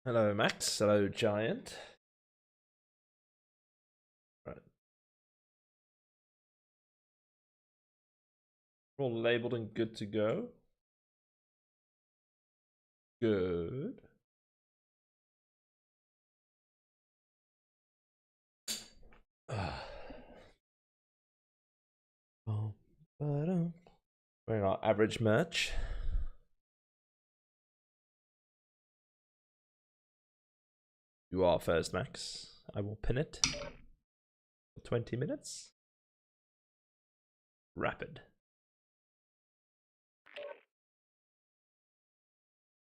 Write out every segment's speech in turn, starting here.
Hello, Max. Hello, Giant. Right. We're all labeled and good to go. Good. We're in our average match. You are first, Max. I will pin it. 20 minutes. Rapid.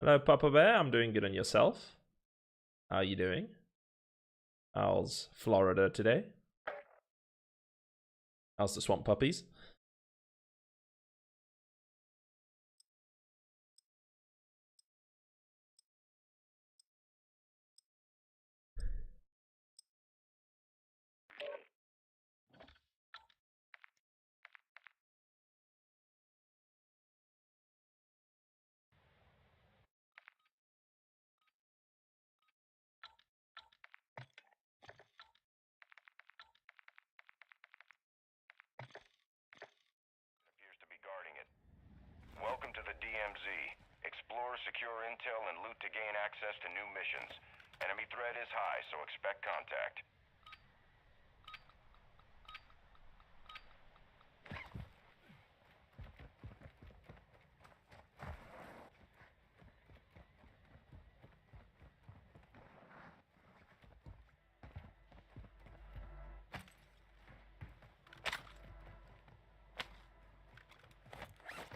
Hello, Papa Bear. I'm doing good, on yourself. How are you doing? How's Florida today? How's the swamp puppies? Welcome to the DMZ. Explore, secure intel, and loot to gain access to new missions. Enemy threat is high, so expect contact.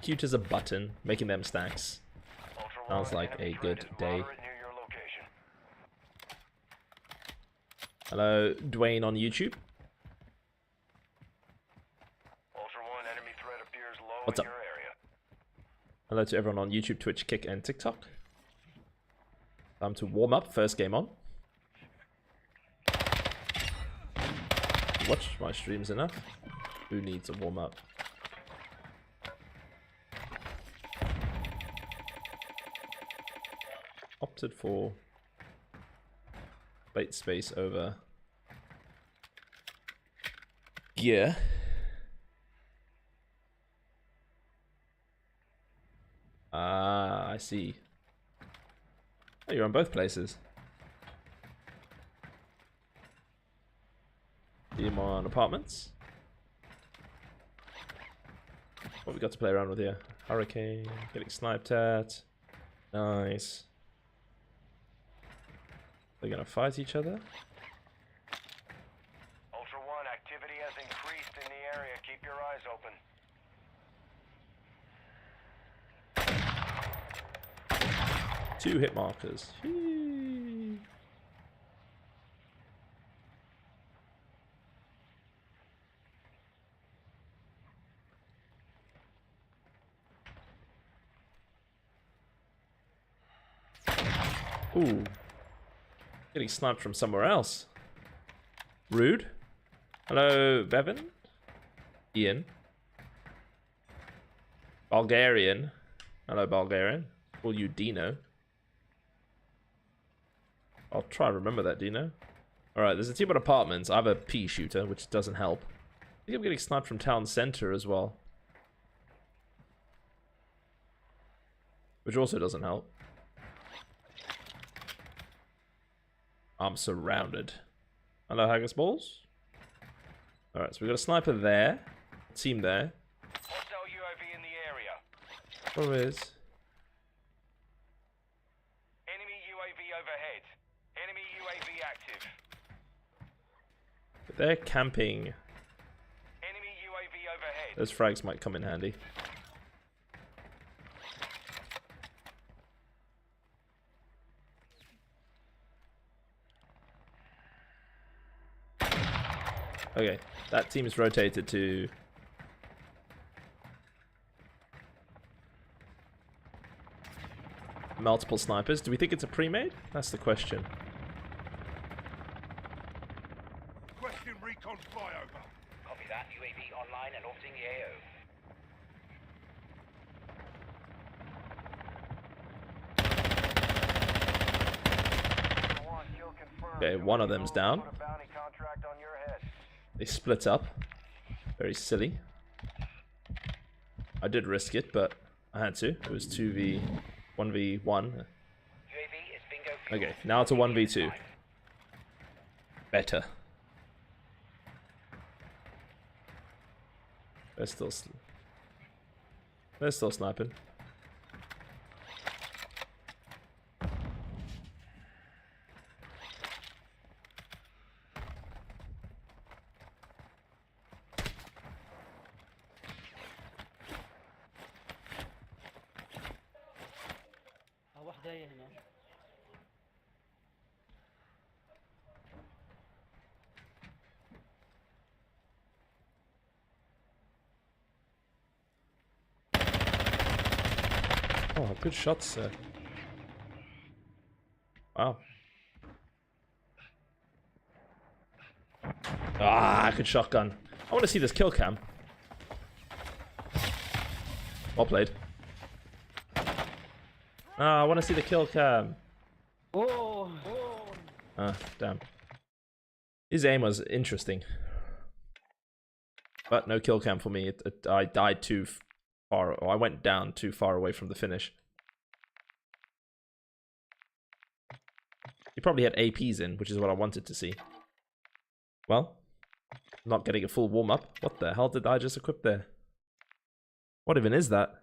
Cute as a button, making them stacks. Sounds like a good day. Hello, Dwayne on YouTube. What's up? Hello to everyone on YouTube, Twitch, Kick, and TikTok. Time to warm up. First game on. Watch my streams enough. Who needs a warm up? Opted for bait space over gear. Ah, I see. Oh, you're on both places. Team on apartments. What we got to play around with here? Hurricane, getting sniped at. Nice. They're gonna fight each other. Ultra One, activity has increased in the area. Keep your eyes open. 2 hit markers. Whee. Ooh. Getting sniped from somewhere else. Rude. Hello, Bevan. Ian. Bulgarian. Hello, Bulgarian. Call you Dino. I'll try to remember that, Dino. Alright, there's a team of apartments. I have a pea shooter, which doesn't help. I think I'm getting sniped from town center as well. Which also doesn't help. I'm surrounded. Hello, Haggis Balls. Alright, so we've got a sniper there. Team there. Hostile UAV in the area. Where is? Enemy UAV overhead. Enemy UAV active. But they're camping. Enemy UAV overhead. Those frags might come in handy. Okay, that team is rotated to multiple snipers. Do we think it's a pre-made? That's the question. Question recon flyover. Copy that. UAV online and orbiting the AO. Okay, one of them's down. Put a bounty contract on your head. They split up. Very silly. I did risk it, but I had to. It was 1v1. UAV is bingo fuel. Okay, now it's a 1v2. Better. They're still sniping. واحدة هي هنا. Oh, good shots, sir. Wow. Ah, good shotgun. I want to see this kill cam. Well played. Ah, I want to see the kill cam. Oh. Ah, damn. His aim was interesting. But no kill cam for me. I died too far. Or I went down too far away from the finish. He probably had APs in, which is what I wanted to see. Well, not getting a full warm-up. What the hell did I just equip there? What even is that?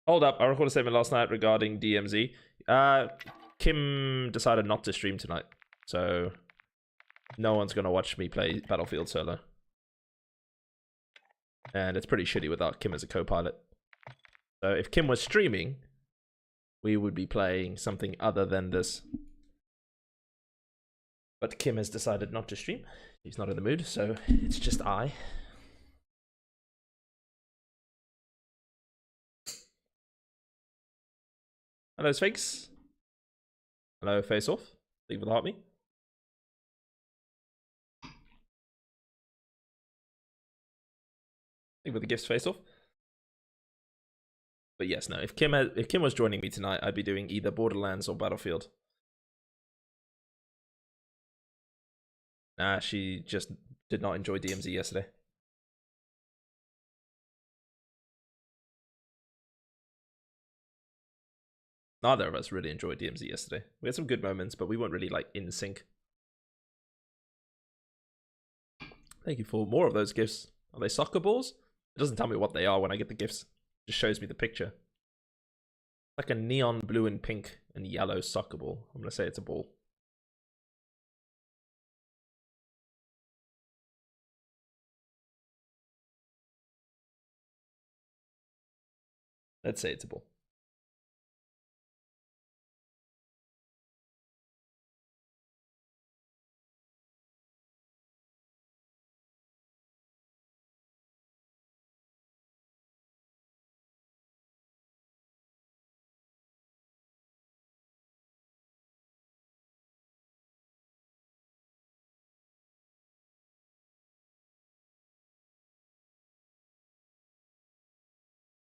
Hold up, I recorded a statement last night regarding DMZ. Kim decided not to stream tonight, so no one's gonna watch me play Battlefield solo. And it's pretty shitty without Kim as a co-pilot. So if Kim was streaming, we would be playing something other than this. But Kim has decided not to stream. He's not in the mood, so it's just I. Hello, Sphinx. Hello, Face Off. Leave without me. Leave with the gifts, Face Off. But yes, no. If Kim was joining me tonight, I'd be doing either Borderlands or Battlefield. Nah, she just did not enjoy DMZ yesterday. Neither of us really enjoyed DMZ yesterday. We had some good moments, but we weren't really like in sync. Thank you for more of those gifts. Are they soccer balls? It doesn't tell me what they are when I get the gifts. It just shows me the picture. Like a neon blue and pink and yellow soccer ball. I'm gonna say it's a ball. Let's say it's a ball.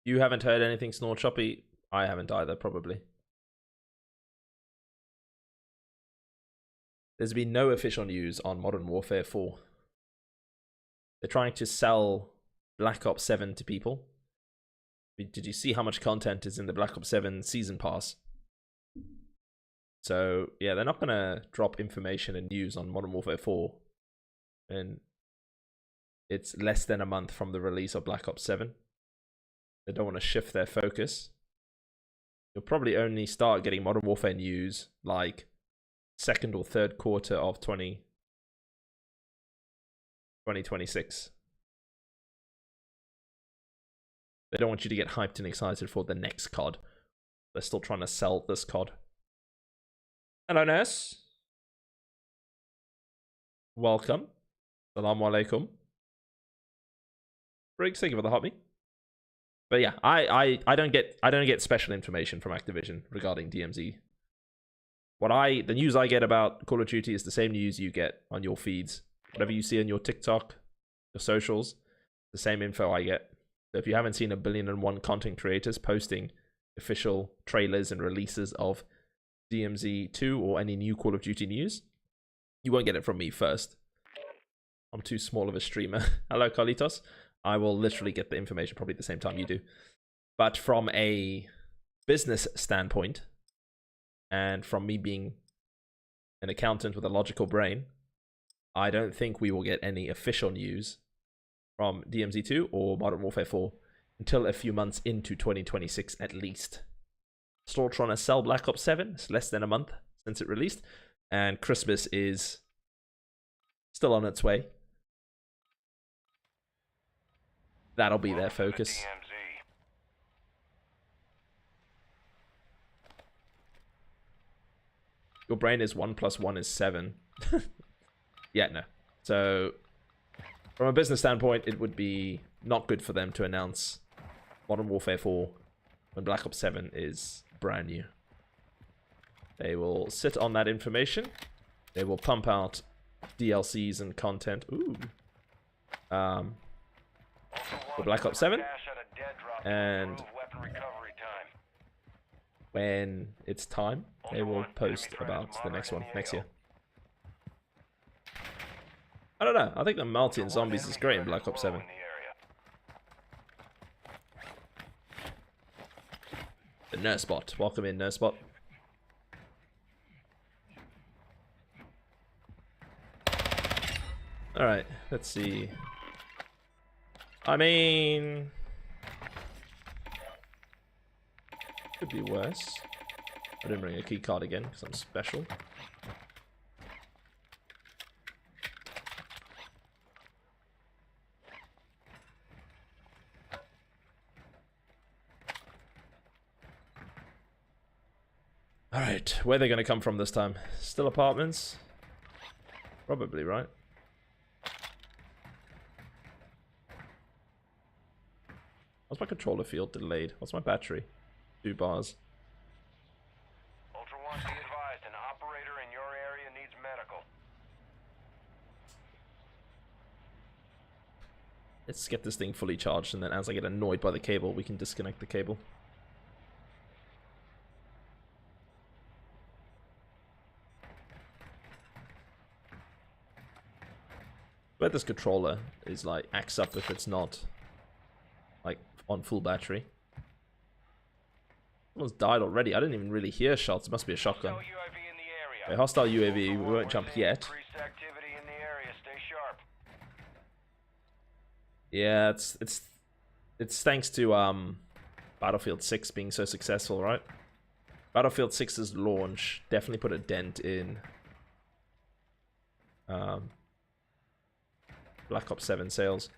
You haven't heard anything, Snort Choppy? I haven't either, probably. There's been no official news on Modern Warfare 4. They're trying to sell Black Ops 7 to people. Did you see how much content is in the Black Ops 7 Season Pass? So, yeah, they're not going to drop information and news on Modern Warfare 4. And it's less than a month from the release of Black Ops 7. They don't want to shift their focus. You'll probably only start getting Modern Warfare news like second or third quarter of 2026. They don't want you to get hyped and excited for the next COD. They're still trying to sell this COD. Hello, Nurse. Welcome. Assalamu alaikum. Briggs, thank you for the hobby. But yeah, I don't get special information from Activision regarding DMZ. The news I get about Call of Duty is the same news you get on your feeds. Whatever you see on your TikTok, your socials, the same info I get. So if you haven't seen 1,000,000,001 content creators posting official trailers and releases of DMZ 2 or any new Call of Duty news, you won't get it from me first. I'm too small of a streamer. Hello, Carlitos. I will literally get the information probably at the same time you do. But from a business standpoint, and from me being an accountant with a logical brain, I don't think we will get any official news from DMZ2 or Modern Warfare 4 until a few months into 2026 at least. Still trying to sell Black Ops 7. It's less than a month since it released, and Christmas is still on its way. That'll be their focus. Your brain is 1 + 1 is 7. Yeah, no. So, from a business standpoint, it would be not good for them to announce Modern Warfare 4 when Black Ops 7 is brand new. They will sit on that information. They will pump out DLCs and content. Ooh. For Black Ops 7. And when it's time, they will post about the next one next year. I don't know. I think the multi and zombies is great in Black Ops 7. The Nursebot. Welcome in, Nursebot. Alright, let's see. I mean, could be worse. I didn't bring a key card again because I'm special. Alright, where are they going to come from this time? Still apartments? Probably, right? What's my controller field delayed? What's my battery? 2 bars. Ultra One, be advised, an operator in your area needs medical. Let's get this thing fully charged, and then as I get annoyed by the cable, we can disconnect the cable. But this controller is like acts up if it's not like on full battery. Someone's died already. I didn't even really hear shots. It must be a shotgun. Okay, hostile UAV. We won't jump yet. Yeah, it's thanks to Battlefield 6 being so successful, right? Battlefield 6's launch definitely put a dent in Black Ops 7 sales.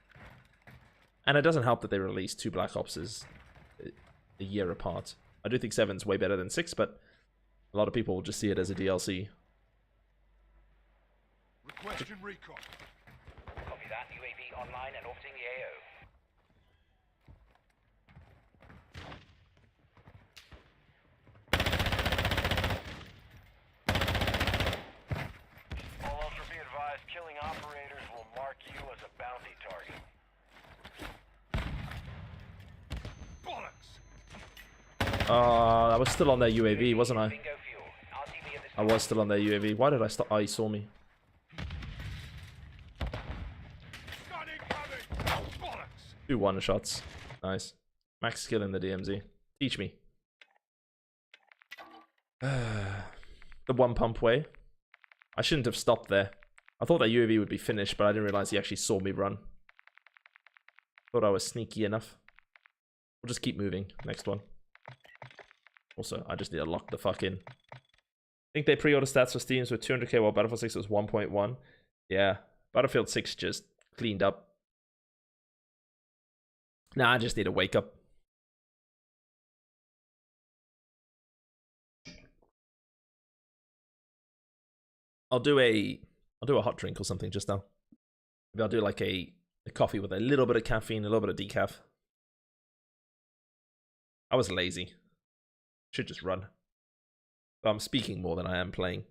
And it doesn't help that they released 2 Black Opses a year apart. I do think 7's way better than 6, but a lot of people will just see it as a DLC. Requesting recon. Copy that. UAV online and orbiting the AO. All Ultra, be advised, killing operators will mark you as a bounty target. I was still on their UAV, wasn't I? I was still on their UAV. Why did I stop? Oh, he saw me. Two one-shots. Nice. Max skill in the DMZ. Teach me. The one pump way. I shouldn't have stopped there. I thought that UAV would be finished, but I didn't realize he actually saw me run. Thought I was sneaky enough. We'll just keep moving. Next one. Also, I just need to lock the fuck in. I think they pre-order stats for Steam with 200k while Battlefield 6 was 1.1. Yeah, Battlefield 6 just cleaned up. Nah, I just need to wake up. I'll do a hot drink or something just now. Maybe I'll do like a coffee with a little bit of caffeine, a little bit of decaf. I was lazy. Should just run. But I'm speaking more than I am playing.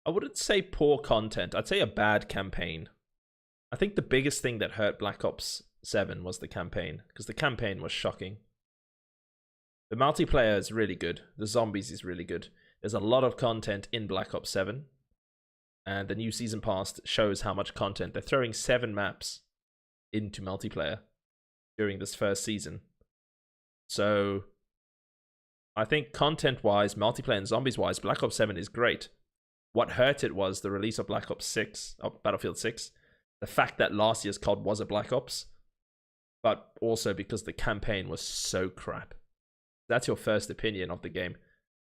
I wouldn't say poor content. I'd say a bad campaign. I think the biggest thing that hurt Black Ops 7 was the campaign, because the campaign was shocking. The multiplayer is really good. The zombies is really good. There's a lot of content in Black Ops 7. And the new season pass shows how much content. They're throwing 7 maps into multiplayer during this first season. So I think content-wise, multiplayer and zombies-wise, Black Ops 7 is great. What hurt it was the release of Black Ops 6, of Battlefield 6. The fact that last year's COD was a Black Ops. But also because the campaign was so crap. That's your first opinion of the game.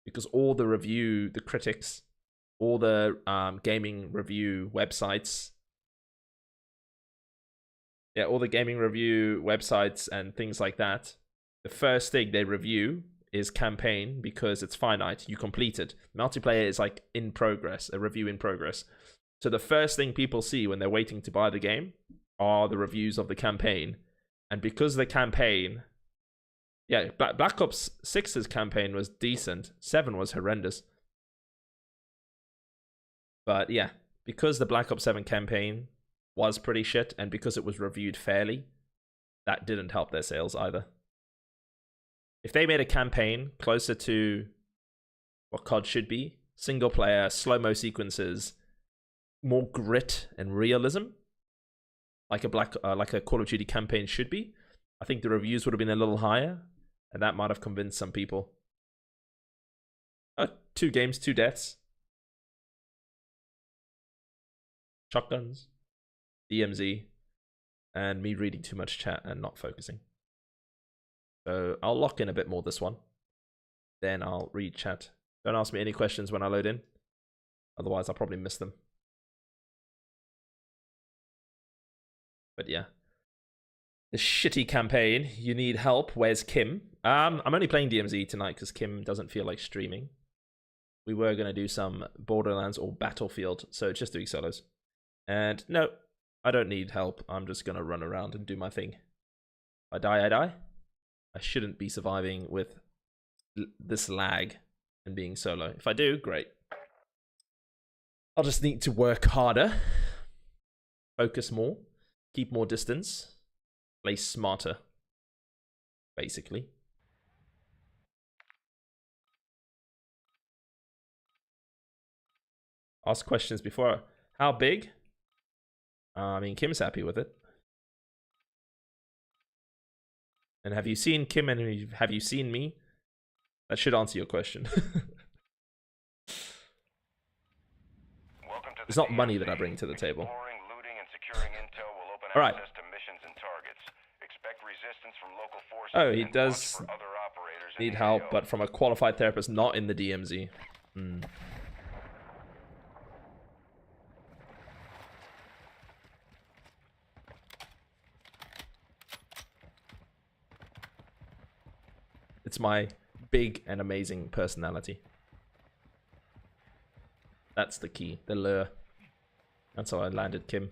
Because all the review, the critics, all the gaming review websites. Yeah, all the gaming review websites and things like that. The first thing they review is campaign because it's finite. You complete it. Multiplayer is like in progress, a review in progress. So the first thing people see when they're waiting to buy the game are the reviews of the campaign. And because the campaign... Yeah, Black Ops 6's campaign was decent. 7 was horrendous. But yeah, because the Black Ops 7 campaign was pretty shit, and because it was reviewed fairly, that didn't help their sales either. If they made a campaign closer to what COD should be, single player, slow-mo sequences, more grit and realism, like a Call of Duty campaign should be, I think the reviews would have been a little higher, and that might have convinced some people. 2 games, 2 deaths. Shotguns. DMZ. And me reading too much chat and not focusing. So I'll lock in a bit more this one. Then I'll read chat. Don't ask me any questions when I load in. Otherwise I'll probably miss them. But yeah. The shitty campaign. You need help. Where's Kim? I'm only playing DMZ tonight because Kim doesn't feel like streaming. We were going to do some Borderlands or Battlefield, so just doing solos. And no, I don't need help. I'm just going to run around and do my thing. If I die, I die. I shouldn't be surviving with this lag and being solo. If I do, great. I'll just need to work harder. Focus more. Keep more distance. Play smarter. Basically. Ask questions before. How big? I mean, Kim's happy with it. And have you seen Kim and have you seen me? That should answer your question. It's not money that I bring to the table. All right. Oh, he does need help, but from a qualified therapist, not in the DMZ. It's my big and amazing personality. That's the key, the lure. That's how I landed Kim.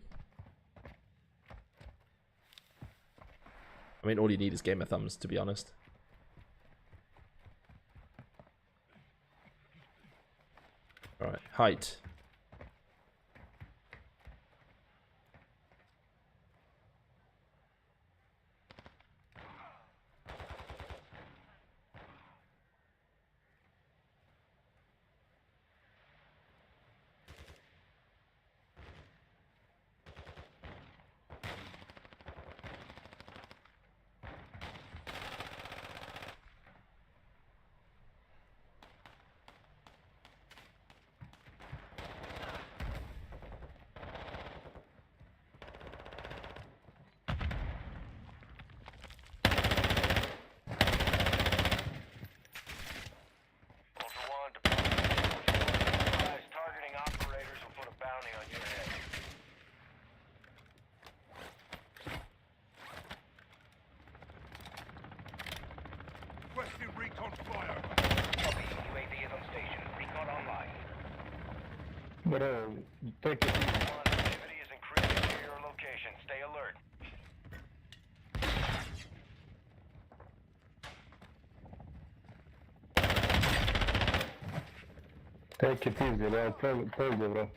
I mean, all you need is gamer thumbs, to be honest. Alright, height. But take it. Activity is increasing near your location. Stay alert. Take it easy, bro. Play it, bro.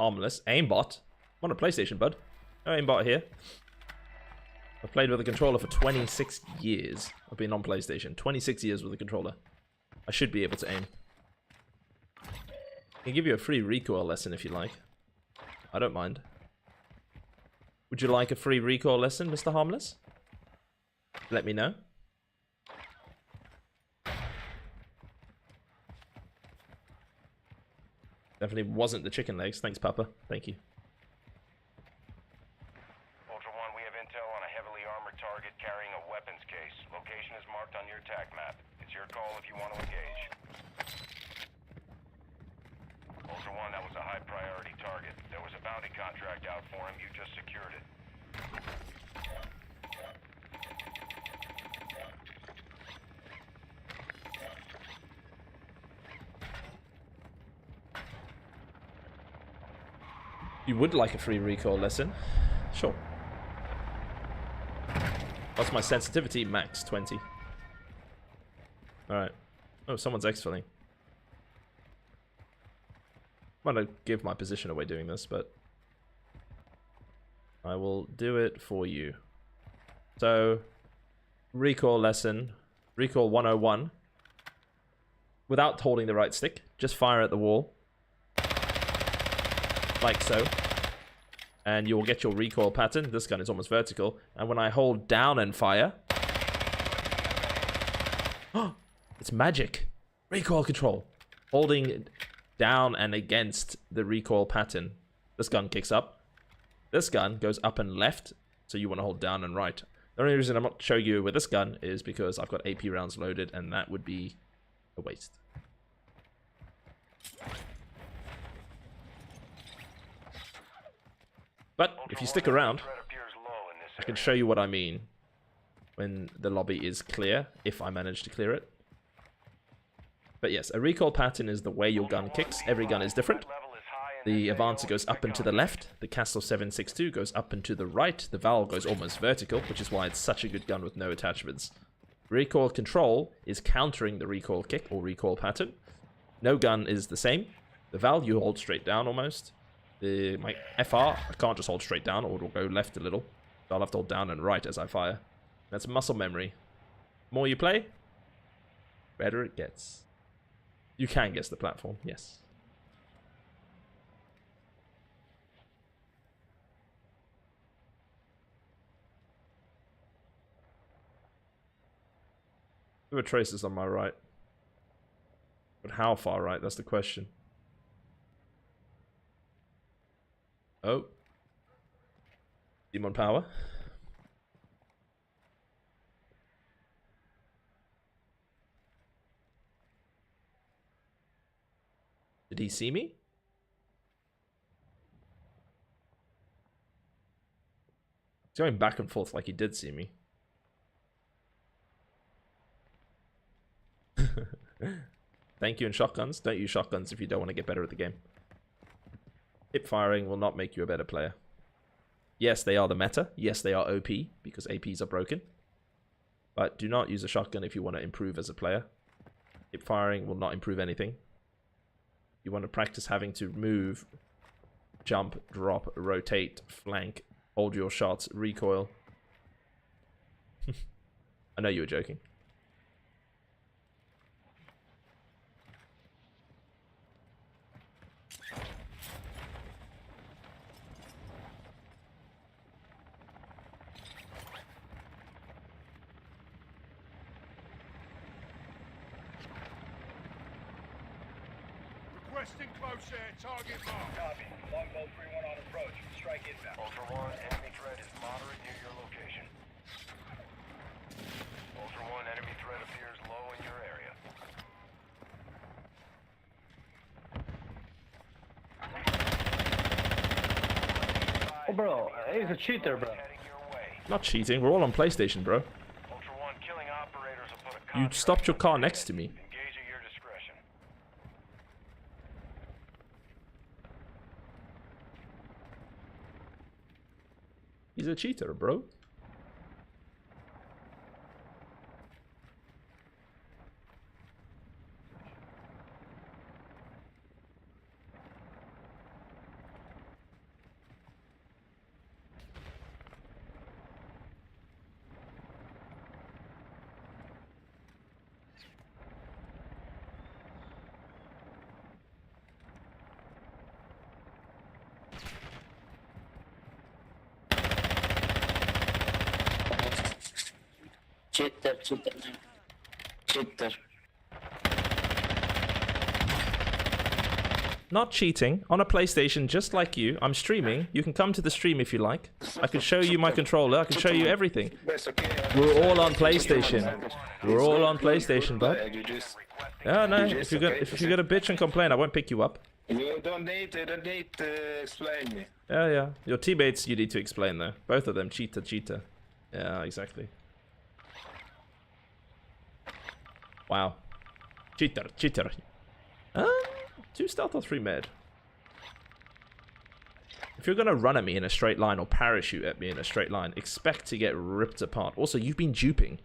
Harmless. Aimbot. I'm on a PlayStation, bud. No aimbot here. I've played with a controller for 26 years. I've been on PlayStation. 26 years with a controller. I should be able to aim. I can give you a free recoil lesson if you like. I don't mind. Would you like a free recoil lesson, Mr. Harmless? Let me know. Definitely wasn't the chicken legs. Thanks, Papa. Thank you. Ultra One, we have intel on a heavily armored target carrying a weapons case. Location is marked on your TAC map. It's your call if you want to engage. Ultra One, that was a high priority target. There was a bounty contract out for him. You just secured it. You would like a free recoil lesson? Sure. What's my sensitivity? Max 20. Alright. Oh, someone's exfilling. I'm gonna give my position away doing this, but I will do it for you. So, recoil lesson. Recoil 101. Without holding the right stick, just fire at the wall. Like so. And you will get your recoil pattern. This gun is almost vertical. And when I hold down and fire... Oh, it's magic. Recoil control. Holding down and against the recoil pattern. This gun kicks up. This gun goes up and left. So you want to hold down and right. The only reason I'm not showing you with this gun is because I've got AP rounds loaded. And that would be a waste. But if you stick around, I can show you what I mean when the lobby is clear, if I manage to clear it. But yes, a recoil pattern is the way your gun kicks. Every gun is different. The Avancer goes up and to the left. The Castle 762 goes up and to the right. The Val goes almost vertical, which is why it's such a good gun with no attachments. Recoil control is countering the recoil kick or recoil pattern. No gun is the same. The Val you hold straight down almost. My FR, I can't just hold straight down or it'll go left a little. So I'll have to hold down and right as I fire. That's muscle memory. The more you play, better it gets. You can guess the platform, yes. There are traces on my right. But how far right? That's the question. Oh. Demon power. Did he see me? He's going back and forth like he did see me. Thank you in shotguns. Don't use shotguns if you don't want to get better at the game. Hip firing will not make you a better player. Yes, they are the meta. Yes, they are OP because APs are broken. But do not use a shotgun if you want to improve as a player. Hip firing will not improve anything. You want to practice having to move, jump, drop, rotate, flank, hold your shots, recoil. I know you were joking. Requesting close air, target mark. Copy. Longbow 3-1 on approach. Strike inbound. Ultra One, enemy threat is moderate near your location. Ultra One, enemy threat appears low in your area. Oh, bro, he's a cheater, bro. Heading your way. Not cheating. We're all on PlayStation, bro. Ultra One, killing operators will put a You contract stopped your on car your next head. to me. Engage at your discretion. He's a cheater, bro. Cheater, cheater, man. Cheater. Not cheating. On a PlayStation, just like you. I'm streaming. You can come to the stream if you like. I can show you my controller. I can show you everything. That's okay. We're all on PlayStation. We're all on PlayStation, bud. Yeah, no. If you're gonna bitch and complain, I won't pick you up. You don't need to explain me. Yeah. Your teammates, you need to explain though. Both of them, cheater. Yeah, exactly. Wow. Cheater. 2 stealth or 3 med. If you're gonna run at me in a straight line or parachute at me in a straight line, expect to get ripped apart. Also, you've been duping.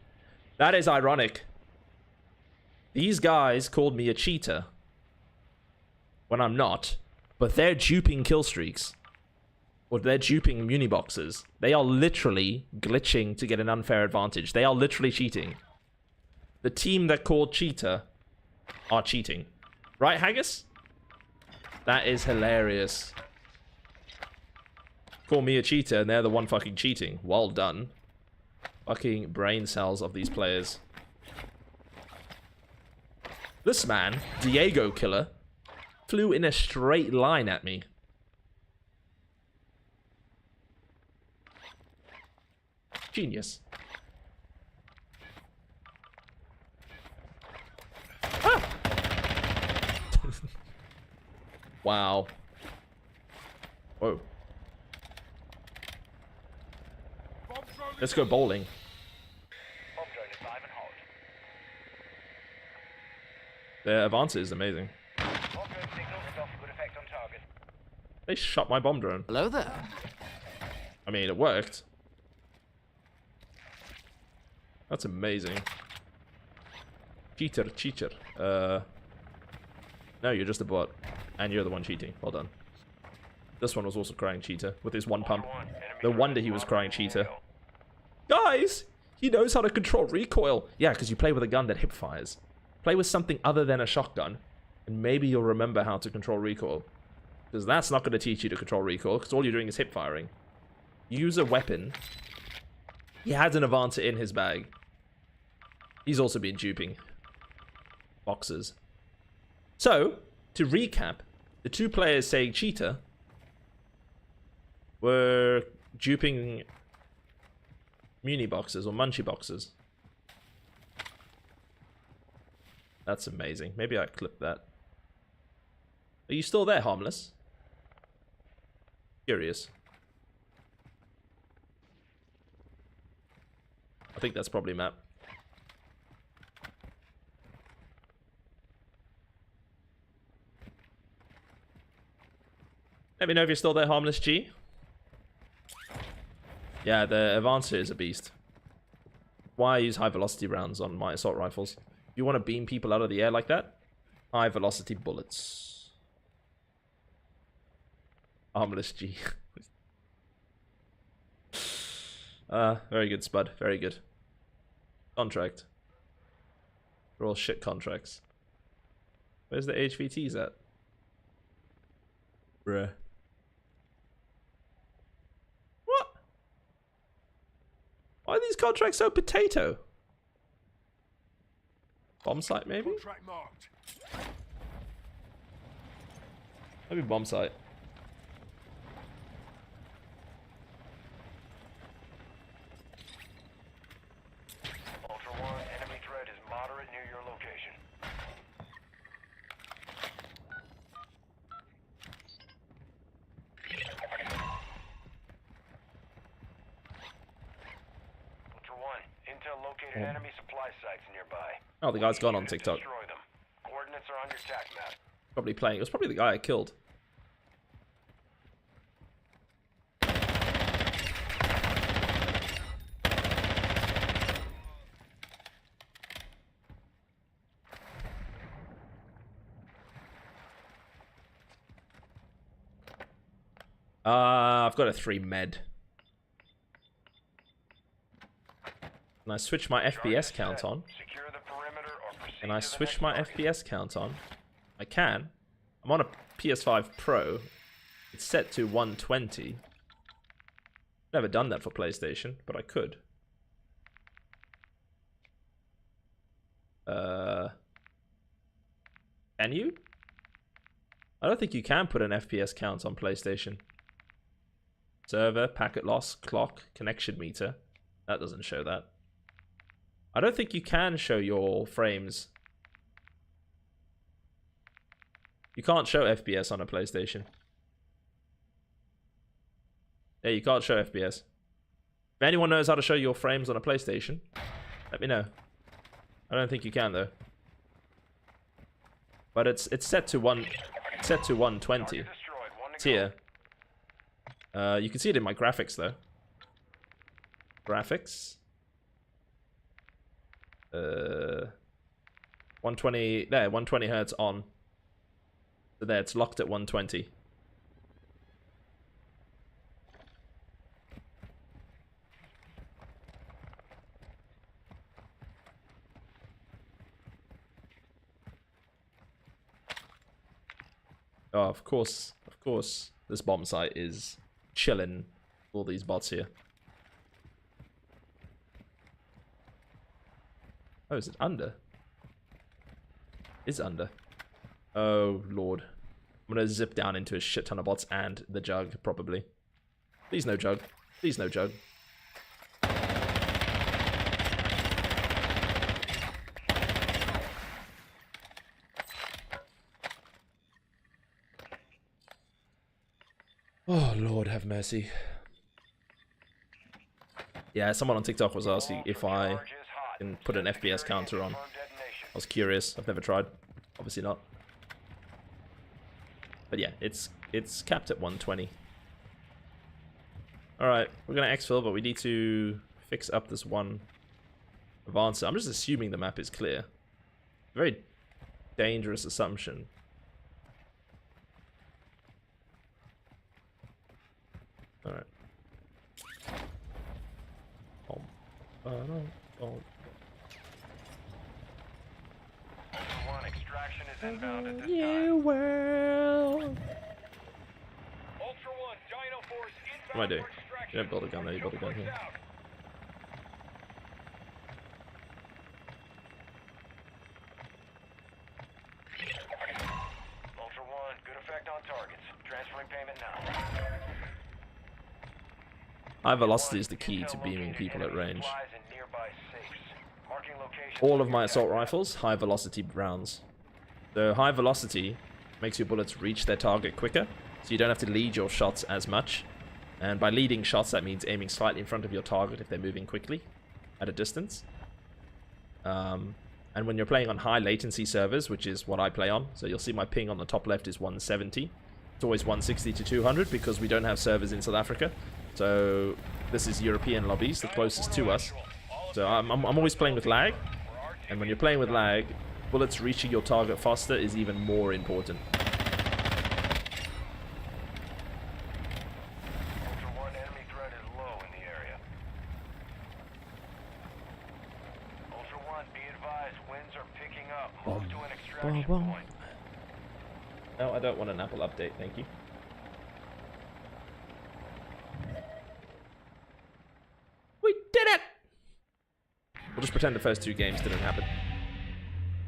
That is ironic. These guys called me a cheater when I'm not, but they're duping kill streaks. Or they're duping muni boxes. They are literally glitching to get an unfair advantage. They are literally cheating. The team that called cheater are cheating. Right, Haggis? That is hilarious. Call me a cheater and they're the one fucking cheating. Well done. Fucking brain cells of these players. This man, Diego Killer, flew in a straight line at me. Genius. Ah! Wow. Whoa. Let's go bowling. Bomb drone is live and hot. Their advance is amazing. Bomb drone signal is off. Good effect on target. They shot my bomb drone. Hello there. I mean, it worked. That's amazing. Cheater. No, you're just a bot. And you're the one cheating. Well done. This one was also crying cheater with his one pump. No wonder he was crying cheater. Guys! He knows how to control recoil. Yeah, because you play with a gun that hip fires. Play with something other than a shotgun. And maybe you'll remember how to control recoil. Because that's not going to teach you to control recoil. Because all you're doing is hip firing. Use a weapon. He has an Avancer in his bag. He's also been duping boxes. So, to recap, the 2 players saying cheater were duping muni boxes or munchie boxes. That's amazing. Maybe I clip that. Are you still there, Harmless? Curious. I think that's probably map. Let me know if you're still there, Harmless G. Yeah, the Avancer is a beast. Why use high velocity rounds on my assault rifles? You want to beam people out of the air like that? High velocity bullets. Harmless G. Very good, Spud. Very good. Contract. They're all shit contracts. Where's the HVTs at? Bruh. What? Why are these contracts so potato? Bomb site, maybe? Contract marked. Maybe bomb site. Ultra One, enemy threat is moderate near your location. Ultra One, intel located enemy supply sites nearby. Oh, the guy's gone on TikTok. Destroy them. Coordinates are on your tac map. Probably playing. It was probably the guy I killed. I've got a 3 med. Can I switch my FPS count on? Secure the perimeter or proceed Can I to the switch next my target. FPS count on? I can. I'm on a PS5 Pro. It's set to 120. Never done that for PlayStation, but I could. Can you? I don't think you can put an FPS count on PlayStation. Server, packet loss, clock, connection meter. That doesn't show that. I don't think you can show your frames. You can't show FPS on a PlayStation. Yeah, you can't show FPS. If anyone knows how to show your frames on a PlayStation, let me know. I don't think you can though. But it's set to 120. It's here. You can see it in my graphics though. Graphics. 120 there, 120 hertz on. So there, it's locked at 120. Oh, of course, this bomb site is chilling all these bots here. Oh, is it under? It's under. Oh, Lord. I'm gonna zip down into a shit ton of bots and the jug, probably. Please no jug. Please no jug. Oh, Lord have mercy. Yeah, someone on TikTok was asking if I can put an FPS counter on. I was curious. I've never tried. Obviously not. But yeah, it's capped at 120. Alright, we're going to exfil, but we need to fix up this one advancer. I'm just assuming the map is clear. Very dangerous assumption. Alright. Extraction is inbound at this You will. Ultra One, Dino Force What am I inbound doing? for extraction. You don't build a gun there, you build a gun here. Ultra One, good effect on targets. Transferring payment now. High velocity is the key to beaming people at range. Supplies in nearby safes. Marking locations. All of my assault rifles, high velocity rounds. So high velocity makes your bullets reach their target quicker, so you don't have to lead your shots as much. And by leading shots, that means aiming slightly in front of your target if they're moving quickly at a distance. And when you're playing on high latency servers, which is what I play on, so you'll see my ping on the top left is 170. It's always 160 to 200 because we don't have servers in South Africa. So this is European lobbies, the closest to us. So I'm always playing with lag. And when you're playing with lag, bullets reaching your target faster is even more important. Ultra One, enemy threat is low in the area. Ultra One, be advised, winds are picking up. Move to an extraction point. No, I don't want an Apple update, thank you. We did it! We'll just pretend the first two games didn't happen.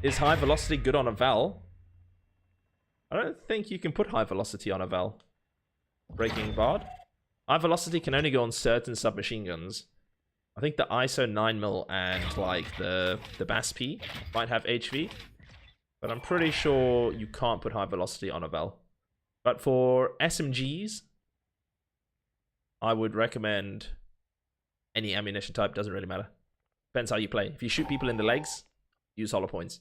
Is high velocity good on a Val? I don't think you can put high velocity on a Val. Breaking Bard? High velocity can only go on certain submachine guns. I think the ISO 9mm and like the BAS-P might have HV. But I'm pretty sure you can't put high velocity on a Val. But for SMGs, I would recommend any ammunition type, doesn't really matter. Depends how you play. If you shoot people in the legs, use hollow points.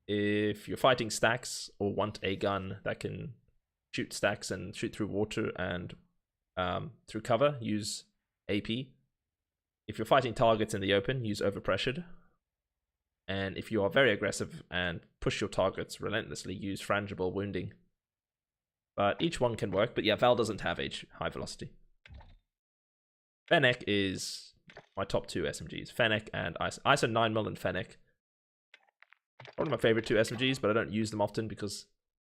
If you're fighting stacks or want a gun that can shoot stacks and shoot through water and through cover, use AP. If you're fighting targets in the open, use overpressured. And if you are very aggressive and push your targets relentlessly, use frangible wounding. But each one can work. But yeah, Val doesn't have high velocity. Fennec is my top two SMGs. Fennec and ISO 9mm and Fennec. One of my favorite two SMGs, but I don't use them often because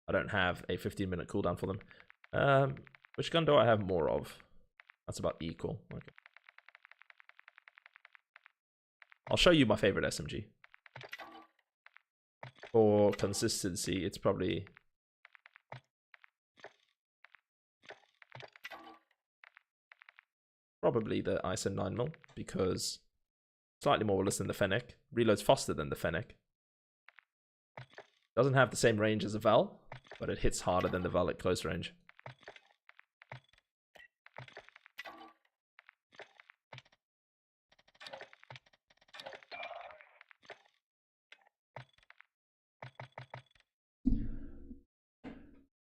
I don't have a 15-minute cooldown for them. Which gun do I have more of? That's about equal. Okay. I'll show you my favorite SMG. for consistency, it's probably the ISO 9mm, because slightly more willis than the Fennec, reloads faster than the Fennec. Doesn't have the same range as a Val, but it hits harder than the Val at close range.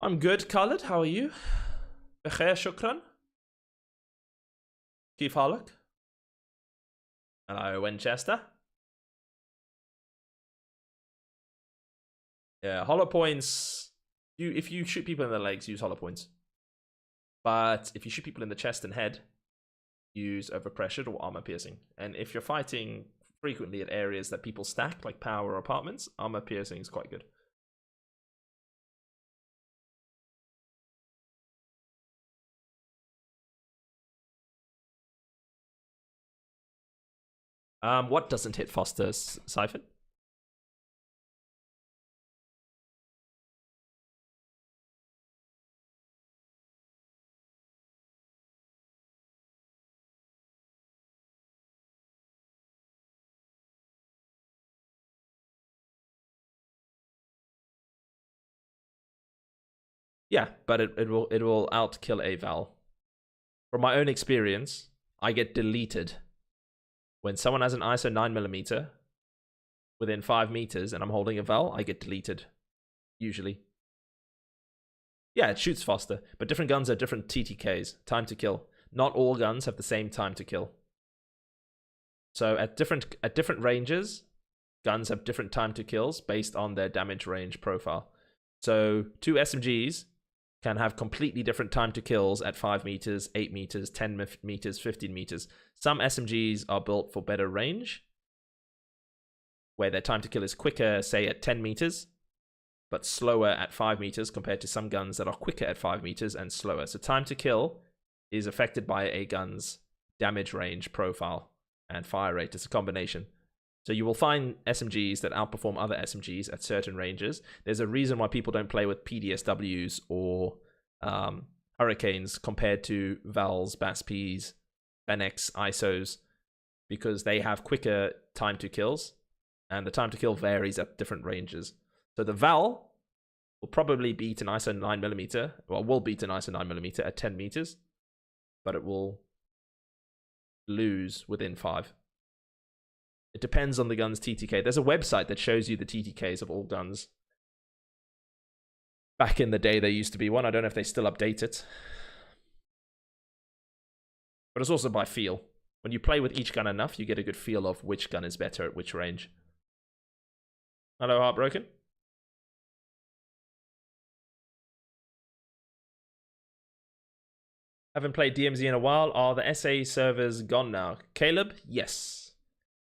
I'm good, Khaled. How are you? بخير شكرا. كيف حالك? Hello, Winchester. Yeah, hollow points. If you shoot people in the legs, use hollow points. But if you shoot people in the chest and head, use overpressured or armor piercing. And if you're fighting frequently at areas that people stack, like power or apartments, armor piercing is quite good. What doesn't hit faster, Siphon? Yeah, but it will out kill a Val. From my own experience, I get deleted when someone has an ISO 9mm within 5 meters and I'm holding a Val. I get deleted usually. Yeah, it shoots faster, but different guns have different TTKs, time to kill. Not all guns have the same time to kill. So at different ranges, guns have different time to kills based on their damage range profile. So 2 SMGs can have completely different time to kills at 5 meters, 8 meters, 10 meters, 15 meters. Some SMGs are built for better range, where their time to kill is quicker, say at 10 meters, but slower at 5 meters compared to some guns that are quicker at 5 meters and slower. So time to kill is affected by a gun's damage range profile and fire rate. It's a combination. So you will find SMGs that outperform other SMGs at certain ranges. There's a reason why people don't play with PDSWs or Hurricanes compared to Vals, BAS-Ps, Fennecs, ISOs, because they have quicker time to kills, and the time to kill varies at different ranges. So the Val will probably beat an ISO 9mm, well, will beat an ISO 9mm at 10 meters, but it will lose within 5. It depends on the gun's TTK. There's a website that shows you the TTKs of all guns. Back in the day, there used to be one. I don't know if they still update it. But it's also by feel. When you play with each gun enough, you get a good feel of which gun is better at which range. Hello, Heartbroken. Haven't played DMZ in a while. Are the SA servers gone now? Caleb, yes.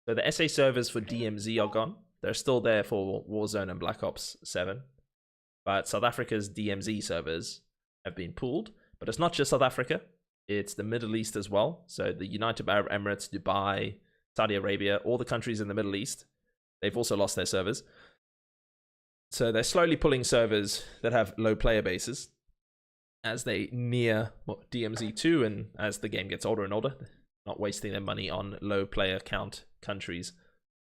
So the SA servers for DMZ are gone. They're still there for Warzone and Black Ops 7. But South Africa's DMZ servers have been pulled. But it's not just South Africa. It's the Middle East as well. So the United Arab Emirates, Dubai, Saudi Arabia, all the countries in the Middle East, they've also lost their servers. So they're slowly pulling servers that have low player bases as they near DMZ2 and as the game gets older and older. Not wasting their money on low player count countries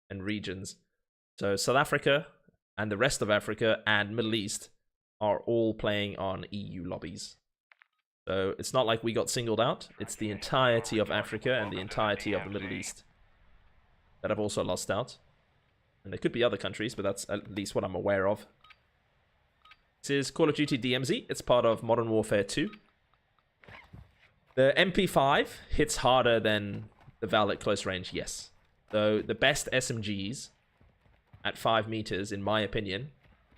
and regions. So South Africa and the rest of Africa and Middle East are all playing on EU lobbies. So it's not like we got singled out. It's the entirety of Africa and the entirety of the Middle East that have also lost out. And there could be other countries, but that's at least what I'm aware of. This is Call of Duty DMZ. It's part of Modern Warfare 2. The MP5 hits harder than the Val at close range, yes. Though the best SMGs at 5 meters, in my opinion,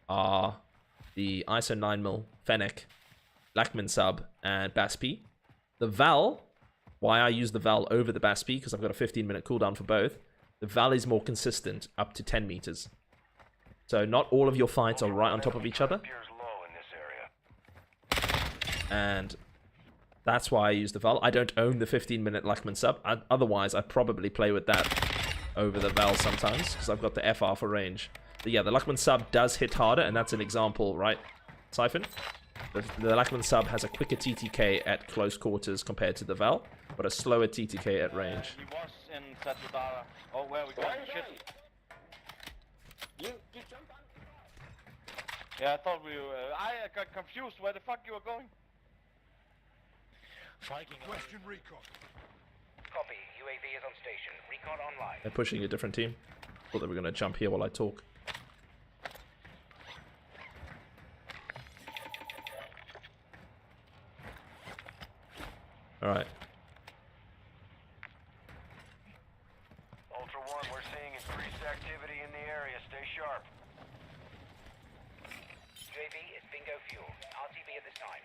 are the ISO 9mm Fennec, Blackman Sub, and BAS-P. The Val, why I use the Val over the BAS-P, because I've got a 15-minute cooldown for both, the Val is more consistent up to 10 meters. So not all of your fights are right on top of each other. And that's why I use the Val. I don't own the 15-minute Lachman Sub. Otherwise, I'd probably play with that over the Val sometimes, because I've got the FR for range. yeah, the Luckman sub does hit harder, and that's an example, right, Siphon? The Luckman sub has a quicker TTK at close quarters compared to the Val, but a slower TTK at range. He was in Satudara. Oh, where are we going? Shit. You jumped on. Yeah, I thought we were... I got confused where the fuck you were going. Question recon. Copy. UAV is on station. Recon online. They're pushing a different team. Thought they were going to jump here while I talk. Alright. Ultra One, we're seeing increased activity in the area. Stay sharp. UAV is bingo fuel. RTB at this time.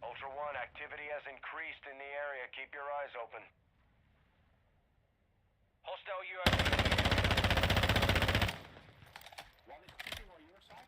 Ultra One, activity has increased in the area. Keep your eyes open. Hostile UAV. One is keeping on your side.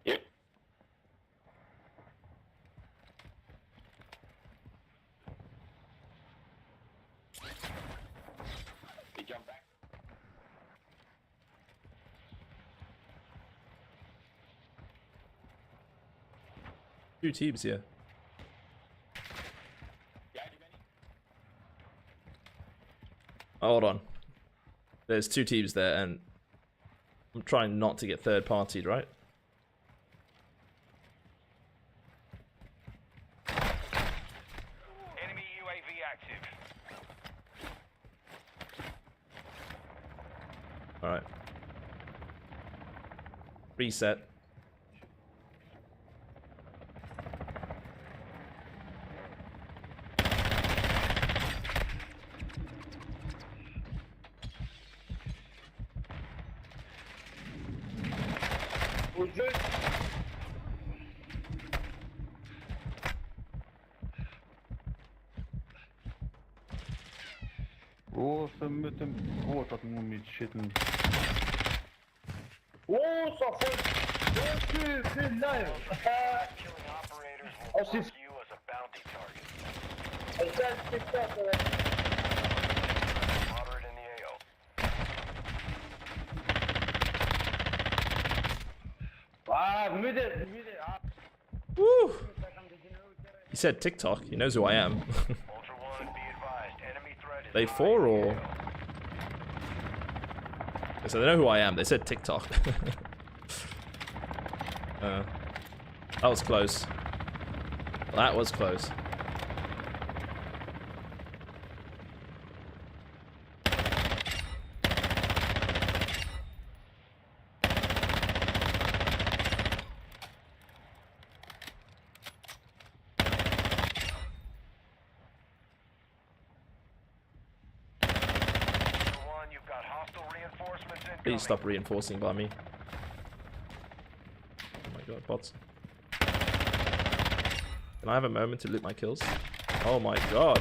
Yep. He jumped back. Two teams here. Yeah, you ready? Hold on. There's two teams there, and I'm trying not to get third-partied, right? Enemy UAV active. Alright. Reset. Åh, så mötte hårt att må mitt shit nu. Åh, så folk! Det är live! Killing operators will Oh, she's- mark you as a bounty target. Jag känns TikTok. Moderate in the AO. Mid. Woo! He said TikTok. He knows who I am. Ultra One, be advised. Enemy threat is They high four in the or? AO. So they know who I am. They said TikTok. That was close. That was close. Ultra One, you've got hostile reinforcements incoming. Please stop reinforcing by me. Oh my god, bots. Can I have a moment to loot my kills? Oh my god.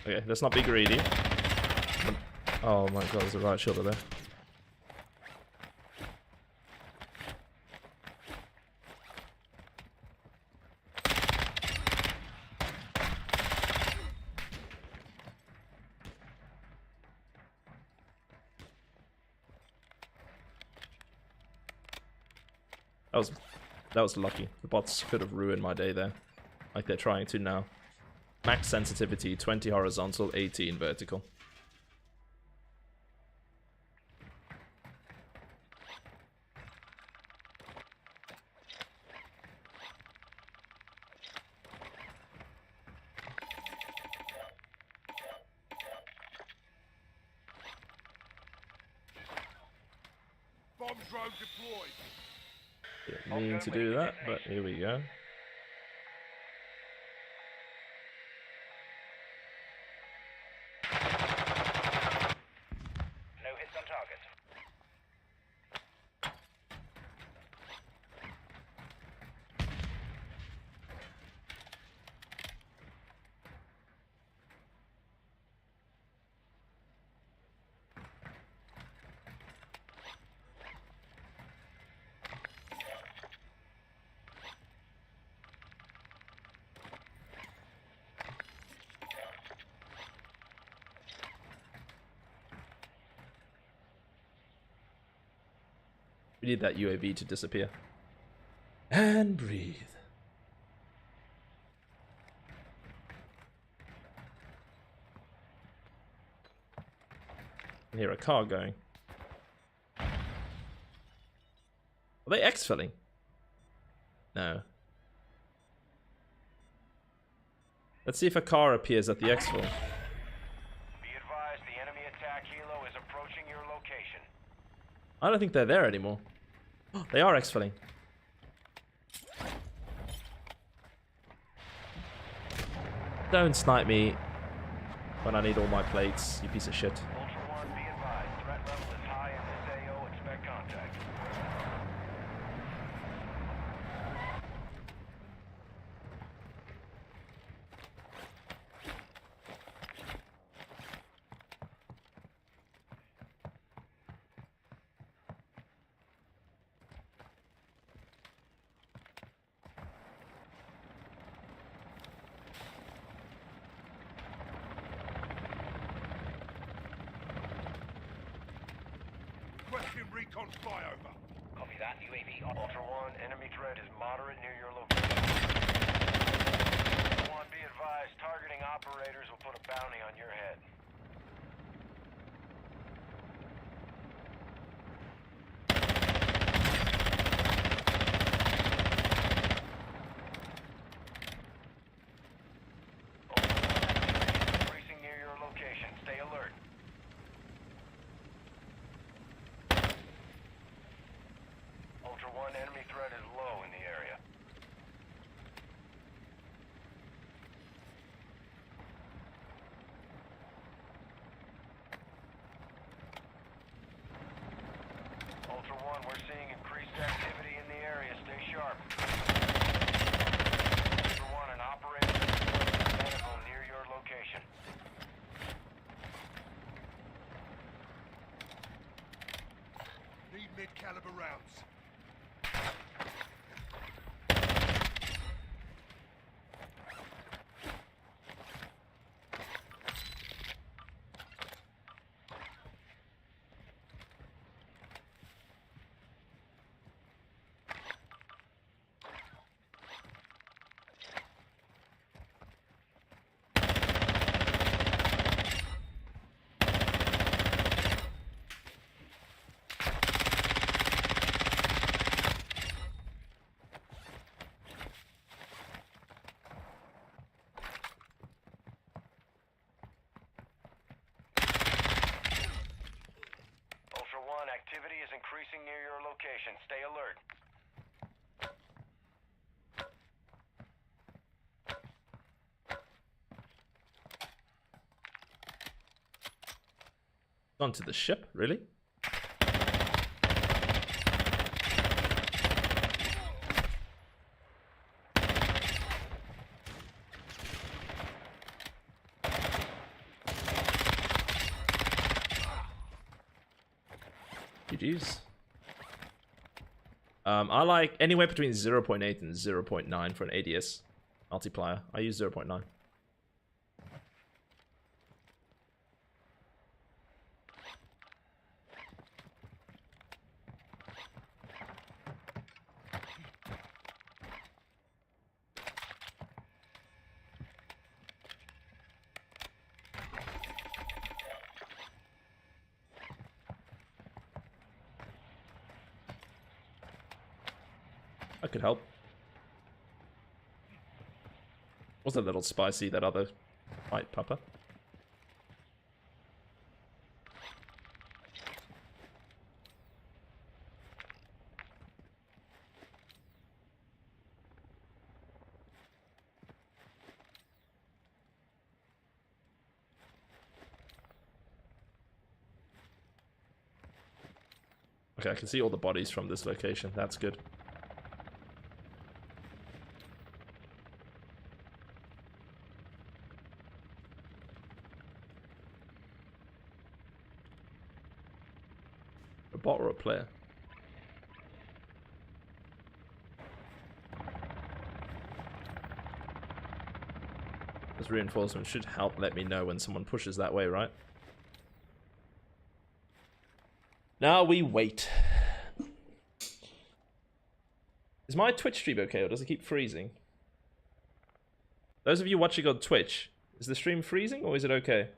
Okay, let's not be greedy. Oh my god, there's a riot shielder there. That was lucky. The bots could have ruined my day there. Like they're trying to now. Max sensitivity, 20 horizontal, 18 vertical. drone deployed. Didn't mean to do that, but here we go. No hits on target. We need that UAV to disappear. And breathe. I hear a car going. Are they exfilling? No. Let's see if a car appears at the exfil. Be advised, the enemy attack helo is approaching your location. I don't think they're there anymore. They are exfilling. Don't snipe me when I need all my plates, you piece of shit. Ultra One, be advised, threat level is high in this AO. Expect contact. Requesting recon flyover. Copy that. UAV on. Ultra One, enemy threat is moderate near your location. Ultra One, be advised, targeting operators will put a bounty on your head. Ultra One, activity is increasing near your location. Stay alert. Ultra One, enemy threat is low in the area. Ultra One, we're seeing increased activity in the area. Stay sharp. Ultra One, an operator is medical near your location. Need mid-caliber rounds. Ultra One, activity is increasing near your location. Stay alert. Onto the ship, really? GG's. I like anywhere between 0.8 and 0.9 for an ADS multiplier. I use 0.9. I could help. Was a little spicy, that other white pupper. Okay, I can see all the bodies from this location. That's good. A bot or a player? Those reinforcements should help let me know when someone pushes that way, right? Now we wait. Is my Twitch stream okay, or does it keep freezing? Those of you watching on Twitch, is the stream freezing or is it okay?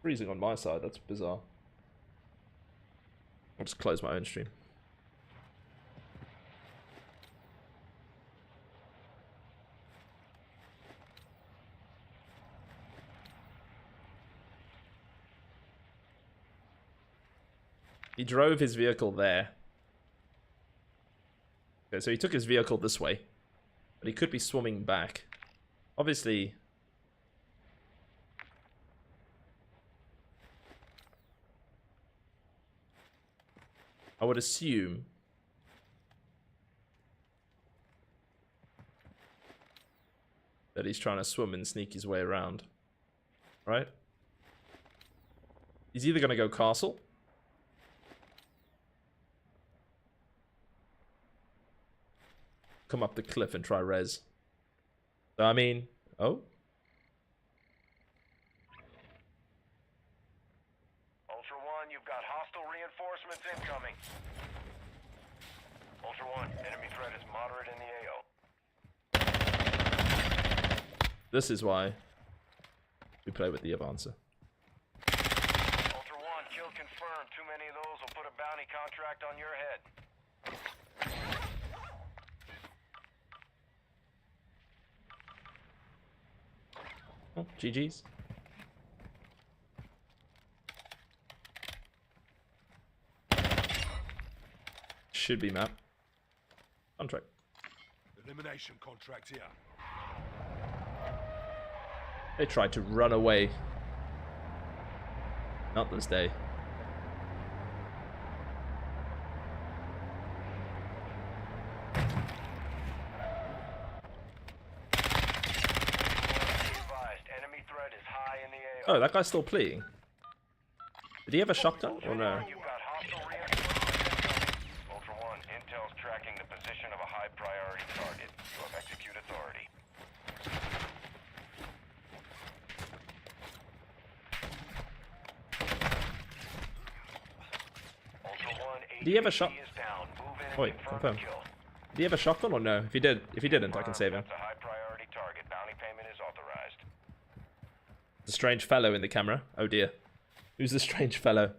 Freezing on my side, that's bizarre. I'll just close my own stream. He drove his vehicle there. Okay, so he took his vehicle this way. But he could be swimming back. Obviously... I would assume that he's trying to swim and sneak his way around. Right? He's either going to go castle. Come up the cliff and try res. So, I mean... Oh? Ultra One, you've got hostile reinforcements incoming. Ultra One, enemy threat is moderate in the AO. This is why we play with the Avancer. Ultra One, kill confirmed. Too many of those will put a bounty contract on your head. Oh, GG's. Should be map. Contract. Elimination contract here. They tried to run away. Not this day. Oh, that guy's still playing. Did he have a shotgun or no? You've got hostile reinforcements incoming. Ultra One, intel's tracking the position of a high priority target. You have execute authority. Ultra One, Did he have a shot? is down. Move in and Wait, confirm confirm. the kill. Did he have a shotgun or no? If he didn't, I can save him. That's a high priority target. Bounty payment is authorized. The strange fellow in the camera. Oh dear. Who's the strange fellow?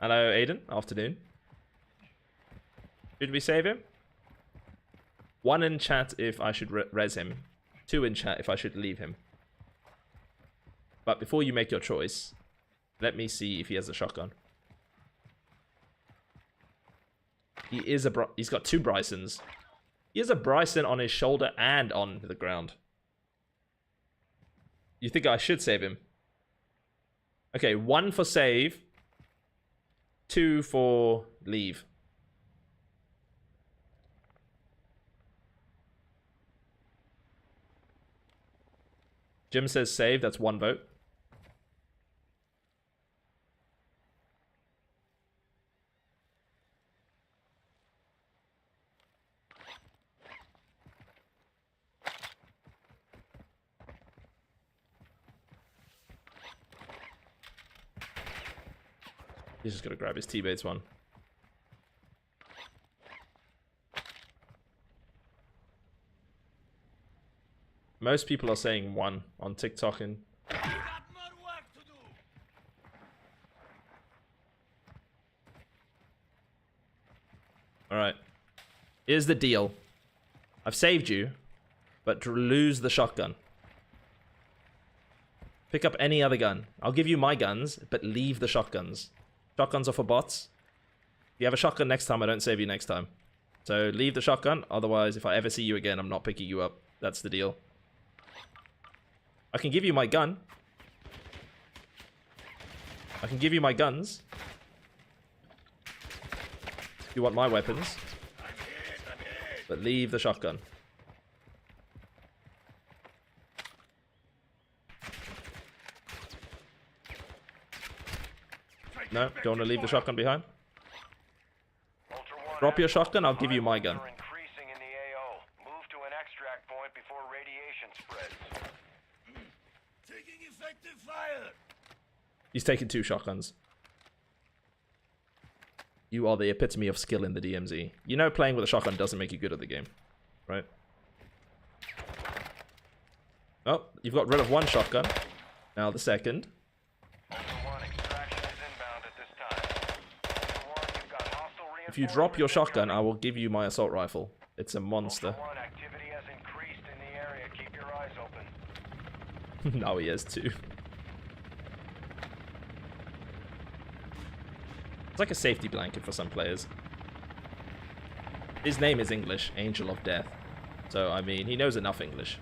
Hello, Aiden. Afternoon. Should we save him? 1 in chat if I should res him. 2 in chat if I should leave him. But before you make your choice, let me see if he has a shotgun. He is he's got 2 Brysons. He has a Bryson on his shoulder and on the ground. You think I should save him? Okay, 1 for save. 2 for leave. Jim says save, that's 1 vote. He's just gonna grab his teammates one. Most people are saying 1 on TikTok and... Alright. Here's the deal. I've saved you, but to lose the shotgun. Pick up any other gun. I'll give you my guns, but leave the shotguns. Shotguns are for bots. you have a shotgun next time, I don't save you next time. So leave the shotgun, otherwise if I ever see you again, I'm not picking you up. That's the deal. I can give you my gun. I can give you my guns. If you want my weapons. But leave the shotgun. No, don't want to leave the shotgun behind? Drop your shotgun, I'll give you my gun. Increasing in the AO. Move to an extract point before radiation spreads. Taking effective fire. He's taken 2 shotguns. You are the epitome of skill in the DMZ. You know playing with a shotgun doesn't make you good at the game, right? Oh, you've got rid of 1 shotgun. Now the second. If you drop your shotgun, I will give you my assault rifle. It's a monster. Activity has increased in the area. Keep your eyes open. Now he has 2. It's like a safety blanket for some players. His name is English, Angel of Death. So, I mean, he knows enough English.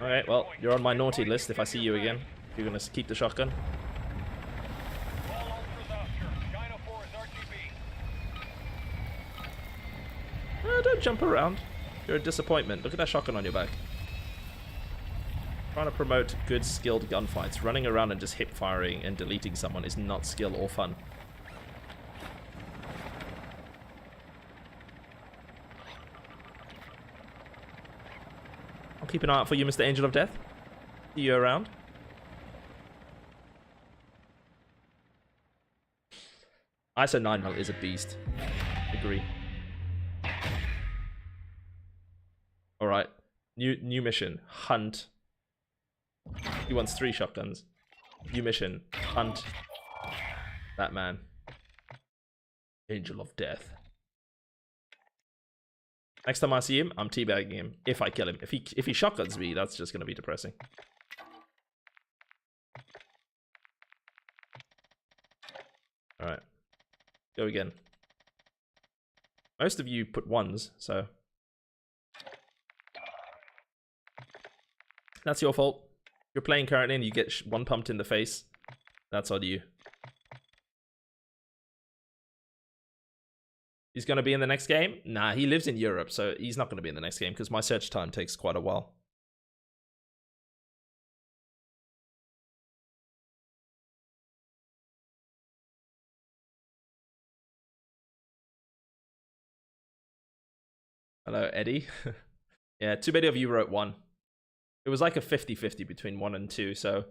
Alright, well, you're on my naughty list if I see you again. You're gonna keep the shotgun. Don't jump around. You're a disappointment. Look at that shotgun on your back. Trying to promote good, skilled gunfights. Running around and just hip firing and deleting someone is not skill or fun. I'll keep an eye out for you, Mr. Angel of Death. See you around. ISO 9mm is a beast. Agree. Alright. New mission. Hunt. He wants 3 shotguns. New mission. Hunt. That man. Angel of Death. Next time I see him, I'm teabagging him. If I kill him. If he shotguns me, that's just gonna be depressing. Alright. Go again. Most of you put 1s, so that's your fault. You're playing currently and you get 1 pumped in the face. That's on you. He's going to be in the next game? Nah, he lives in Europe, so he's not going to be in the next game because my search time takes quite a while. Hello, Eddie. Yeah, too many of you wrote 1. It was like a 50-50 between 1 and 2, so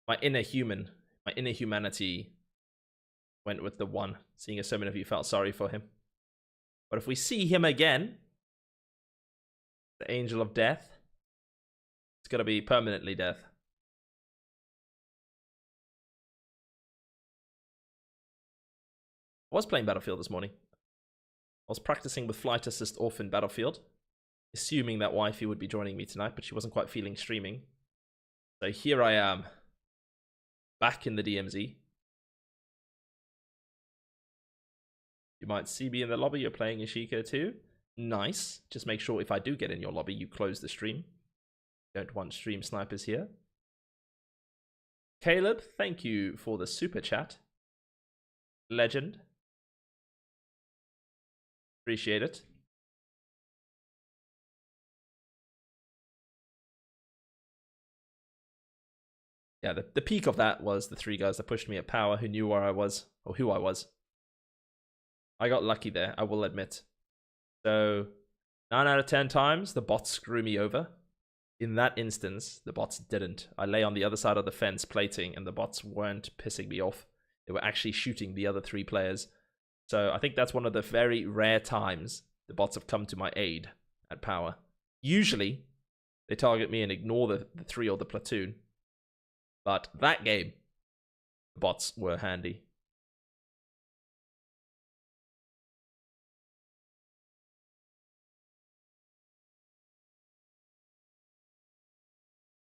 my inner humanity went with the 1, seeing as so many of you felt sorry for him. But if we see him again, the Angel of Death, it's gonna be permanently death. I was playing Battlefield this morning. I was practicing with Flight Assist off in Battlefield, assuming that wifey would be joining me tonight, but she wasn't quite feeling streaming. So here I am, back in the DMZ. You might see me in the lobby. You're playing Ishika too. Nice. Just make sure if I do get in your lobby, you close the stream. Don't want stream snipers here. Caleb, thank you for the super chat. Legend. Appreciate it. Yeah, the peak of that was the 3 guys that pushed me at power who knew where I was, or who I was. I got lucky there, I will admit. So, 9 out of 10 times, the bots screw me over. In that instance, the bots didn't. I lay on the other side of the fence plating, and the bots weren't pissing me off. They were actually shooting the other 3 players. So, I think that's one of the very rare times the bots have come to my aid at power. Usually, they target me and ignore the 3 or the platoon. But that game, the bots were handy.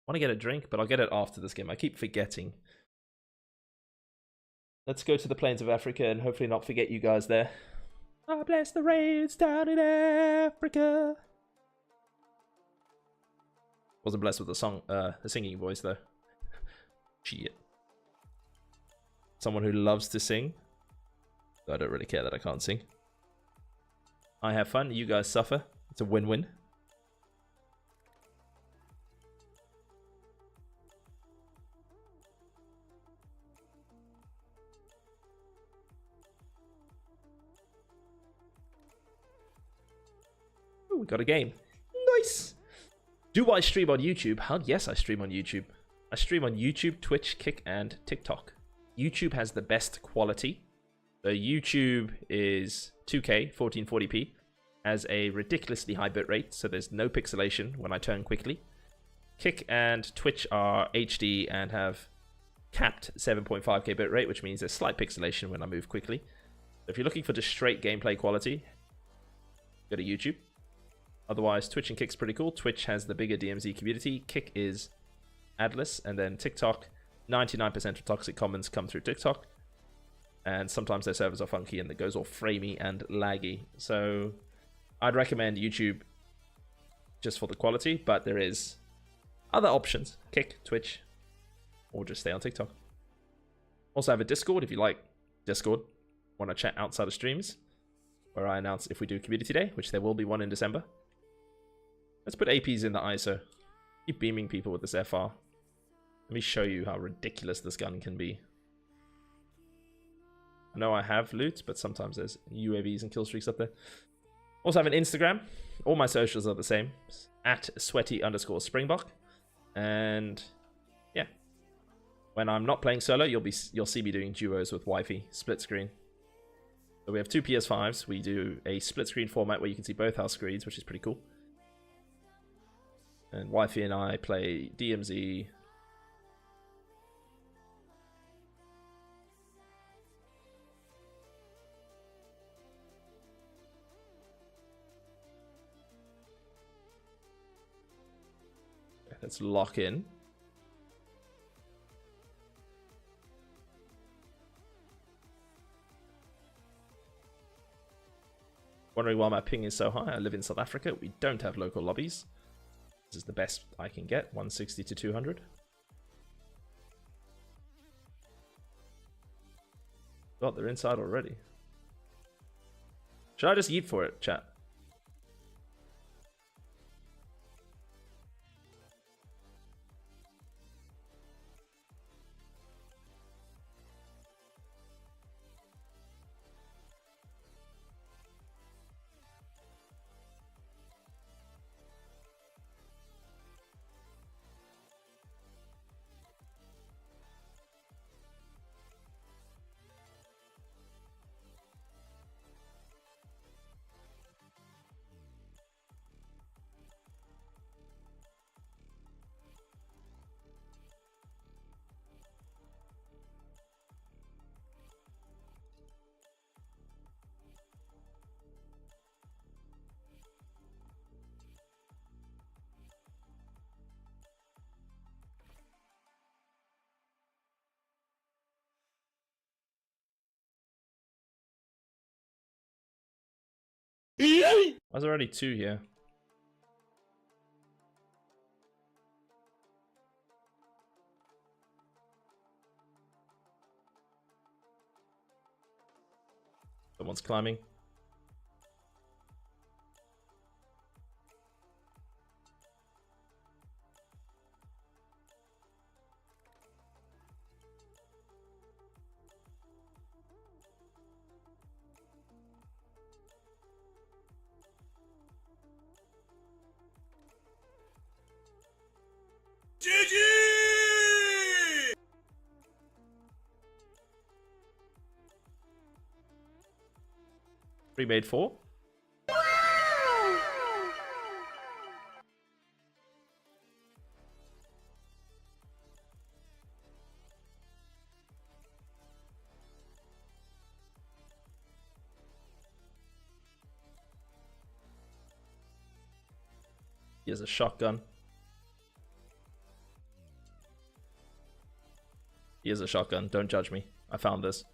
I want to get a drink, but I'll get it after this game. I keep forgetting. Let's go to the plains of Africa and hopefully not forget you guys there. I bless the rains down in Africa. Wasn't blessed with the singing voice though. Shit. Someone who loves to sing. I don't really care that I can't sing. I have fun, you guys suffer. It's a win-win. Ooh, we got a game. Nice! Do I stream on YouTube? Hell yes, I stream on YouTube. I stream on YouTube, Twitch, Kick, and TikTok. YouTube has the best quality. So YouTube is 2K, 1440p, has a ridiculously high bitrate, so there's no pixelation when I turn quickly. Kick and Twitch are HD and have capped 7.5K bitrate, which means there's slight pixelation when I move quickly. So if you're looking for just straight gameplay quality, go to YouTube. Otherwise, Twitch and Kick's pretty cool. Twitch has the bigger DMZ community. Kick is adless, and then TikTok, 99% of toxic comments come through TikTok. And sometimes their servers are funky and it goes all framey and laggy. So I'd recommend YouTube just for the quality, but there is other options. Kick, Twitch, or just stay on TikTok. Also have a Discord if you like Discord. Want to chat outside of streams, where I announce if we do Community Day, which there will be one in December. Let's put APs in the ISO. Keep beaming people with this FR. Let me show you how ridiculous this gun can be. I know I have loot, but sometimes there's UAVs and kill streaks up there. Also have an Instagram. All my socials are the same. At sweaty_springbok. And yeah. When I'm not playing solo, you'll see me doing duos with wifey, split screen. So we have two PS5s. We do a split screen format where you can see both our screens, which is pretty cool. And wifey and I play DMZ. Let's lock in. Wondering why my ping is so high? I live in South Africa. We don't have local lobbies. This is the best I can get, 160 to 200. God, they're inside already. Should I just yeet for it, chat? There's already two here. Someone's climbing. GG! Pre-made 4. Here's a shotgun. Here's a shotgun. Don't judge me. I found this.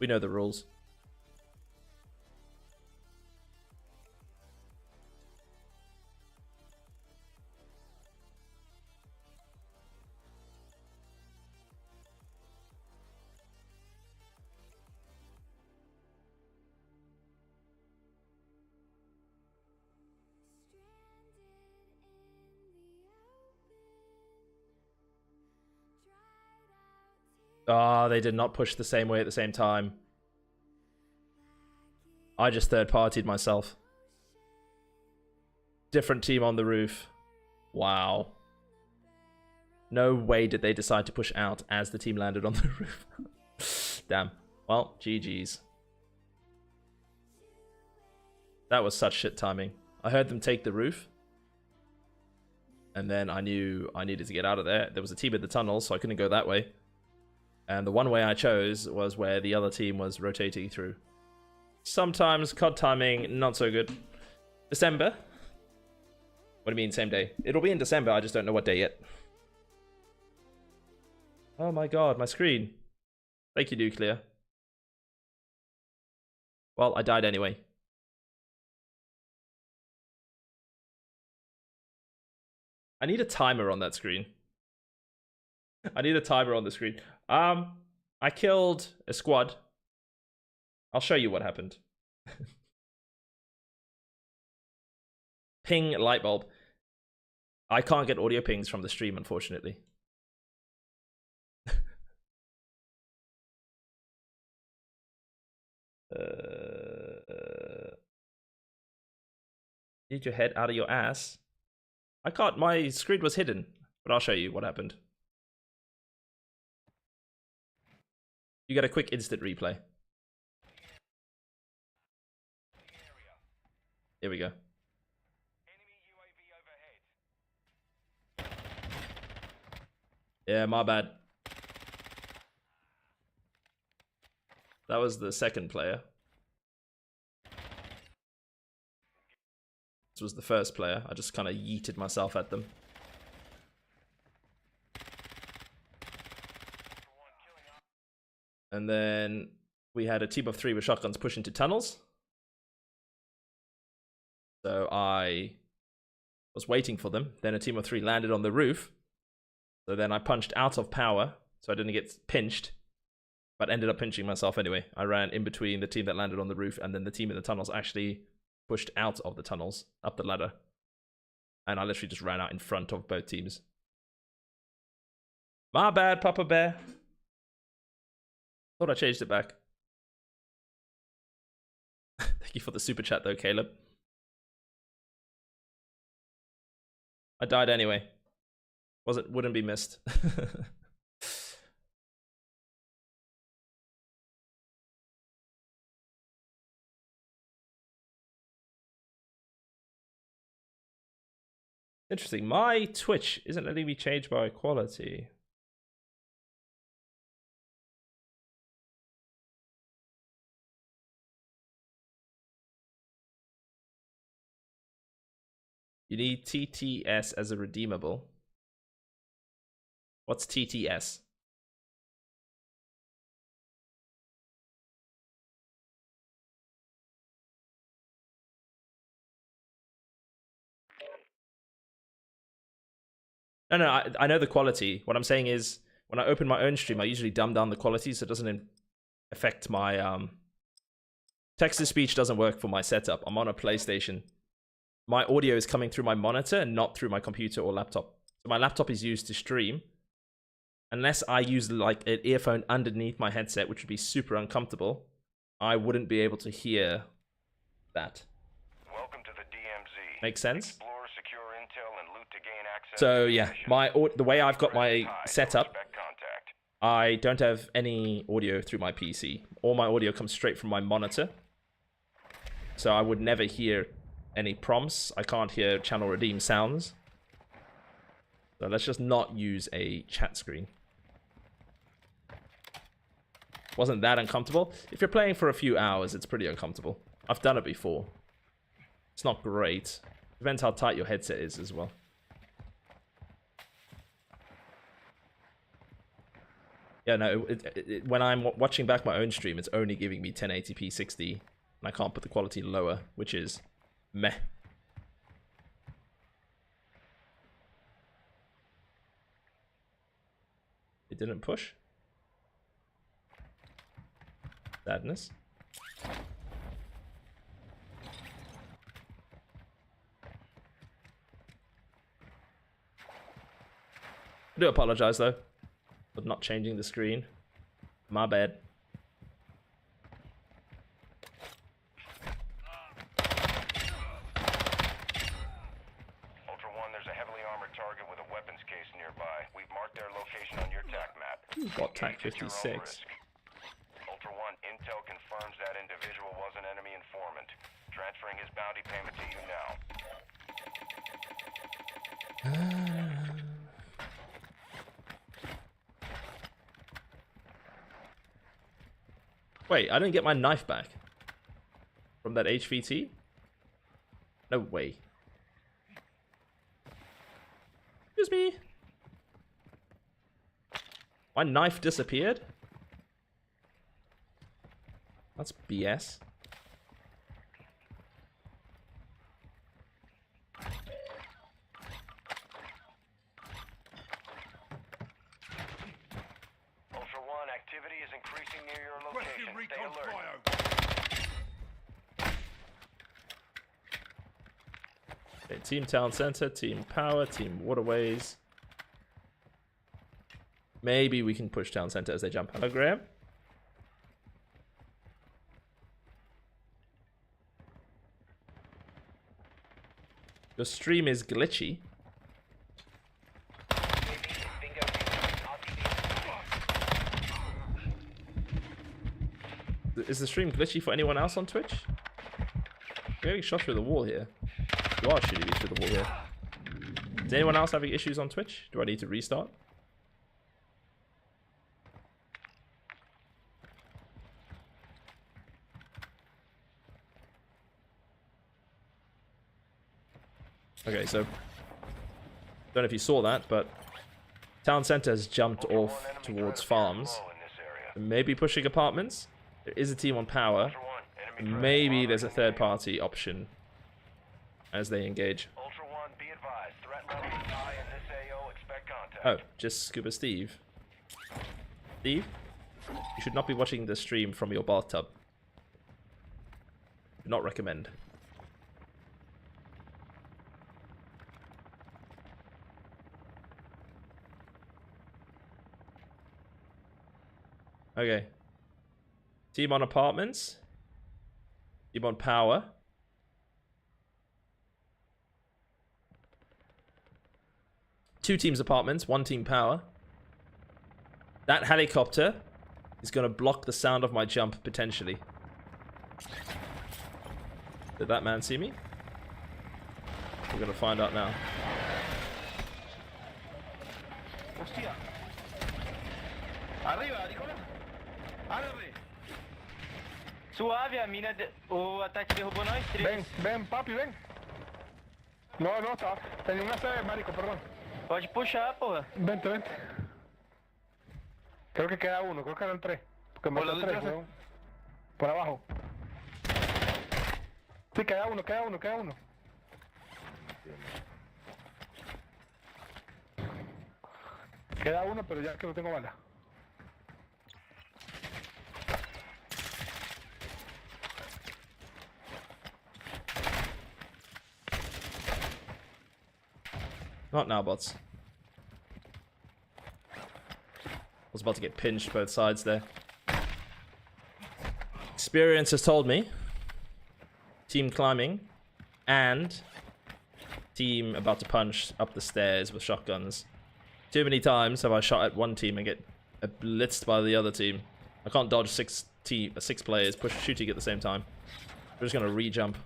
We know the rules. Ah, they did not push the same way at the same time. I just third-partied myself. Different team on the roof. Wow. No way did they decide to push out as the team landed on the roof. Damn. Well, GG's. That was such shit timing. I heard them take the roof. And then I knew I needed to get out of there. There was a team in the tunnel, so I couldn't go that way. And the one way I chose was where the other team was rotating through. Sometimes COD timing, not so good. December? What do you mean, same day? It'll be in December, I just don't know what day yet. Oh my god, my screen. Thank you, Nuclear. Well, I died anyway. I need a timer on that screen. I need a timer on the screen. I killed a squad. I'll show you what happened. Ping light bulb. I can't get audio pings from the stream, unfortunately. Need your head out of your ass. I can't. My screen was hidden, but I'll show you what happened. You get a quick instant replay. Here we go. Yeah, my bad. That was the second player. This was the first player. I just kind of yeeted myself at them. And then we had a team of 3 with shotguns push into tunnels. So I was waiting for them. Then a team of 3 landed on the roof. So then I punched out of power, so I didn't get pinched. But ended up pinching myself anyway. I ran in between the team that landed on the roof and then the team in the tunnels actually pushed out of the tunnels, up the ladder. And I literally just ran out in front of both teams. My bad, Papa Bear. Thought I changed it back. Thank you for the super chat though, Caleb. I died anyway. Wouldn't be missed. Interesting. My Twitch isn't letting me change my quality. You need TTS as a redeemable. What's TTS? No, I know the quality. What I'm saying is, when I open my own stream, I usually dumb down the quality so it doesn't affect my... Text-to-speech doesn't work for my setup. I'm on a PlayStation. My audio is coming through my monitor and not through my computer or laptop. So my laptop is used to stream. Unless I use like an earphone underneath my headset, which would be super uncomfortable, I wouldn't be able to hear that. Welcome to the DMZ. Make sense? Explore, secure intel, and loot to gain access So to yeah, missions. the way I've got my High, so setup, expect contact. I don't have any audio through my PC. All my audio comes straight from my monitor. So I would never hear any prompts. I can't hear channel redeem sounds. So let's just not use a chat screen. Wasn't that uncomfortable? If you're playing for a few hours, it's pretty uncomfortable. I've done it before. It's not great. Depends how tight your headset is as well. Yeah, no, when I'm watching back my own stream, it's only giving me 1080p 60, and I can't put the quality lower, which is meh. It didn't push. Sadness. I do apologize though for not changing the screen. My bad. Ultra One, there's a heavily armored target with a weapons case nearby. We've marked their location on your TAC map. Got TAC Engage at your own 56. risk. Ultra One, intel confirms that individual was an enemy informant. Transferring his bounty payment to you now. Wait, I didn't get my knife back from that HVT? No way. Excuse me. My knife disappeared? That's BS. Ultra One, activity is increasing near your Requesting location. Stay recon alert. flyover. Okay, Team Town Center, Team Power, Team Waterways. Maybe we can push Town Center as they jump. Hello, Graham. Your stream is glitchy. Is the stream glitchy for anyone else on Twitch? You're getting shot through the wall here. You are shooting me through the wall here. Is anyone else having issues on Twitch? Do I need to restart? Okay, so don't know if you saw that, but Town Center has jumped off towards farms. Maybe pushing apartments. There is a team on power. Maybe there's a third party option as they engage. Ultra One, be advised. Threat level is high in this AO. Expect contact. Oh, just Scuba Steve. Steve, you should not be watching the stream from your bathtub. Do not recommend. Okay. Team on apartments. Team on power. Two teams apartments, one team power. That helicopter is going to block the sound of my jump, potentially. Did that man see me? We're going to find out now. Hostia. Arriba, Nicolás. Arre. Suave, a mina. O ataque derrubou nós três. Ven, ven, papi, ven. No, no, está. Tenía una sede, marico, perdón. Pode puxar, porra. Vente, vente. Creo que queda uno, creo que eran tres. Porque me Por la tres, derecha. weón. Por abajo. Sí, queda uno, queda uno, queda uno. Queda uno, pero ya que no tengo bala. Not now, bots. I was about to get pinched both sides there. Experience has told me. Team climbing. And team about to punch up the stairs with shotguns. Too many times have I shot at one team and get blitzed by the other team. I can't dodge six players shooting at the same time. We're just going to re-jump.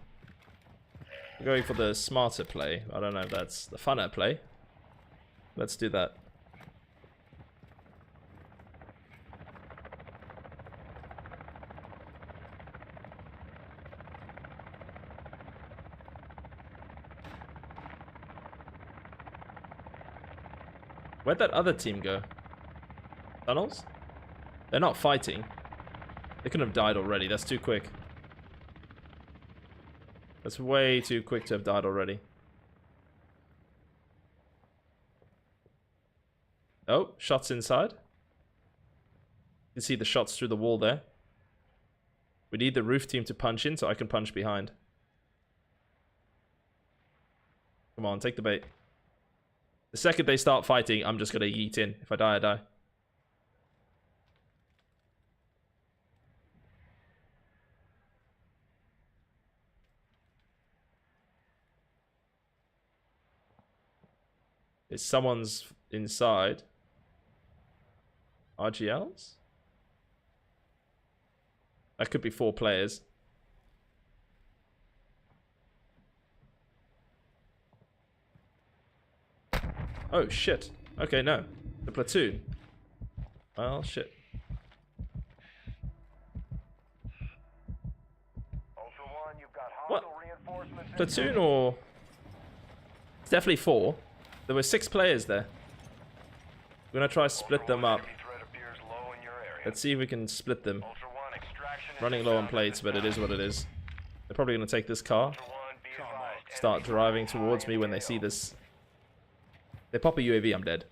We're going for the smarter play. I don't know if that's the funner play. Let's do that. Where'd that other team go? Tunnels? They're not fighting. They couldn't have died already. That's too quick. That's way too quick to have died already. Oh, shots inside. You can see the shots through the wall there. We need the roof team to punch in so I can punch behind. Come on, take the bait. The second they start fighting, I'm just going to yeet in. If I die, I die. If someone's inside. RGLs? That could be 4 players. Oh, shit. Okay, no. The platoon. Well, shit. Ultra One, you've got What? hostile reinforcements. Platoon or... It's definitely 4. There were 6 players there. We're gonna try to split them up. Let's see if we can split them. Running low on plates, but it is what it is. They're probably gonna take this car. Start driving towards me when they see this. They pop a UAV, I'm dead.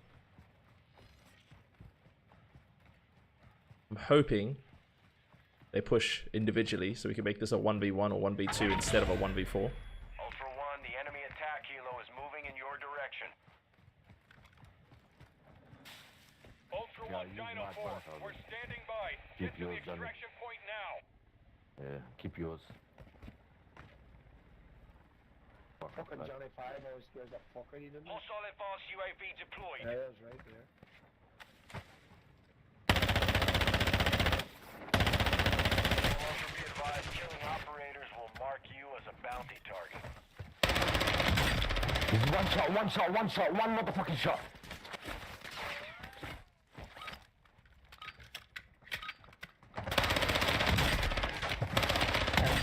I'm hoping they push individually so we can make this a 1v1 or 1v2 instead of a 1v4. Ultra One, the enemy attack helo is moving in your direction. Ultra One, Dino Force, we're standing by. Get to the extraction point now. Yeah, keep yours. Fucking Johnny 5 always scares the fuck out of you, doesn't he? Hostile advanced UAV deployed. Yeah, that's right there. Also be advised, killing operators will mark you as a bounty target. One motherfucking shot.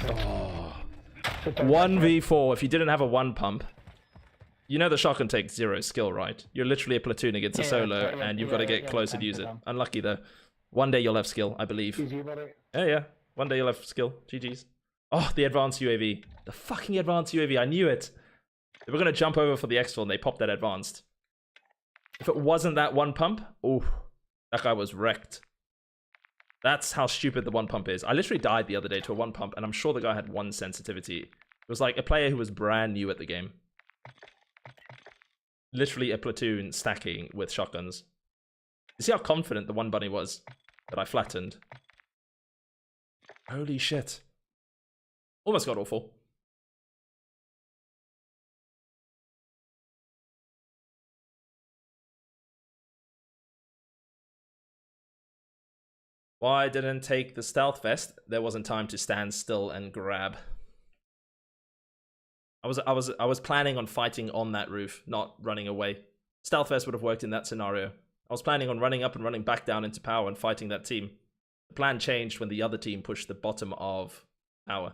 Oh. 1v4. If you didn't have a 1 pump, you know the shotgun takes 0 skill, right? You're literally a platoon against a solo, and you've got to get close and use it. Unlucky though. One day you'll have skill, I believe. Yeah. One day you'll have skill. GG's. Oh, the advanced UAV. The fucking advanced UAV. I knew it. They were going to jump over for the exfil and they popped that advanced. If it wasn't that 1 pump, oh, that guy was wrecked. That's how stupid the 1 pump is. I literally died the other day to a 1 pump, and I'm sure the guy had 1 sensitivity. It was like a player who was brand new at the game. Literally a platoon stacking with shotguns. You see how confident the 1 bunny was that I flattened? Holy shit. Almost got awful. Why didn't take the stealth vest? There wasn't time to stand still and grab. I was planning on fighting on that roof, not running away. Stealth vest would have worked in that scenario. I was planning on running up and running back down into power and fighting that team. The plan changed when the other team pushed the bottom of power.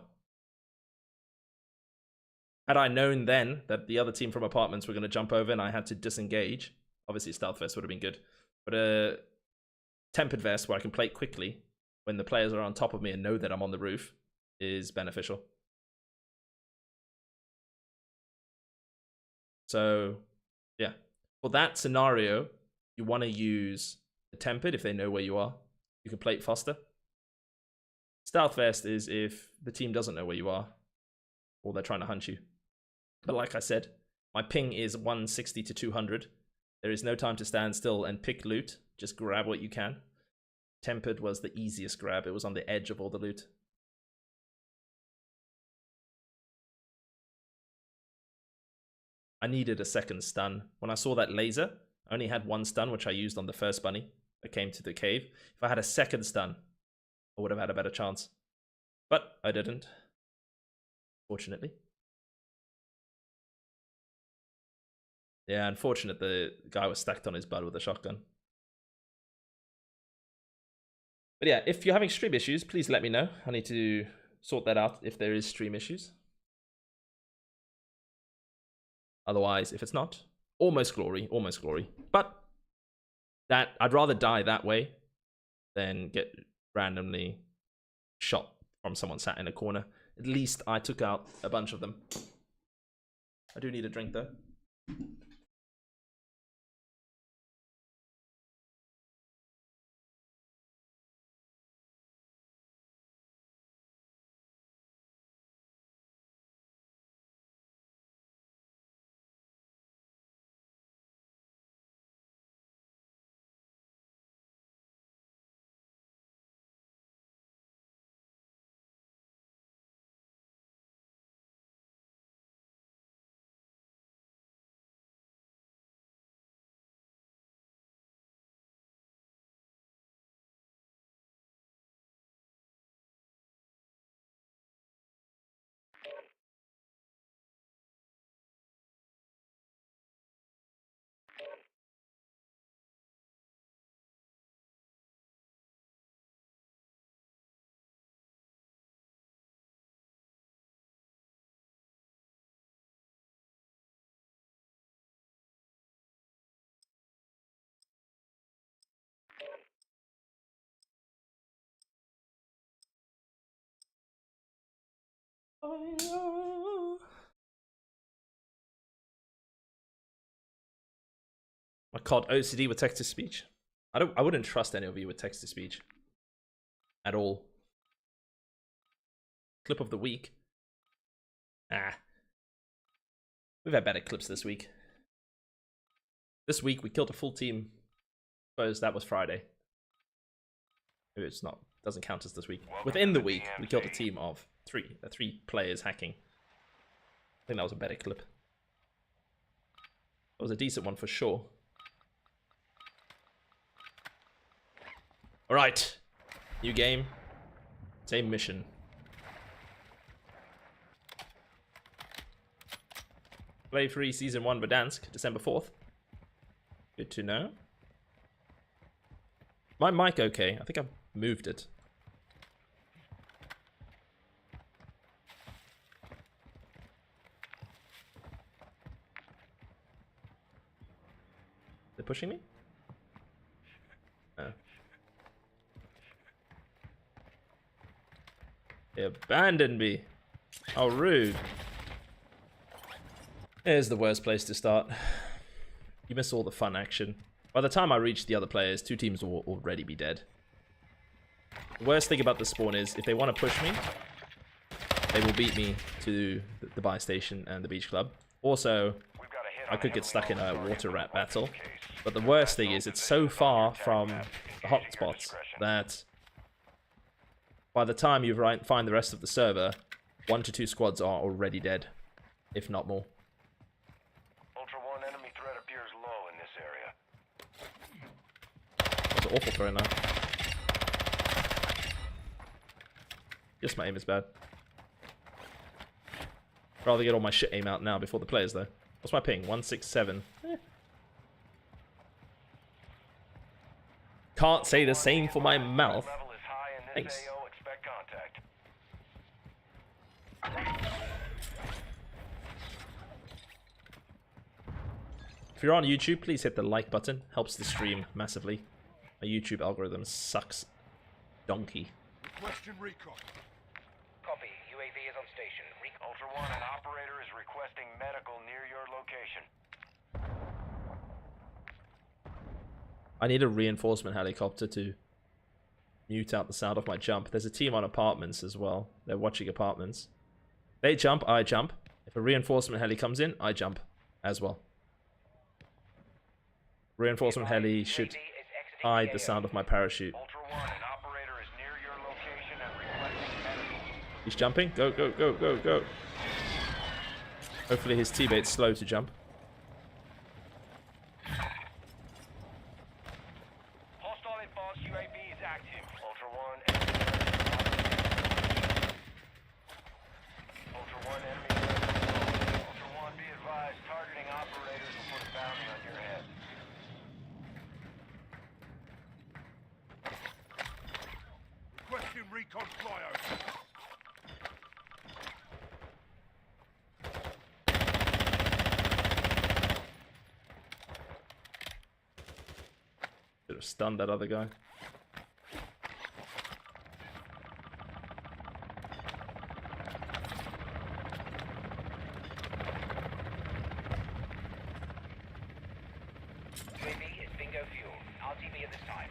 Had I known then that the other team from apartments were going to jump over and I had to disengage, obviously stealth vest would have been good. But a tempered vest where I can plate quickly when the players are on top of me and know that I'm on the roof is beneficial. So, yeah. For that scenario, you want to use the tempered if they know where you are. You can plate faster. Stealth vest is if the team doesn't know where you are or they're trying to hunt you. But like I said, my ping is 160 to 200. There is no time to stand still and pick loot. Just grab what you can. Tempered was the easiest grab. It was on the edge of all the loot. I needed a second stun. When I saw that laser, I only had 1 stun, which I used on the first bunny that came to the cave. If I had a second stun, I would have had a better chance. But I didn't, fortunately. Yeah, unfortunate the guy was stacked on his butt with a shotgun. But yeah, if you're having stream issues, please let me know. I need to sort that out if there is stream issues. Otherwise, if it's not, almost glory, almost glory. But that I'd rather die that way than get randomly shot from someone sat in a corner. At least I took out a bunch of them. I do need a drink though. My COD OCD with text to speech. I wouldn't trust any of you with text to speech at all. Clip of the week. We've had better clips this week. This week we killed a full team. Suppose that was Friday. Maybe it's not. Doesn't count as this week. Within the week, we killed a team of three players hacking. I think that was a better clip. That was a decent one for sure. Alright. New game. Same mission. Play free Season 1 Verdansk, December 4th. Good to know. My mic okay? I think I've moved it. They're pushing me? Oh. They abandoned me. How rude. Here's the worst place to start. You miss all the fun action. By the time I reach the other players, two teams will already be dead. The worst thing about the spawn is, if they want to push me, they will beat me to the buy station and the beach club. Also, I could get stuck in a water rat battle. But the worst thing is, it's so far from the hotspots that by the time you find the rest of the server, 1 to 2 squads are already dead, if not more. Ultra One, enemy threat appears low in this area. That's an awful throw now. Just my aim is bad. Rather get all my shit aim out now before the players though. What's my ping? 167. Can't say the same for my mouth. Thanks. If you're on YouTube, please hit the like button. Helps the stream massively. My YouTube algorithm sucks. Donkey. Question recon. Copy. UAV is on station. Ultra One, an operator is requesting medical near your location. I need a reinforcement helicopter to mute out the sound of my jump. There's a team on apartments as well. They're watching apartments. They jump, I jump. If a reinforcement heli comes in, I jump as well. Reinforcement heli should hide the sound of my parachute. Ultra One, an operator is near your location and requesting medical. He's jumping. Go, go, go, go, go. Hopefully his teammate's slow to jump. Hostile advanced UAV is active. Ultra One, enemy threat. Ultra One, be advised, targeting operators will put a bounty on your head. Question recon flyover. Should have stunned that other guy. UAV is bingo fuel. RTB at this time.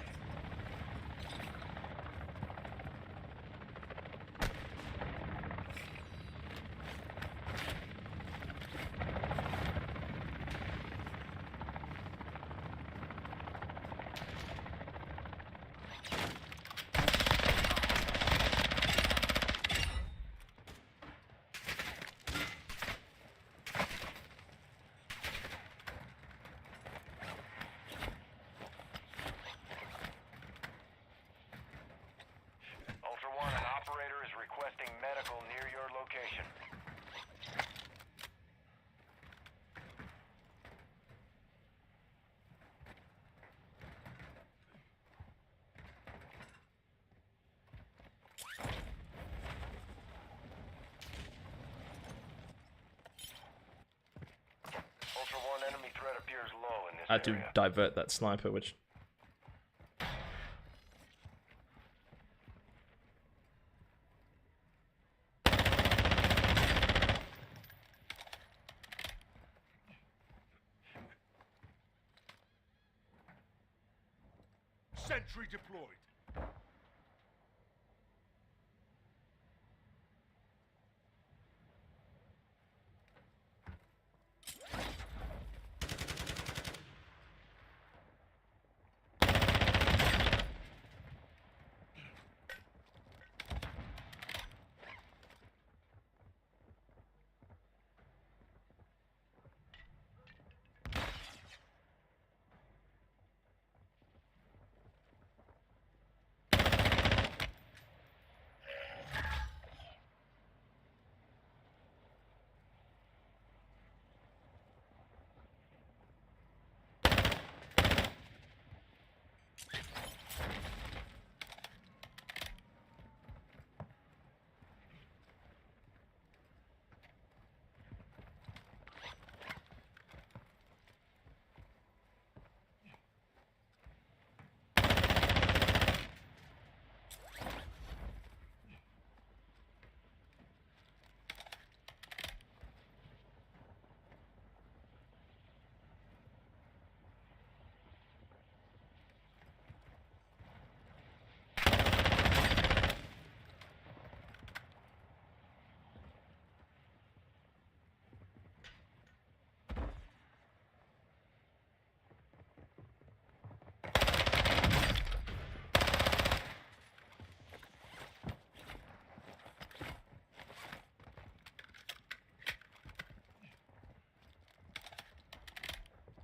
Ultra One, an operator is requesting medical near your location. Ultra One, enemy threat appears low in this I had to area. divert that sniper, which... Sentry deployed.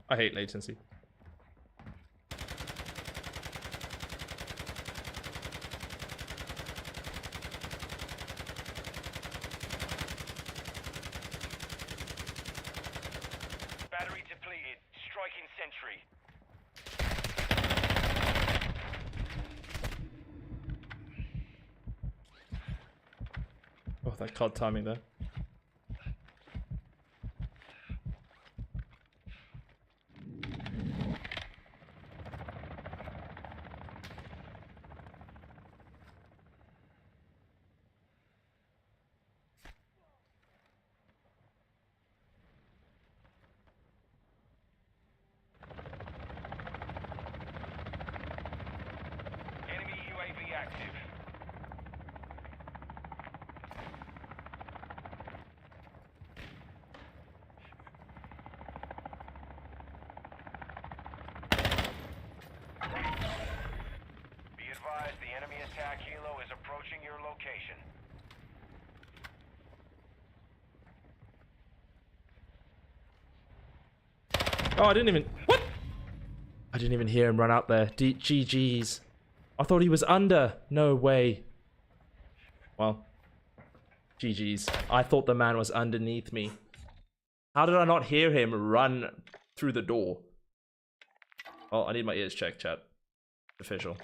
I hate latency. Battery depleted. Striking sentry. Oh, that card timing there. Enemy UAV active. Be advised, the enemy attack helo is approaching your location. Oh, I didn't even... What? I didn't even hear him run out there. GG's. I thought he was under. No way. Well, GG's. I thought the man was underneath me. How did I not hear him run through the door? Oh, I need my ears checked, chat. Official.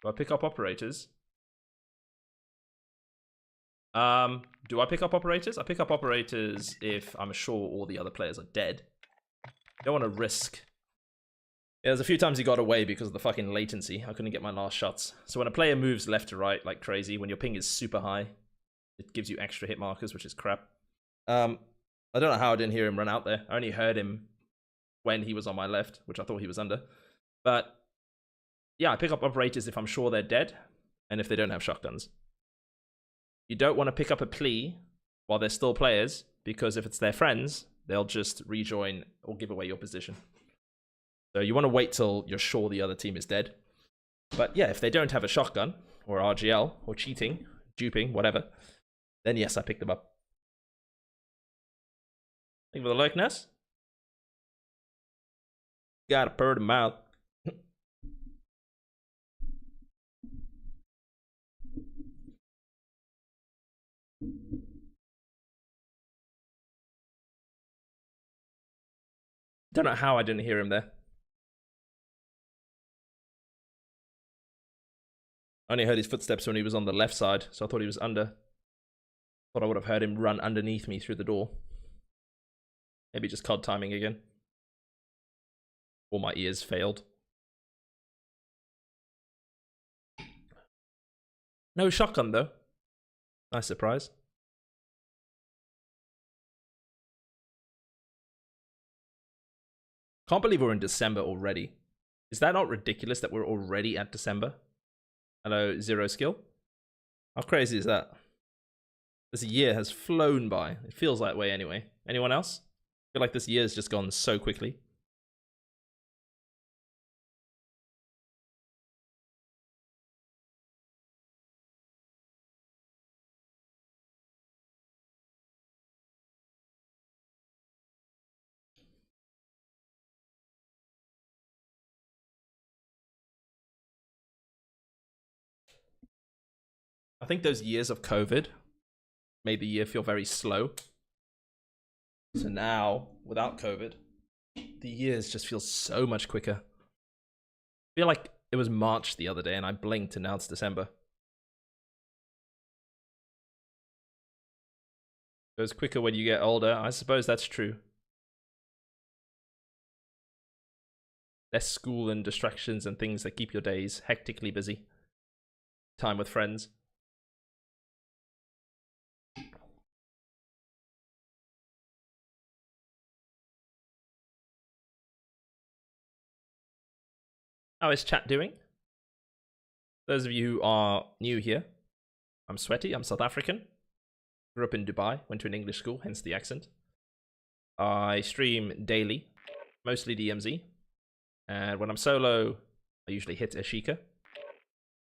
Do I pick up operators? Do I pick up operators? I pick up operators if I'm sure all the other players are dead. Don't want to risk. Yeah, there's a few times he got away because of the fucking latency. I couldn't get my last shots. So when a player moves left to right like crazy, when your ping is super high, it gives you extra hit markers, which is crap. I don't know how I didn't hear him run out there. I only heard him when he was on my left, which I thought he was under. But yeah, I pick up operators if I'm sure they're dead and if they don't have shotguns. You don't want to pick up a plea while they're still players, because if it's their friends, they'll just rejoin or give away your position. So you want to wait till you're sure the other team is dead. But yeah, if they don't have a shotgun or RGL or cheating, duping, whatever, then yes, I pick them up. Thank you for the likeness. Got a bird mouth. Don't know how I didn't hear him there. I only heard his footsteps when he was on the left side, so I thought he was under. Thought I would have heard him run underneath me through the door. Maybe just COD timing again. Or my ears failed. No shotgun though. Nice surprise. Can't believe we're in December already. Is that not ridiculous that we're already at December? Hello, Zero Skill. How crazy is that? This year has flown by. It feels that way anyway. Anyone else? I feel like this year's just gone so quickly. I think those years of COVID made the year feel very slow. So now, without COVID, the years just feel so much quicker. I feel like it was March the other day and I blinked and now it's December. It goes quicker when you get older. I suppose that's true. Less school and distractions and things that keep your days hectically busy. Time with friends. How is chat doing? Those of you who are new here, I'm Sweaty, I'm South African. Grew up in Dubai, went to an English school, hence the accent. I stream daily, mostly DMZ. And when I'm solo, I usually hit a.k.a.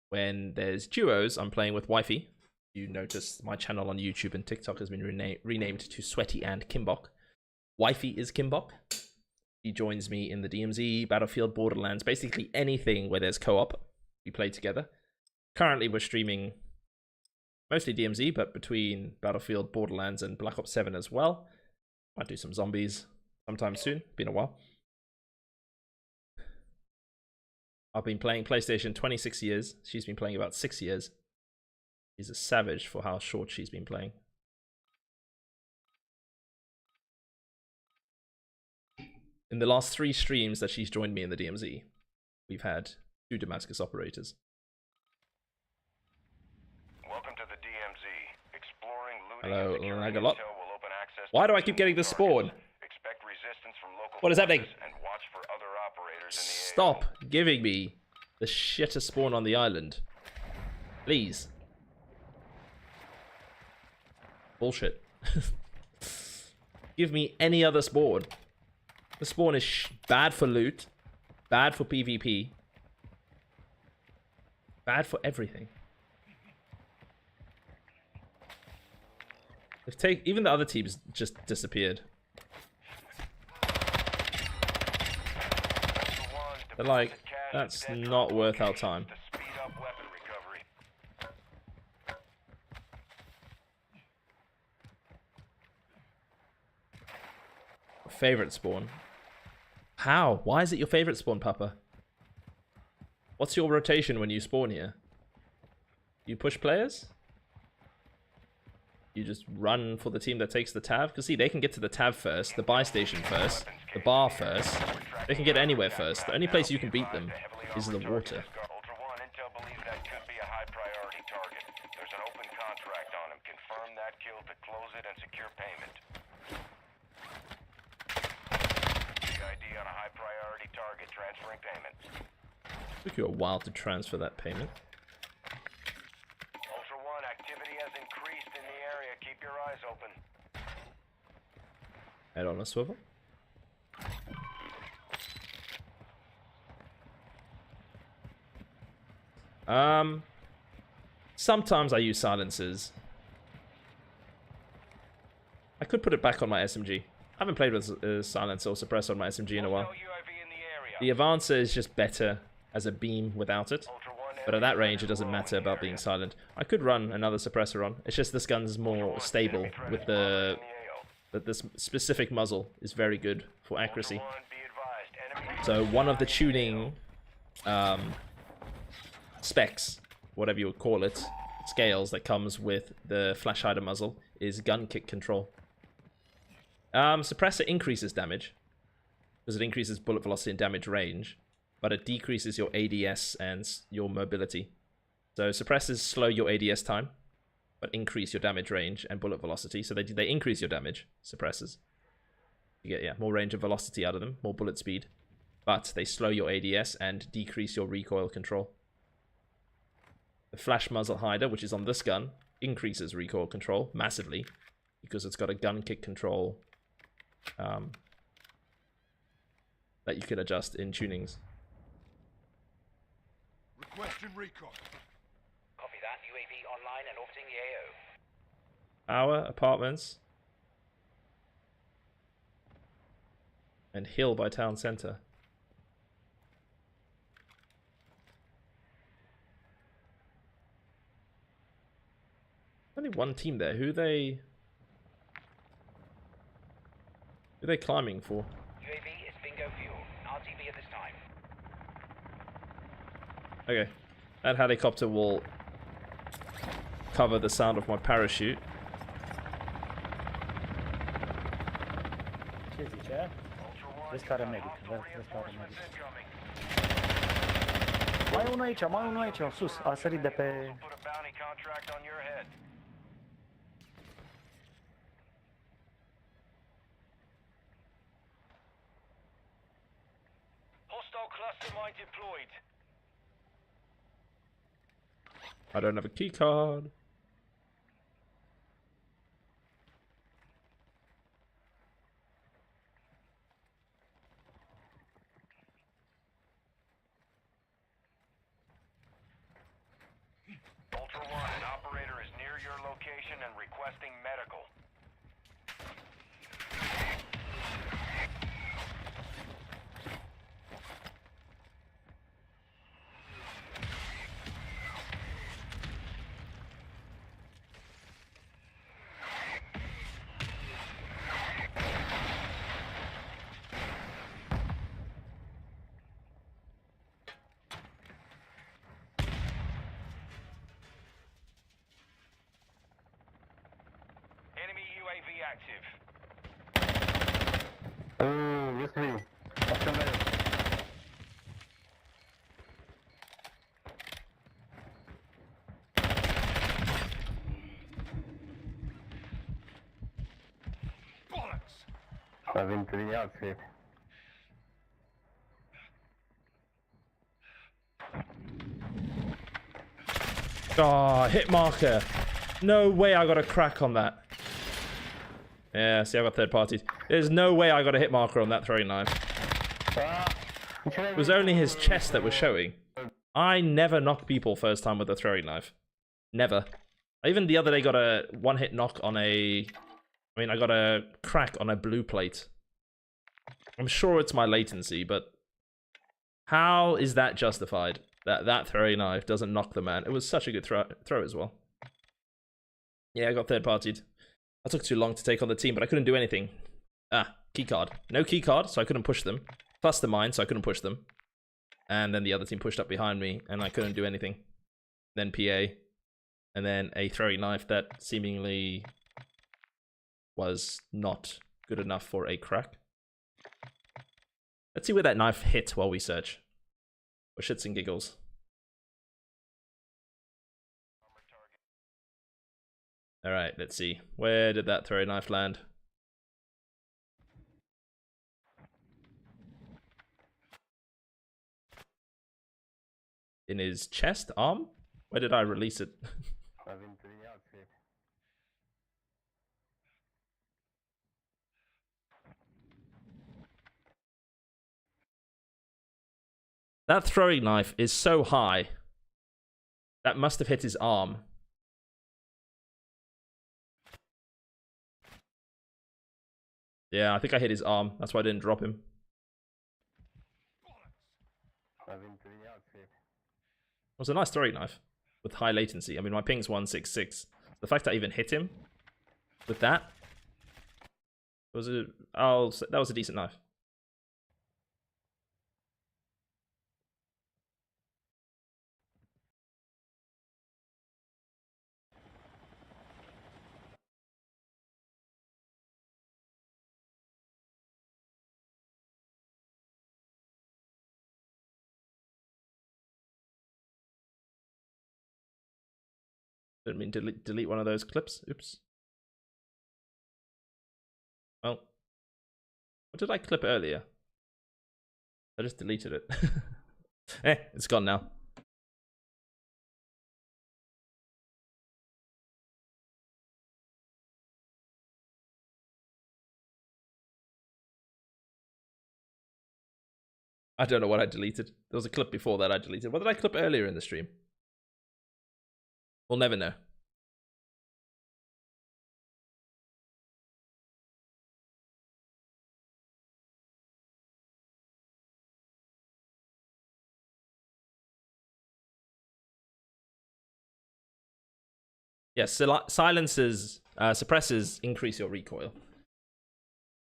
When there's duos, I'm playing with Wifey. You notice my channel on YouTube and TikTok has been renamed to Sweaty and Kimbok. Wifey is Kimbok. He joins me in the DMZ, Battlefield, Borderlands, basically anything where there's co-op. We play together. Currently, we're streaming mostly DMZ, but between Battlefield, Borderlands, and Black Ops 7 as well. Might do some zombies sometime soon. Been a while. I've been playing PlayStation 26 years. She's been playing about 6 years. She's a savage for how short she's been playing. In the last 3 streams that she's joined me in the DMZ, we've had 2 Damascus operators. Welcome to the DMZ. Exploring, looting, hello, and securing Lagalot. intel will open access Why do I to keep getting the spawn? Expect resistance from local What is happening? forces and watch for other operators in the Stop giving me the shitter spawn on the island. Please. Bullshit. Give me any other spawn. The spawn is bad for loot, bad for PvP, bad for everything. Even the other teams just disappeared. They're like, that's not worth our time. Favorite spawn? How? Why is it your favorite spawn, Papa? What's your rotation when you spawn here? You push players? You just run for the team that takes the TAV? Because see, they can get to the TAV first, the buy station first, the bar first. They can get anywhere first. The only place you can beat them is the water. Ultra One, intel believes that could be a high priority target. There's an open contract on him. Confirm that kill to close it and secure payment. The ID on a target, transferring payment. Took you a while to transfer that payment. Ultra One, activity has increased in the area. Keep your eyes open. Head on a swivel. Sometimes I use silencers. I could put it back on my SMG. I haven't played with silencer or suppressor on my SMG in a while. The Avancer is just better as a beam without it. But at that range, it doesn't matter about being silent. I could run another suppressor on. It's just this gun's more stable with the this specific muzzle is very good for accuracy. So one of the tuning specs, whatever you would call it, scales that comes with the flash hider muzzle is gun kick control. Suppressor increases damage because it increases bullet velocity and damage range, but it decreases your ADS and your mobility. So suppressors slow your ADS time, but increase your damage range and bullet velocity. So they increase your damage, suppressors. You get more range and velocity out of them, more bullet speed, but they slow your ADS and decrease your recoil control. The flash muzzle hider, which is on this gun, increases recoil control massively because it's got a gun kick control that you can adjust in tunings. Requesting recon. Copy that. UAV online and orbiting the AO. Our apartments and hill by town center. Only one team there. Who are they climbing for? UAV is bingo fuel. RTV at this time. Okay. That helicopter will cover the sound of my parachute. Ce zice? Vezi care medic, vezi care medic. Mai e unul aici, sus, a sărit de pe... I don't have a key card. Ultra One, an operator is near your location and requesting medical. Enemy UAV active. Yes, me. Option there. Bollocks! Avem prin alții. Oh, hit marker. No way I got a crack on that. Yeah, see, I got third parties. There's no way I got a hit marker on that throwing knife. It was only his chest that was showing. I never knock people first time with a throwing knife. Never. I even the other day got a one-hit knock on I got a crack on a blue plate. I'm sure it's my latency, but how is that justified? That throwing knife doesn't knock the man. It was such a good throw as well. Yeah, I got third partied. I took too long to take on the team, but I couldn't do anything. Keycard. No keycard, so I couldn't push them. Plus the mine, so I couldn't push them. And then the other team pushed up behind me, and I couldn't do anything. Then PA. And then a throwing knife that seemingly was not good enough for a crack. Let's see where that knife hit while we search. For shits and giggles. Alright, let's see. Where did that throwing knife land? in his chest, arm. Where did I release it? I've been to the outfit. That throwing knife is so high. That must have hit his arm. Yeah, I think I hit his arm. That's why I didn't drop him. I've been to the outfit. It was a nice throwing knife with high latency. I mean, my ping's 166. The fact that I even hit him with that was that was a decent knife. Didn't mean to delete one of those clips. Oops. Well, what did I clip earlier? I just deleted it. It's gone now. I don't know what I deleted. There was a clip before that I deleted. What did I clip earlier in the stream? We'll never know. Yes, silencers, suppressors increase your recoil.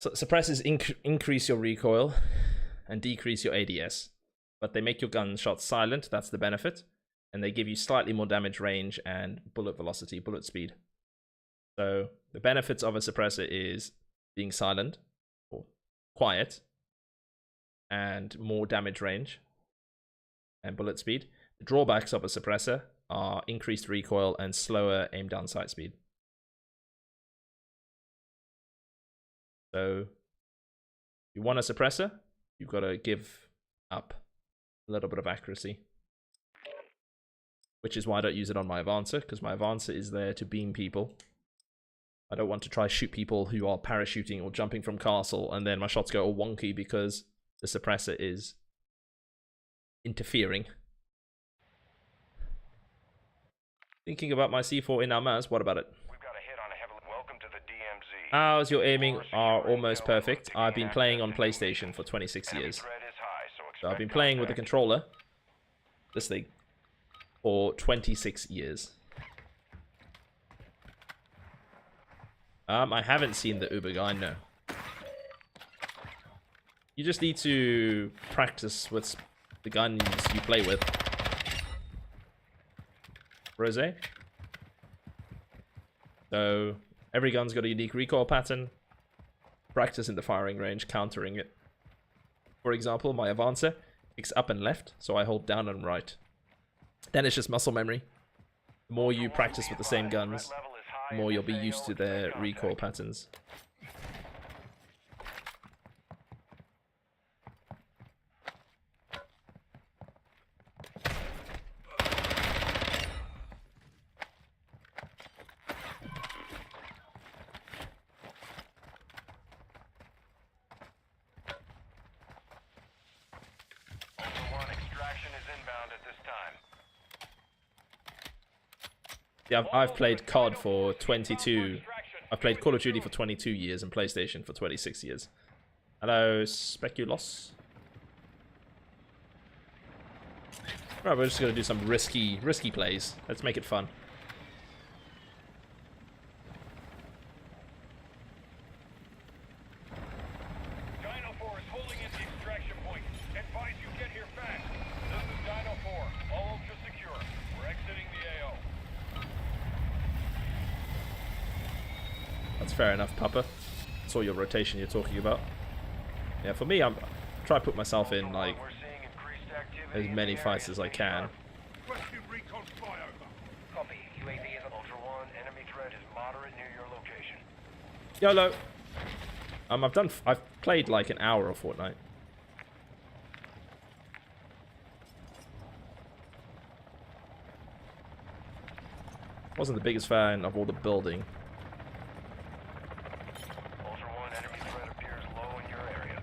So suppressors increase your recoil and decrease your ADS. But they make your gunshots silent, that's the benefit. And they give you slightly more damage range and bullet velocity, bullet speed. So the benefits of a suppressor is being silent or quiet and more damage range and bullet speed. The drawbacks of a suppressor are increased recoil and slower aim down sight speed. So if you want a suppressor, you've got to give up a little bit of accuracy. Which is why I don't use it on my Avancer, because my Avancer is there to beam people. I don't want to try shoot people who are parachuting or jumping from castle, and then my shots go all wonky because the suppressor is interfering. Thinking about my C4 in Almaz, what about it? We've got a hit on a heavily... Welcome to the DMZ. How's your aiming are almost perfect. I've been playing on PlayStation for 26 years. So I've been playing with the controller, this thing, for 26 years. I haven't seen the Uber guy, no. You just need to practice with the guns you play with. Rose. So every gun's got a unique recoil pattern. Practice in the firing range, countering it. For example, my Avancer kicks up and left, so I hold down and right. Then it's just muscle memory. The more you practice with the same guns, the more you'll be used to their recoil patterns. Yeah, I've played COD for 22. I've played Call of Duty for 22 years and PlayStation for 26 years. Hello, Speculos. Right, we're just gonna do some risky plays. Let's make it fun. Dino 4 is holding at the extraction point. Advise you get here fast. This is Dino 4. All ultra secure. We're exiting the AO. That's fair enough, Papa. Saw your rotation you're talking about. Yeah, for me, I'm trying to put myself in like as many fights as I can. Requesting recon flyover. Copy. UAV is Ultra One. Enemy threat is moderate near your location. YOLO. I've played like an hour of Fortnite. Wasn't the biggest fan of all the building. Ultra One, enemy threat appears low in your area.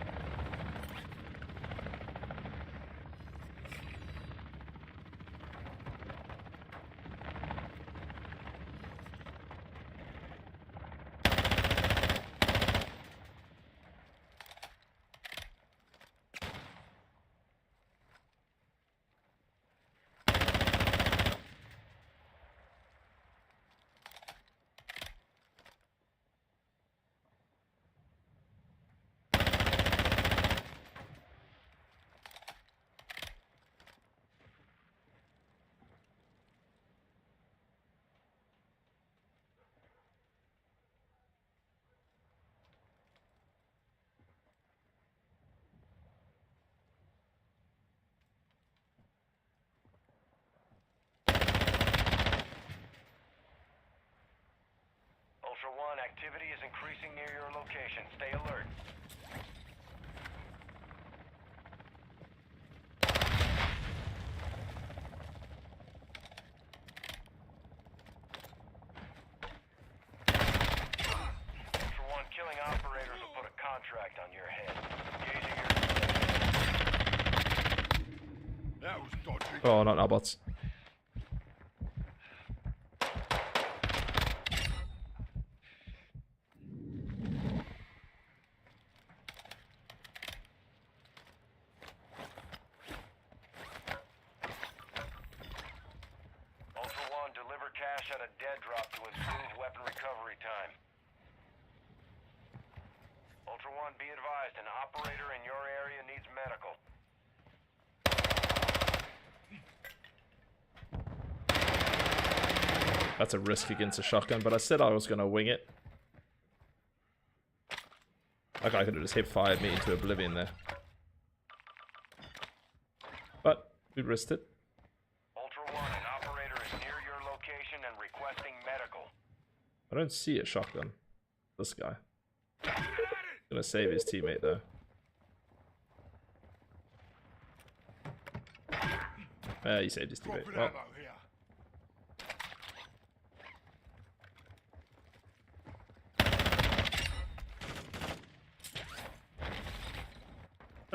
Ultra One, activity is increasing near your location. Stay alert. Ultra One, killing operators will put a contract on your head. Engaging your... That was dodgy. Oh, not our bots. Ultra One, deliver cash at a dead drop to improve weapon recovery time. Ultra One, be advised, an operator in your area needs medical. That's a risk against a shotgun, but I said I was gonna wing it. That guy could have just hip fired me into oblivion there. But we risked it. Ultra One, an operator is near your location and requesting medical. I don't see a shotgun. This guy. Gonna save his teammate though. He saved his teammate. Dropping Well, ammo here.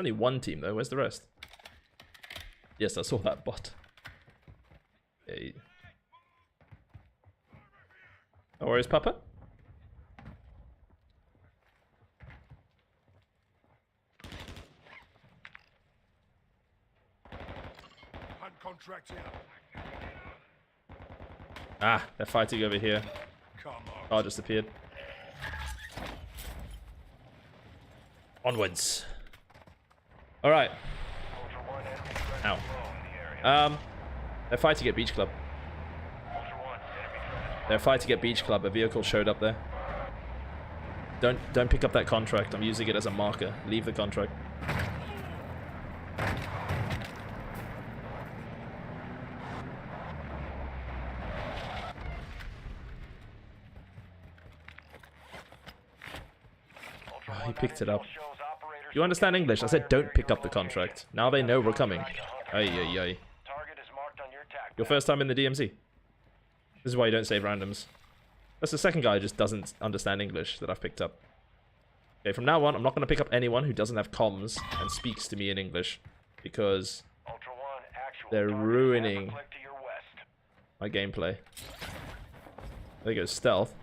only one team though. Where's the rest? Yes, I saw that bot. Hey. No worries, Papa. Hunt contract here. Ah, they're fighting over here. Come on. Oh, just appeared. Onwards. All right. Ow. They're fighting at Beach Club. They're fighting at Beach Club. A vehicle showed up there. Don't pick up that contract. I'm using it as a marker. Leave the contract. Oh, he picked it up. You understand English? I said don't pick up the contract. Now they know we're coming. Ay, ay, ay. Your first time in the DMZ. This is why you don't save randoms. That's the second guy who just doesn't understand English that I've picked up. Okay, from now on, I'm not going to pick up anyone who doesn't have comms and speaks to me in English. Because they're ruining my gameplay. There goes stealth.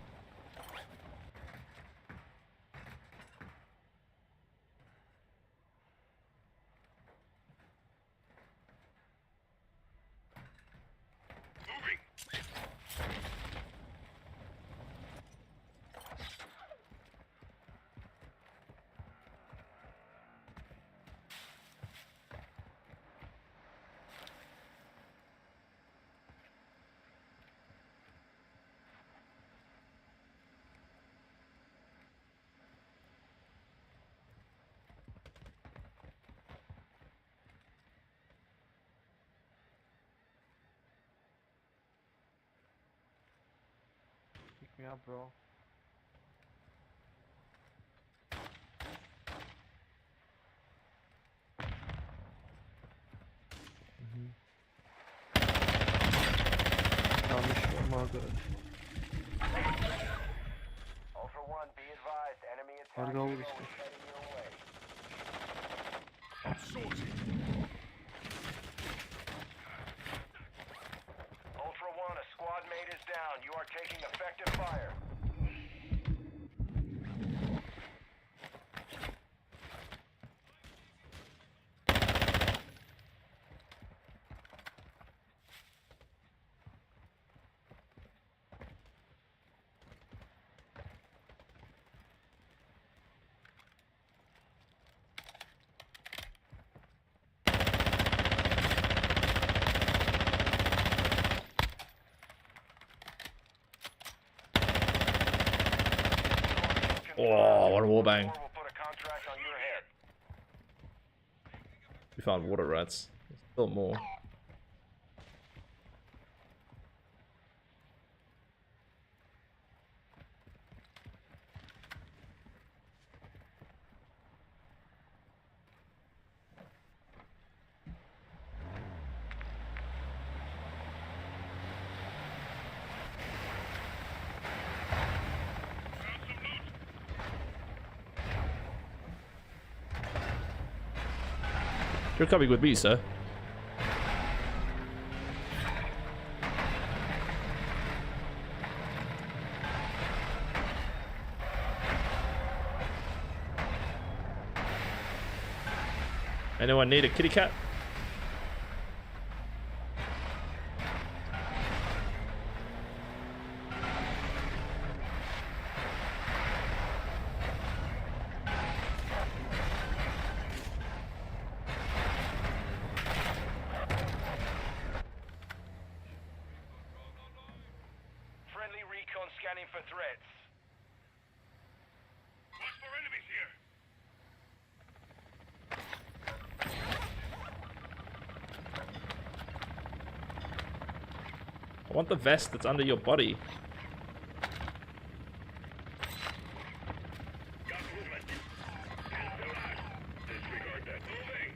Me up, bro. Yanlış olma. Aga. Ultra One, be advised, enemy attack Arga vur işte. heading your way. I'm sorted. Ultra One, a squad mate is down. You are taking effective fire. Oh, what a warbang. We'll put a contract on your head. We found water rats. There's still more. You're coming with me, sir. Anyone need a kitty cat? Friendly recon scanning for threats. Watch for enemies here. I want the vest that's under your body. Got movement. Cancel that. Disregard that. Moving.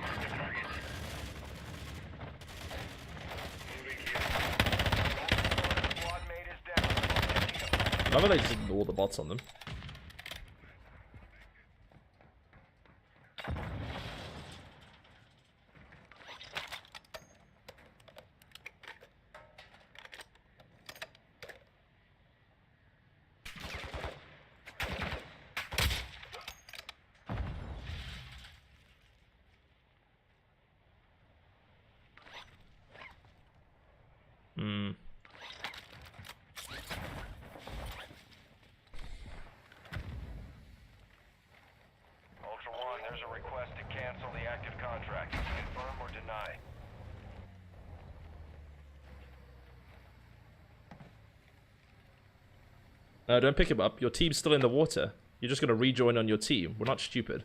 Mark the target. Moving here. Squad mate is down. Love how they just ignore the bots on them. Ultra One, there's a request to cancel the active contract. Confirm or deny. No, don't pick him up. Your team's still in the water. You're just gonna rejoin on your team. We're not stupid.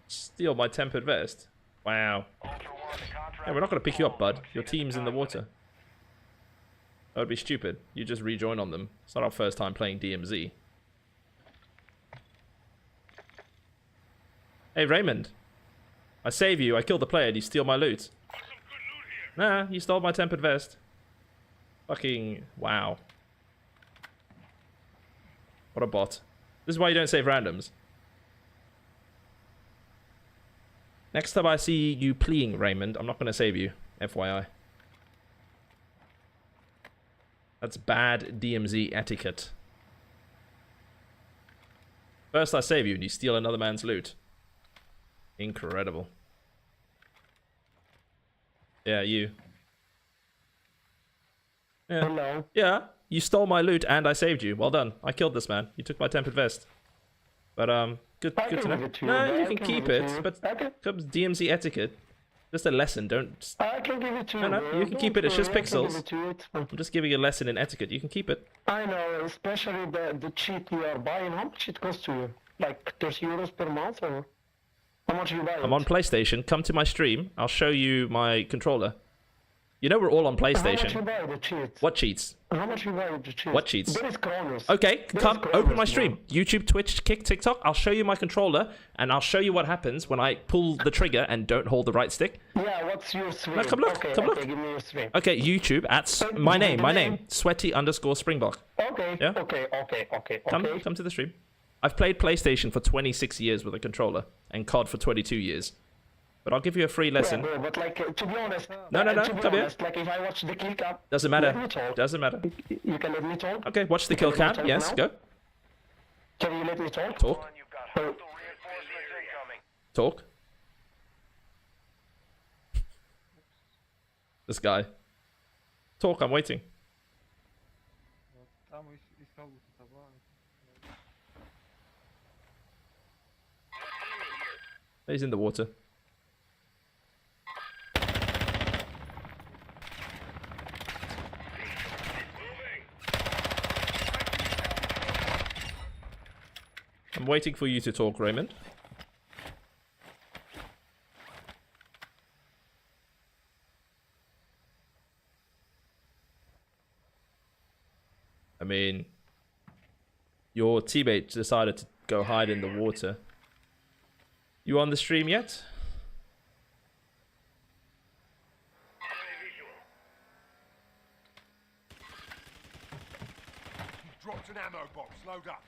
Steal my tempered vest. Wow. Ultra One, the contract. Yeah, we're not gonna pick you up, bud. Your team's in the water. That would be stupid. You just rejoin on them. It's not our first time playing DMZ. Hey, Raymond. I save you. I kill the player and you steal my loot. Got some good loot here. Nah, you stole my tempered vest. Fucking wow. What a bot. This is why you don't save randoms. Next time I see you pleading, Raymond, I'm not going to save you. FYI. That's bad DMZ etiquette. First I save you and you steal another man's loot. Incredible. Yeah, you. Yeah. Hello. Yeah, you stole my loot and I saved you. Well done. I killed this man. You took my tempered vest. But good I to can know. give it to you, No, bro. you I can can keep give it it, to you. but I can- comes DMZ etiquette. Just a lesson. Don't. I can give it to you. No, no, bro. you can keep it. It's just Don't worry, I can pixels. give it to you. It's fine. I'm just giving you a lesson in etiquette. You can keep it. I know, especially the cheap you are buying. How much it costs to you? Like 30 euros per month, or how much you buy? I'm on PlayStation. Come to my stream. I'll show you my controller. You know we're all on How much you PlayStation. buy the cheats? What cheats? How much you buy the cheats? What cheats? There is Cronus. Okay, There come is open Cronus, my bro. stream. YouTube, Twitch, Kick, TikTok. I'll show you my controller, and I'll show you what happens when I pull the trigger and don't hold the right stick. Yeah, what's your stream? No, come look, Okay, come okay, look. give me your stream. Okay, YouTube at my name, Sweaty_Springbok. Okay, Yeah? okay. Come to the stream. I've played PlayStation for 26 years with a controller, and COD for 22 years. But I'll give you a free lesson. Yeah, bro, but like, to be honest... No, to be come here. honest, like, if I watch the kill cam... Doesn't Let me matter. talk. Doesn't matter. You can let me talk? Okay, watch the You kill can let me cam. talk Yes, now? go. Can you let me talk? Talk. You've got Oh. hostile reinforcements incoming. Talk. This guy. Talk, I'm waiting. He's in the water. I'm waiting for you to talk, Raymond. I mean, your teammate decided to go hide in the water. You on the stream yet? He's dropped an ammo box. Load up.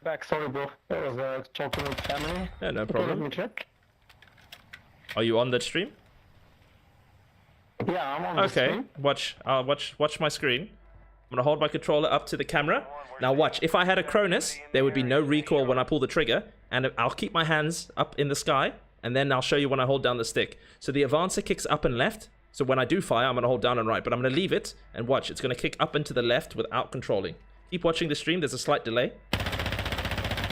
Back, sorry, bro. I was talking with family. Yeah, no Okay, let problem. me check. Are you on that stream? Yeah, I'm on the Okay, stream. watch my screen. I'm gonna hold my controller up to the camera. Now watch, if I had a Cronus, there would be no recoil when I pull the trigger, and I'll keep my hands up in the sky, and then I'll show you when I hold down the stick. So the Avancer kicks up and left, so when I do fire, I'm gonna hold down and right, but I'm gonna leave it, and watch, it's gonna kick up and to the left without controlling. Keep watching the stream, there's a slight delay.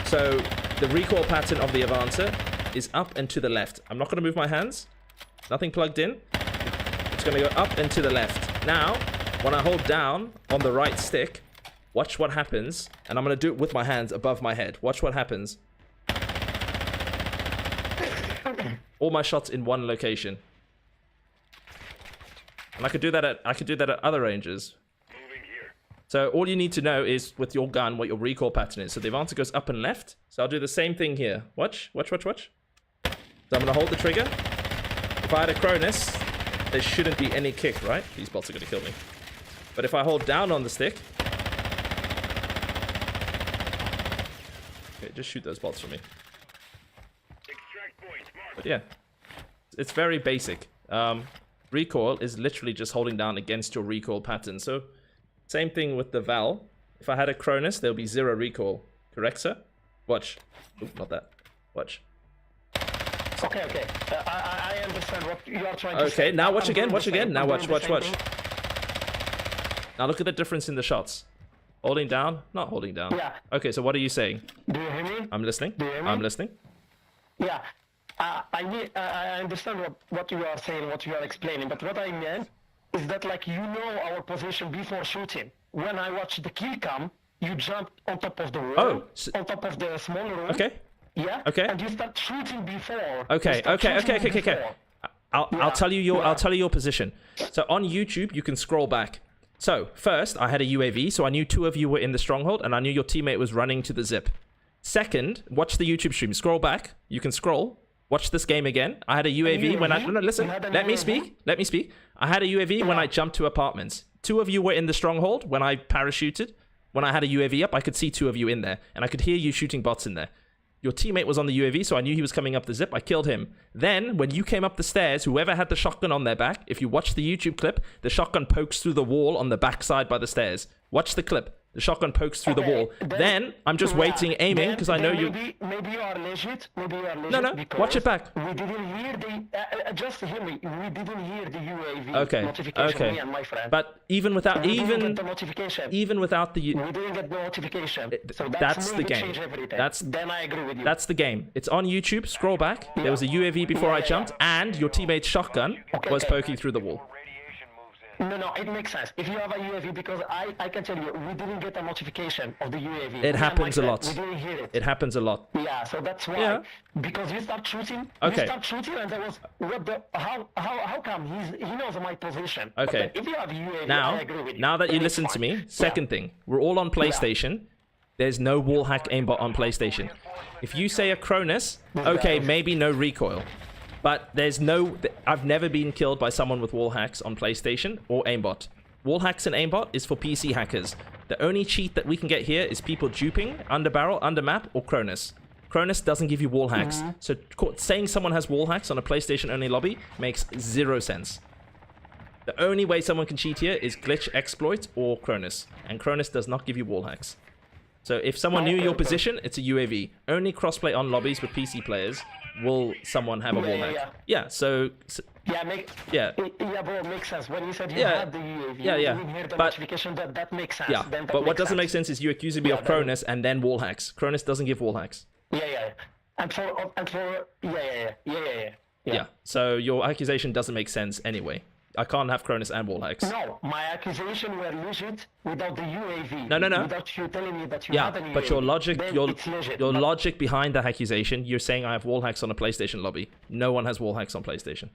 So the recoil pattern of the Avancer is up and to the left. I'm not gonna move my hands, nothing plugged in. It's gonna go up and to the left. Now, when I hold down on the right stick, watch what happens, and I'm gonna do it with my hands above my head. Watch what happens. All my shots in one location. And I could do that at other ranges. So all you need to know is with your gun what your recoil pattern is. So the Avancer goes up and left. So I'll do the same thing here. Watch. So I'm gonna hold the trigger. If I had a Cronus, there shouldn't be any kick, right? These bots are gonna kill me. But if I hold down on the stick... Okay, just shoot those bots for me. But yeah, it's very basic. Recoil is literally just holding down against your recoil pattern. So, same thing with the Val. If I had a Cronus, there'll be 0 recoil. Correct, sir? Watch. Oop, not that. Watch. Okay. I understand what you are trying to say. Okay, now watch I'm again, doing the same- Now I'm watch. doing the same thing. Now look at the difference in the shots. Holding down, not holding down. Yeah. Okay, so what are you saying? Do you hear me? I'm listening. Do you hear me? I'm listening. Yeah. I understand what you are saying, what you are explaining, but what I meant is that, like, you know our position before shooting. When I watch the kill cam, you jump on top of the wall, Oh, on top of the smaller room. Okay. Yeah. Okay. And you start shooting before. Okay. I'll tell you your position. So on YouTube, you can scroll back. So first, I had a UAV, so I knew 2 of you were in the stronghold, and I knew your teammate was running to the zip. Second, watch the YouTube stream. Scroll back. You can scroll. Watch this game again. I had a UAV when I... No, listen. You had a Let me UAV? speak. I had a UAV when I jumped to apartments. 2 of you were in the stronghold when I parachuted. When I had a UAV up, I could see 2 of you in there. And I could hear you shooting bots in there. Your teammate was on the UAV, so I knew he was coming up the zip. I killed him. Then, when you came up the stairs, whoever had the shotgun on their back, if you watch the YouTube clip, the shotgun pokes through the wall on the backside by the stairs. Watch the clip. The shotgun pokes through the wall. Then, I'm just waiting, aiming, because I know you... Maybe you are legit. No, watch it back. We didn't hear the... just hear me. We didn't hear the UAV notification, Okay. me and my friend. But even without... We didn't get the notification. Even without the... We didn't get the notification. So that's me the who game. changed everything. Then I agree with you. That's the game. It's on YouTube. Scroll back. There was a UAV before I jumped, and your teammate's shotgun was poking through the wall. Radiation moves in. No, it makes sense. If you have a UAV, because I can tell you, we didn't get a notification of the UAV. It happens a lot. We didn't hear it. It happens a lot. Yeah, so that's why. Yeah. Because you start shooting. Okay. You start shooting, and there was what the how come he knows my position. But Okay. then if you have UAV, Now, I agree with you. now that you Then it's listen to fine. me, second thing, we're all on PlayStation. There's no wallhack aimbot on PlayStation. If you say a Cronus, okay, maybe no recoil. But there's no... I've never been killed by someone with wall hacks on PlayStation or aimbot. Wall hacks and aimbot is for PC hackers. The only cheat that we can get here is people duping, under barrel, under map, or Cronus. Cronus doesn't give you wall hacks. So saying someone has wall hacks on a PlayStation only lobby makes 0 sense. The only way someone can cheat here is glitch, exploit, or Cronus. And Cronus does not give you wall hacks. So if someone knew your position, it's a UAV. Only crossplay on lobbies with PC players will someone have a wall hack. Yeah, so... Yeah, bro, it makes sense. When you said you Yeah. had the UAV, Yeah. you didn't hear the notification, that makes sense. Yeah, Then that but what makes doesn't make sense. sense is you accusing me of Cronus and then wall hacks. Cronus doesn't give wall hacks. Yeah. And for Yeah, so your accusation doesn't make sense anyway. I can't have Cronus and wall hacks. No, my accusation were legit without the UAV. No. Without you telling me that you had an Yeah, UAV. but your logic, then your it's legit. your But logic behind that accusation, you're saying I have wall hacks on a PlayStation lobby. No one has wall hacks on PlayStation.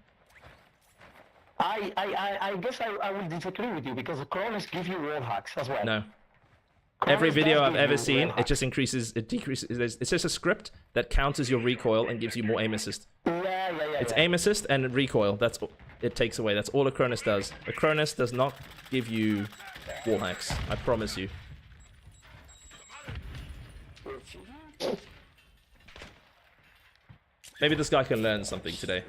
I guess I will disagree with you because Cronus give you wall hacks as well. No. Cronus Every video does I've give ever you seen, wall it just increases, it decreases. It's just a script that counters your recoil and gives you more aim assist. Yeah. It's aim assist and recoil. That's all it takes away. That's all a Cronus does. A Cronus does not give you wall hacks. I promise you. Maybe this guy can learn something today.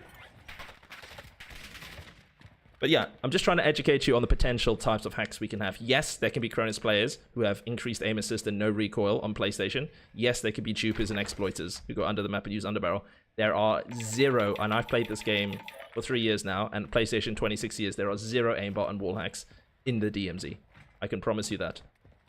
But yeah, I'm just trying to educate you on the potential types of hacks we can have. Yes, there can be Cronus players who have increased aim assist and no recoil on PlayStation. Yes, there could be dupers and exploiters who go under the map and use underbarrel. There are 0, and I've played this game for 3 years now, and PlayStation 26 years, there are 0 aimbot and wall hacks in the DMZ. I can promise you that.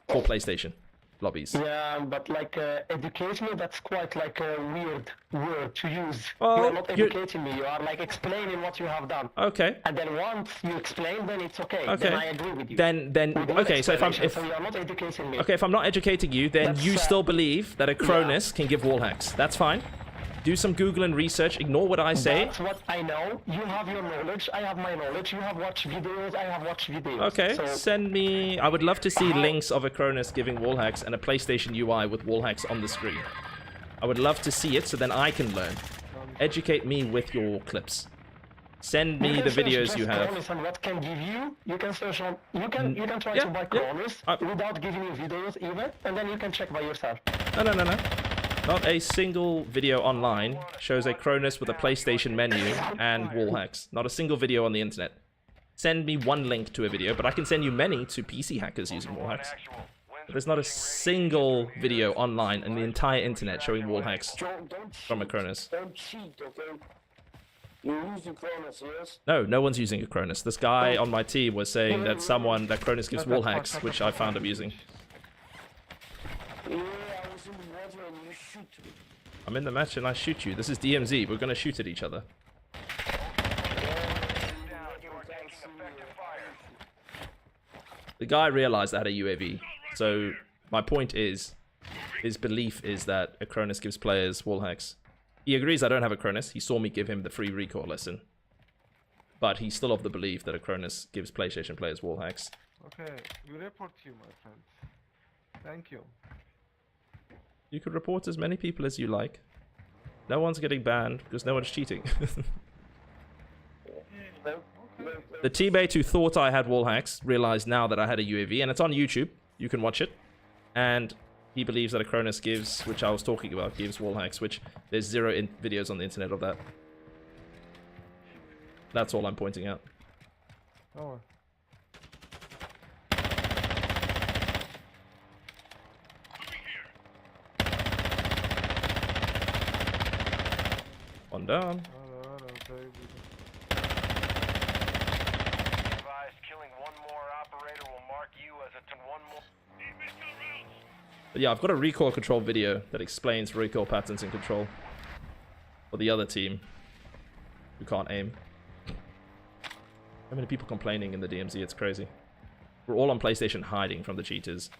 For PlayStation lobbies. Yeah, but like educate me, that's quite like a weird word to use. Well, you're not educating me, you are like explaining what you have done. Okay. And then once you explain, then it's okay. Okay. Then I agree with you. Then With your okay, so if explanation, so you're not educating me. okay, if I'm not educating you, then That's, you still believe that a Cronus can give wall hacks. That's fine. Do some Google and research. Ignore what I say. That's what I know. You have your knowledge. I have my knowledge. You have watched videos. I have watched videos. Okay, So, send me... I would love to see links of a Cronus giving wall hacks and a PlayStation UI with wall hacks on the screen. I would love to see it so then I can learn. Educate me with your clips. Send me the videos you have. Cronus and what can give you? You can search on. You can try yeah, to buy yeah. Cronus without giving you videos even, and then you can check by yourself. No. Not a single video online shows a Cronus with a PlayStation menu and wall hacks. Not a single video on the internet. Send me one link to a video, but I can send you many to PC hackers using wall hacks. But there's not a single video online in the entire internet showing wall hacks from a Cronus. Don't cheat, okay? You're using Cronus, yes? No one's using a Cronus. This guy on my team was saying that that Cronus gives wall hacks, which I found amusing. Yeah, I was in the water and you shoot me. I'm in the match and I shoot you. This is DMZ. We're gonna shoot at each other. The guy realized I had a UAV. So my point is, his belief is that a Cronus gives players wall hacks. He agrees I don't have a Cronus. He saw me give him the free recoil lesson. But he's still of the belief that a Cronus gives PlayStation players wall hacks. Okay, we report you, my friend. Thank you. You could report as many people as you like. No one's getting banned because no one's cheating. The teammate who thought I had wall hacks realized now that I had a UAV, and it's on YouTube. You can watch it. And he believes that a Cronus gives, which I was talking about, gives wall hacks, which there's 0 videos on the internet of that. That's all I'm pointing out. Oh. One down. Killing one more operator will mark you as one more. But yeah, I've got a recoil control video that explains recoil patterns and control for the other team who can't aim. many people complaining in the DMZ, it's crazy. We're all on PlayStation hiding from the cheaters.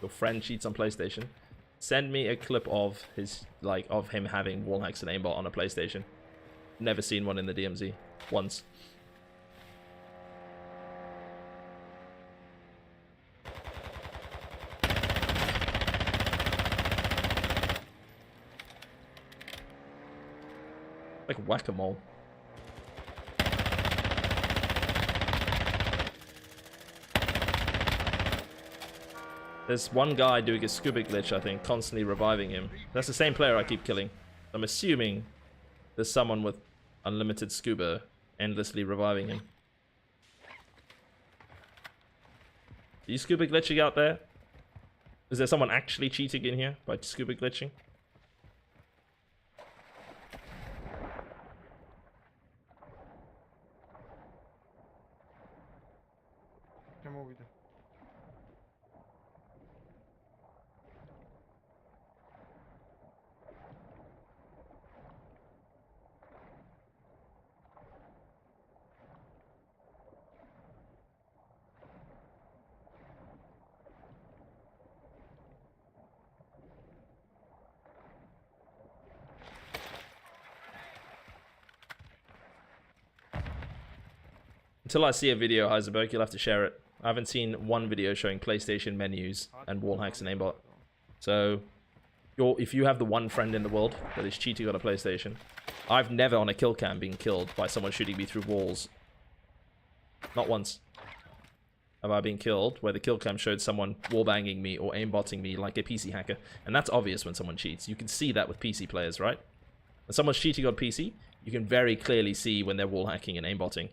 Your friend cheats on PlayStation. Send me a clip of his, like, of him having wall hacks and aimbot on a PlayStation. Never seen one in the DMZ. Once. Like whack-a-mole. There's one guy doing a scuba glitch, I think, constantly reviving him. That's the same player I keep killing. I'm assuming there's someone with unlimited scuba endlessly reviving him. Are you scuba glitching out there? Is there someone actually cheating in here by scuba glitching? Until I see a video, Heisenberg, you'll have to share it. I haven't seen one video showing PlayStation menus and wall hacks and aimbot. So, if you have the one friend in the world that is cheating on a PlayStation, I've never on a kill cam been killed by someone shooting me through walls. Not once have I been killed where the kill cam showed someone wallbanging me or aimbotting me like a PC hacker. And that's obvious when someone cheats. You can see that with PC players, right? When someone's cheating on PC, you can very clearly see when they're wall hacking and aimbotting.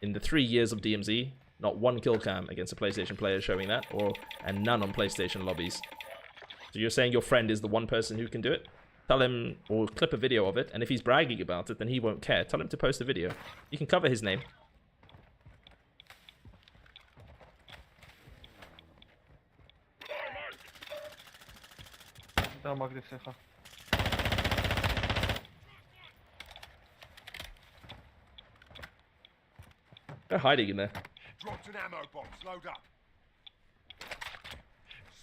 In the 3 years of DMZ, not one kill cam against a PlayStation player showing that, and none on PlayStation lobbies. So you're saying your friend is the one person who can do it? Tell him, or clip a video of it, and if he's bragging about it, then he won't care. Tell him to post a video. You can cover his name. They're hiding in there. Dropped an ammo box. Load up.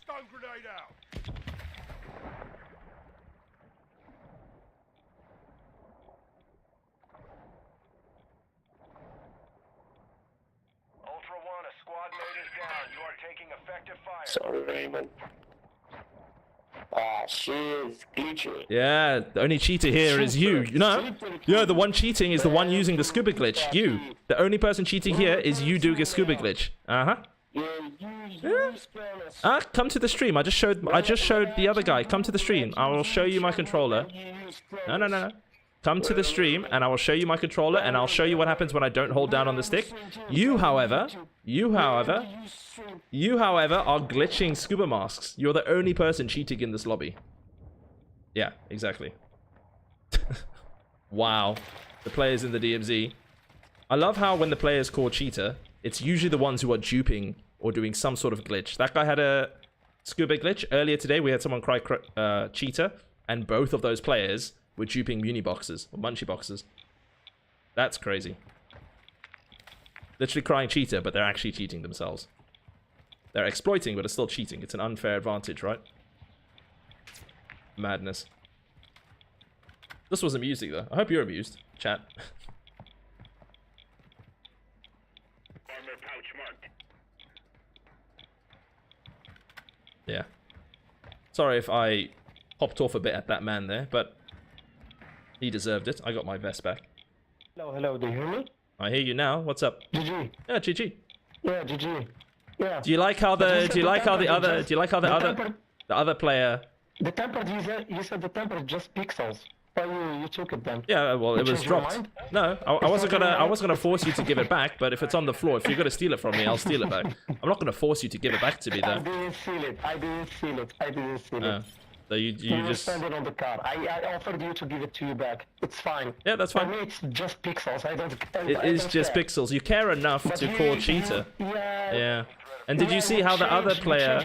Stun grenade out. Ultra One, a squad mate is down. You are taking effective fire. Sorry, Raymond. Ah, shit, it's glitching. Yeah, the only cheater here is you. You know? Yeah, the one cheating is the one using the scuba glitch. You. The only person cheating here is you doing a scuba glitch. Uh-huh. Ah, come to the stream. I just showed the other guy. Come to the stream. I will show you my controller. No. Come to the stream and I will show you my controller and I'll show you what happens when I don't hold down on the stick. You, however, are glitching scuba masks. You're the only person cheating in this lobby. Yeah, exactly. Wow. The players in the DMZ. I love how when the players call cheater, it's usually the ones who are duping or doing some sort of glitch. That guy had a scuba glitch. Earlier today, we had someone cry cheater, and both of those players were duping muni boxes or munchie boxes. That's crazy. Literally crying cheater, but they're actually cheating themselves. They're exploiting, but it's still cheating. It's an unfair advantage, right? Madness. This was amusing, though. I hope you're amused, chat. Yeah. Sorry if I popped off a bit at that man there, but he deserved it. I got my vest back. Hello, do you hear me? I hear you now. What's up? GG. Yeah, GG. Yeah, GG. Yeah. Do you like how the other player? The temper, you said the temper is just pixels. Oh, you took it then. Yeah, well, it was dropped. No, I wasn't gonna force you to give it back. But if it's on the floor, if you're gonna steal it from me, I'll steal it back. I'm not gonna force you to give it back to me, though. I didn't steal it. So you just stand it on the car. I offered you to give it to you back. It's fine. Yeah, that's fine. For me, it's just pixels. It is just pixels. You care enough to call cheater. Yeah. Yeah. And did you see how the other player?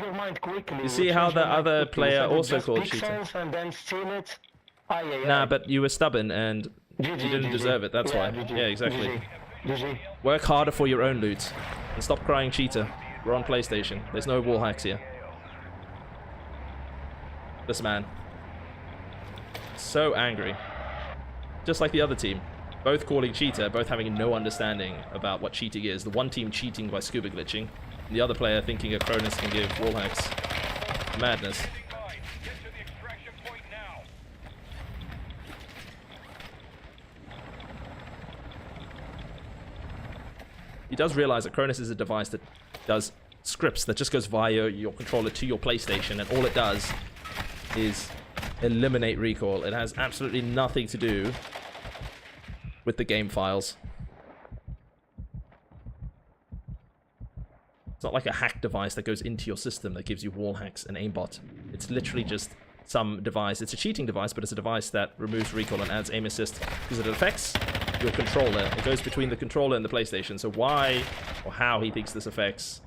You see how the other player also called cheating? And then steal it. Nah, but you were stubborn and you didn't deserve it. That's why. Yeah, exactly. Work harder for your own loot and stop crying cheater. We're on PlayStation. There's no wall hacks here. This man. So angry. Just like the other team. Both calling cheater, both having no understanding about what cheating is. The one team cheating by scuba glitching, and the other player thinking a Cronus can give wall hacks. Madness. He does realize that Cronus is a device that does scripts that just goes via your controller to your PlayStation, and all it does is eliminate recoil. It has absolutely nothing to do with the game files. It's not like a hack device that goes into your system that gives you wall hacks and aimbot. It's literally just some device. It's a cheating device, but it's a device that removes recoil and adds aim assist because it affects your controller. It goes between the controller and the PlayStation. So why or how he thinks this affects...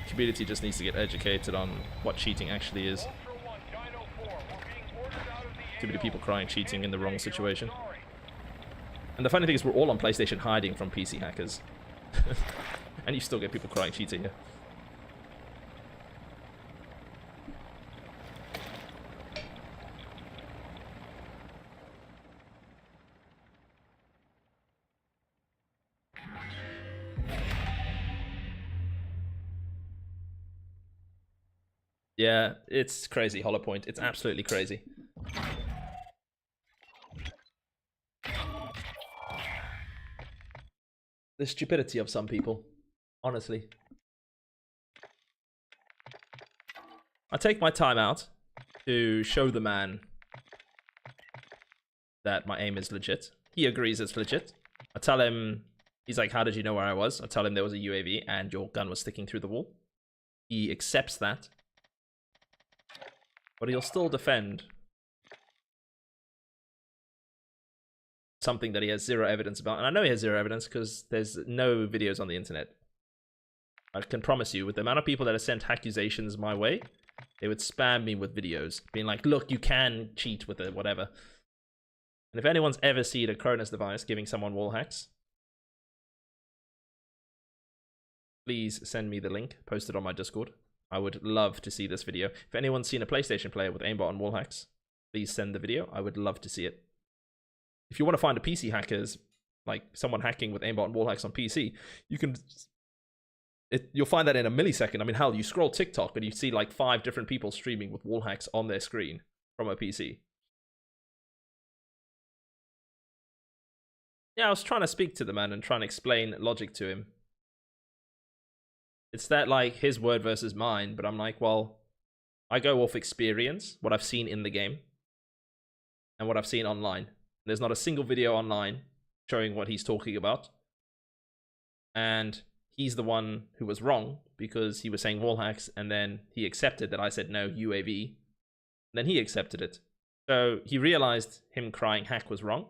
Community just needs to get educated on what cheating actually is. Too many people crying cheating in the wrong situation. And the funny thing is we're all on PlayStation hiding from PC hackers. And you still get people crying cheating here. Yeah, it's crazy, Hollow Point. It's absolutely crazy. The stupidity of some people, honestly. I take my time out to show the man that my aim is legit. He agrees it's legit. I tell him, he's like, how did you know where I was? I tell him there was a UAV and your gun was sticking through the wall. He accepts that. But he'll still defend something that he has zero evidence about. And I know he has zero evidence because there's no videos on the internet. I can promise you, with the amount of people that have sent accusations my way, they would spam me with videos, being like, look, you can cheat with it, whatever. And if anyone's ever seen a Cronus device giving someone wall hacks, please send me the link, post it on my Discord. I would love to see this video. If anyone's seen a PlayStation player with aimbot and wall hacks, please send the video. I would love to see it. If you want to find a PC hackers, like someone hacking with aimbot and wall hacks on PC, you can... you'll find that in a millisecond. I mean, hell, you scroll TikTok and you see like 5 different people streaming with wall hacks on their screen from a PC. Yeah, I was trying to speak to the man and trying to explain logic to him. It's that, like, his word versus mine, but I'm like, well, I go off experience, what I've seen in the game, and what I've seen online. There's not a single video online showing what he's talking about. And he's the one who was wrong, because he was saying wall hacks, and then he accepted that I said no, UAV. And then he accepted it. So he realized him crying hack was wrong.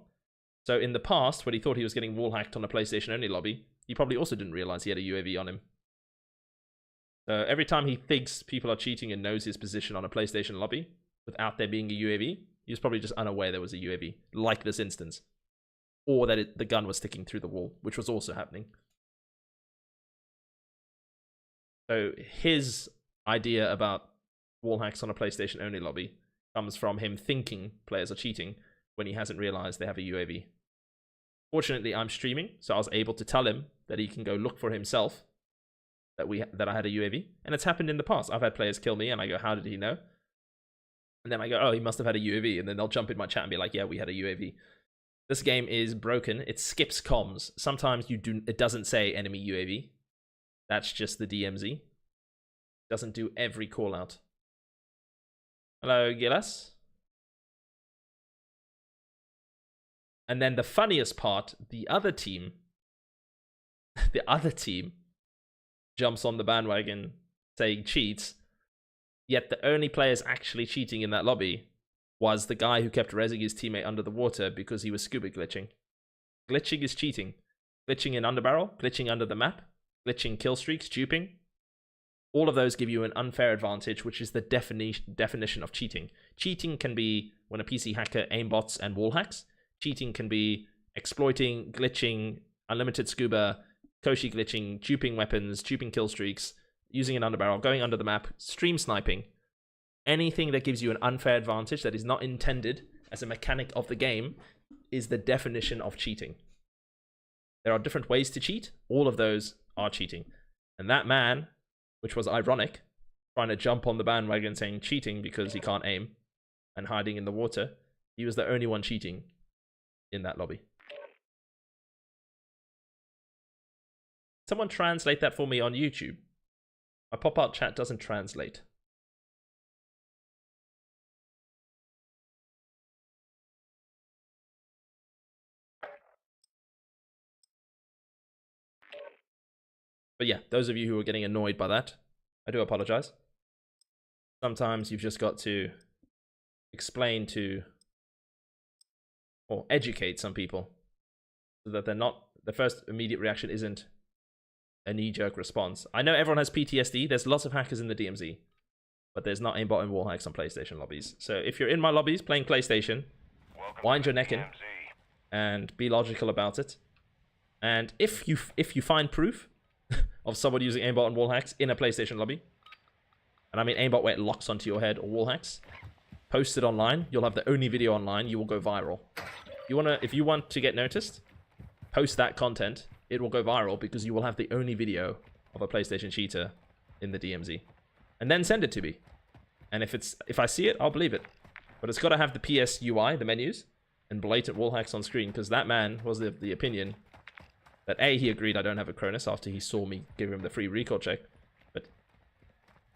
So in the past, when he thought he was getting wall hacked on a PlayStation-only lobby, he probably also didn't realize he had a UAV on him. So every time he thinks people are cheating and knows his position on a PlayStation lobby without there being a UAV, he was probably just unaware there was a UAV, like this instance. Or that the gun was sticking through the wall, which was also happening. So his idea about wall hacks on a PlayStation-only lobby comes from him thinking players are cheating when he hasn't realized they have a UAV. Fortunately, I'm streaming, so I was able to tell him that he can go look for himself that I had a UAV, and it's happened in the past. I've had players kill me, and I go, how did he know? And then I go, oh, he must have had a UAV, and then they'll jump in my chat and be like, yeah, we had a UAV. This game is broken. It skips comms. Sometimes it doesn't say enemy UAV. That's just the DMZ. It doesn't do every call out. Hello, Gillas. And then the funniest part, the other team jumps on the bandwagon saying cheats, yet the only players actually cheating in that lobby was the guy who kept rezzing his teammate under the water because he was scuba glitching. Glitching is cheating. Glitching in underbarrel, glitching under the map, glitching kill streaks, duping. All of those give you an unfair advantage, which is the definition of cheating. Cheating can be when a PC hacker aimbots and wall hacks. Cheating can be exploiting, glitching, unlimited scuba, Koshi glitching, duping weapons, duping kill streaks, using an underbarrel, going under the map, stream sniping. Anything that gives you an unfair advantage that is not intended as a mechanic of the game is the definition of cheating. There are different ways to cheat. All of those are cheating. And that man, which was ironic, trying to jump on the bandwagon saying cheating because he can't aim and hiding in the water, he was the only one cheating in that lobby. Someone translate that for me on YouTube. My pop-out chat doesn't translate. But yeah, those of you who are getting annoyed by that, I do apologize. Sometimes you've just got to explain to or educate some people so that they're not, the first immediate reaction isn't a knee-jerk response. I know everyone has PTSD. There's lots of hackers in the DMZ, but there's not aimbot and wall hacks on PlayStation lobbies. So if you're in my lobbies playing PlayStation, wind your neck in and be logical about it. And if you find proof of someone using aimbot and wall hacks in a PlayStation lobby, and I mean aimbot where it locks onto your head or wall hacks, post it online. You'll have the only video online. You will go viral. If you want to get noticed, post that content. It will go viral because you will have the only video of a PlayStation cheater in the DMZ. And then send it to me. And if I see it, I'll believe it. But it's got to have the PS UI, the menus, and blatant wall hacks on screen, because that man was the opinion that A, he agreed I don't have a Cronus after he saw me give him the free recall check, but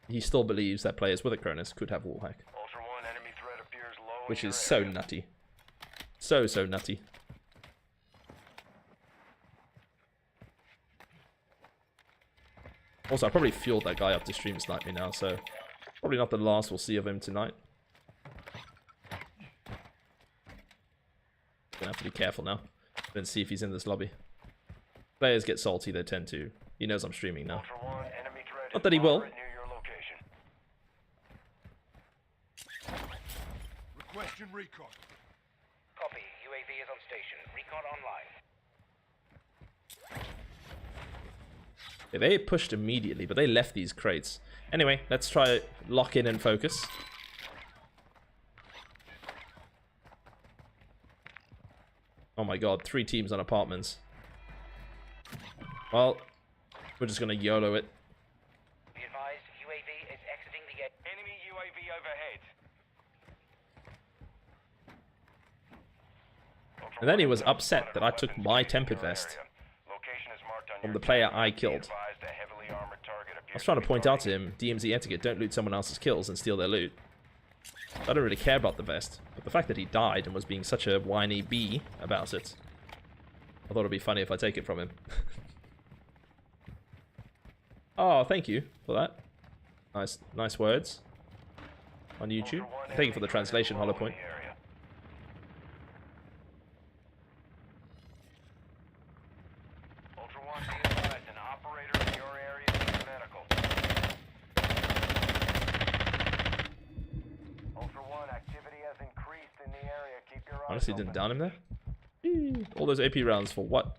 he still believes that players with a Cronus could have wall hack. Ultra One, enemy threat appears low Which in is your so area. nutty. So nutty. Also, I probably fueled that guy up to stream snipe me now, so probably not the last we'll see of him tonight. Gonna have to be careful now. Then see if he's in this lobby. Players get salty, they tend to. He knows I'm streaming now. Ultra One, enemy threat Not is that he will. moderate near your location. Requesting recon. Copy. UAV is on station. Recon online. Yeah, they pushed immediately, but they left these crates. Anyway, let's try lock in and focus. Oh my god, 3 teams on apartments. Well, we're just gonna YOLO it. Be advised, UAV is exiting the air. Enemy UAV overhead. Ultra And then he One, was enemy upset spotted that a I took weapons my case in tempered your vest area. Location is marked on from your the player chart. I Be killed. advised, a heavily armored target I appears was trying to be point out to targeted. him, DMZ etiquette, don't loot someone else's kills and steal their loot. I don't really care about the vest, but the fact that he died and was being such a whiny bee about it, I thought it'd be funny if I take it from him. Oh, thank you for that. Nice words on YouTube. Ultra One, Thank you enemy for the threat is translation, low in Hollow Point. the area. Ultra One, be advised, an operator in your area needs medical. Ultra One, activity has increased in the area. Keep your eyes Honestly, open. didn't down him there. Eee, all those AP rounds for what?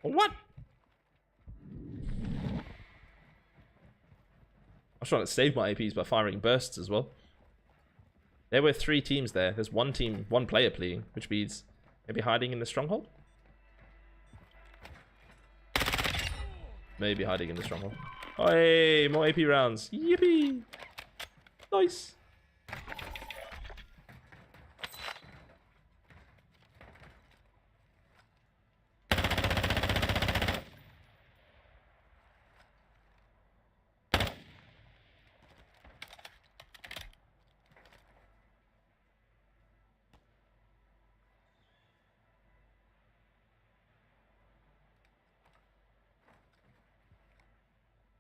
For what? I was trying to save my APs by firing bursts as well. There were 3 teams there. There's one team, one player pleading, which means maybe hiding in the stronghold? Maybe hiding in the stronghold. Hey, more AP rounds. Yippee! Nice.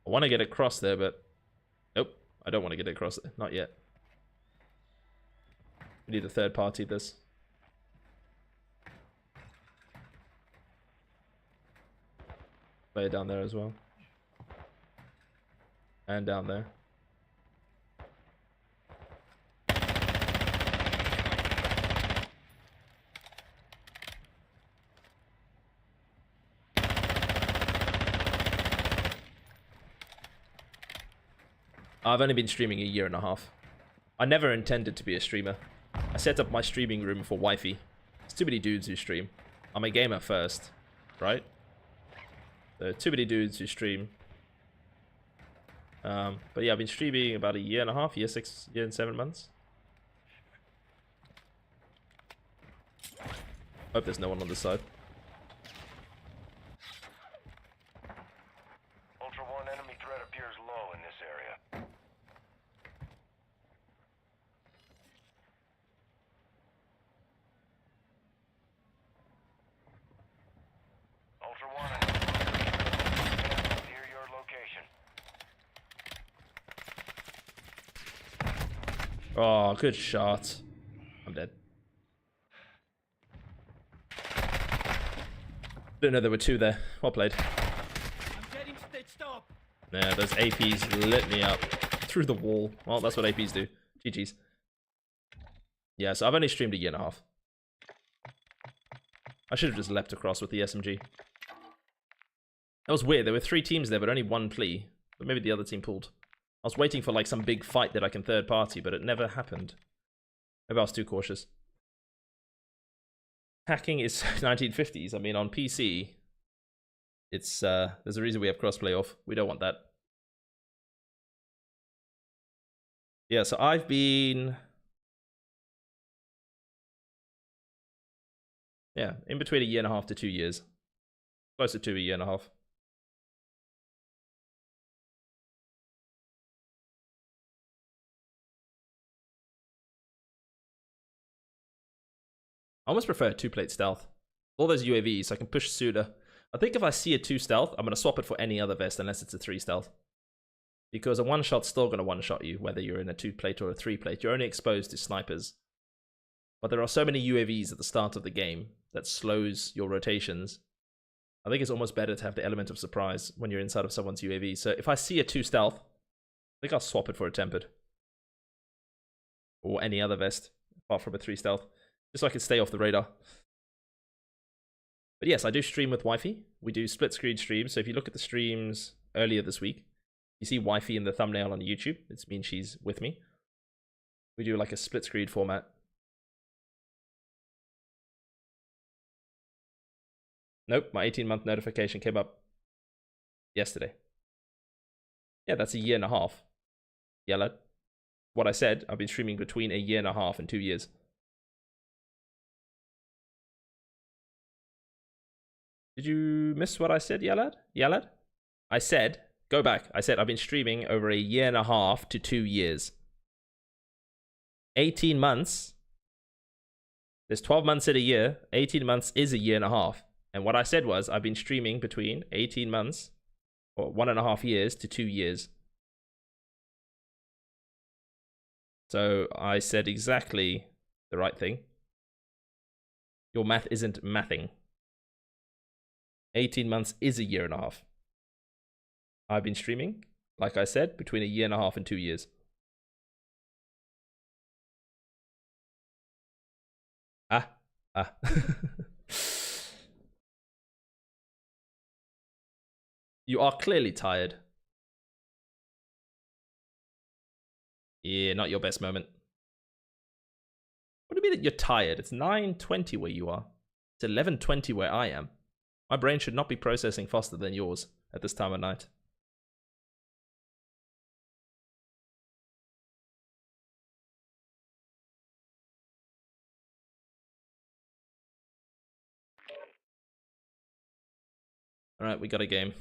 I want to get across there, but nope, I don't want to get across there. Not yet. We need a third party this. Player down there as well. And down there. I've only been streaming a year and a half. I never intended to be a streamer. I set up my streaming room for wifey. There's too many dudes who stream. I'm a gamer first, right? There are too many dudes who stream. But yeah, I've been streaming about a year and a half, year and 7 months. Hope there's no one on this side. Ultra One, enemy threat appears low in this area. Ultra One, near your location. Oh, good shot. I'm dead. Didn't know there were two there. Well played. I'm getting stitched up. Yeah, those APs lit me up through the wall. Well, that's what APs do. GG's. Yeah, so I've only streamed a year and a half. I should have just leapt across with the SMG. That was weird. There were 3 teams there, but only 1 plea. But maybe the other team pulled. I was waiting for like some big fight that I can third party, but it never happened. Maybe I was too cautious. Hacking is 1950s. I mean, on PC, it's there's a reason we have crossplay off. We don't want that. Yeah, so I've been in between a year and a half to 2 years. Closer to a year and a half. I almost prefer a 2-plate stealth. All those UAVs, I can push sooner. I think if I see a 2 stealth, I'm going to swap it for any other vest unless it's a 3 stealth. Because a 1-shot's still going to 1-shot you, whether you're in a 2-plate or a 3-plate. You're only exposed to snipers. But there are so many UAVs at the start of the game that slows your rotations. I think it's almost better to have the element of surprise when you're inside of someone's UAV. So if I see a 2 stealth, I think I'll swap it for a tempered. Or any other vest, apart from a 3 stealth. Just so I can stay off the radar. But yes, I do stream with wifey. We do split screen streams. So if you look at the streams earlier this week, you see wifey in the thumbnail on YouTube. It means she's with me. We do like a split screen format. Nope, my 18-month notification came up yesterday. Yeah, that's a year and a half. Yellow. What I said, I've been streaming between a year and a half and 2 years. Did you miss what I said, Yalad? Yalad? I said, go back. I said I've been streaming over a year and a half to 2 years. 18 months. There's 12 months in a year. 18 months is a year and a half. And what I said was I've been streaming between 18 months or 1.5 years to 2 years. So I said exactly the right thing. Your math isn't mathing. 18 months is a year and a half. I've been streaming, like I said, between a year and a half and 2 years. You are clearly tired. Yeah, not your best moment. What do you mean that you're tired? It's 9:20 where you are. It's 11:20 where I am. My brain should not be processing faster than yours at this time of night. Alright, we got a game.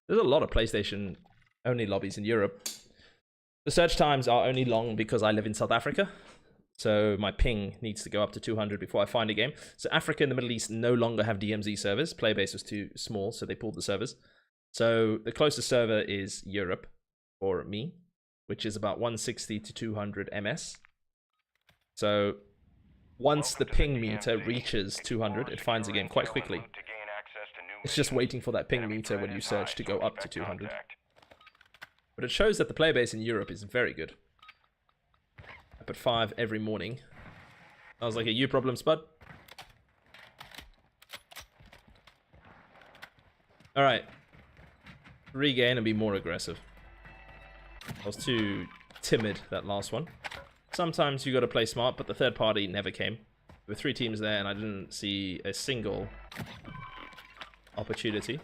There's a lot of PlayStation only lobbies in Europe. The search times are only long because I live in South Africa. So my ping needs to go up to 200 before I find a game. So Africa and the Middle East no longer have DMZ servers. Playbase was too small, so they pulled the servers. So the closest server is Europe for me, which is about 160 to 200 ms. So once the ping meter reaches 200, it finds a game quite quickly. It's just waiting for that ping meter when you search to go up to 200. But it shows that the playbase in Europe is very good. Up at 5 every morning. I was like, a you problem, Spud? Alright. Regain and be more aggressive. I was too timid that last one. Sometimes you gotta play smart, but the third party never came. There were 3 teams there and I didn't see a single opportunity.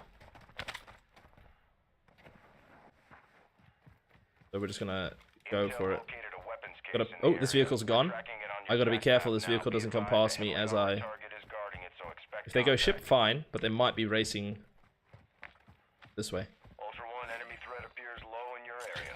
So we're just gonna go for it. Oh, this vehicle's gone. I gotta be careful this vehicle doesn't come past me as I... If they go ship, fine, but they might be racing this way. Ultra One, enemy threat appears low in your area.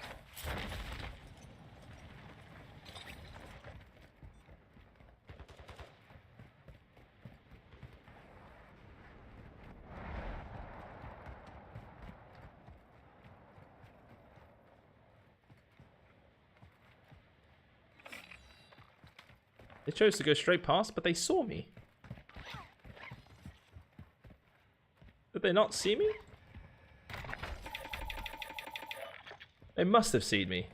They chose to go straight past, but they saw me. Did they not see me? They must have seen me.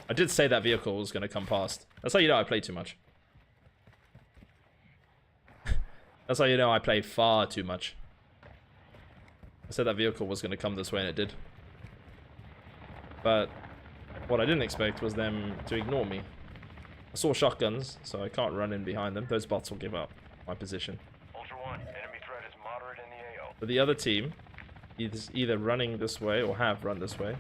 I did say that vehicle was going to come past. That's how you know I play too much. That's how you know I play far too much. I said that vehicle was going to come this way and it did. But what I didn't expect was them to ignore me. I saw shotguns, so I can't run in behind them. Those bots will give up my position. Ultra One, enemy threat is moderate in the AO. But the other team is either running this way or have run this way.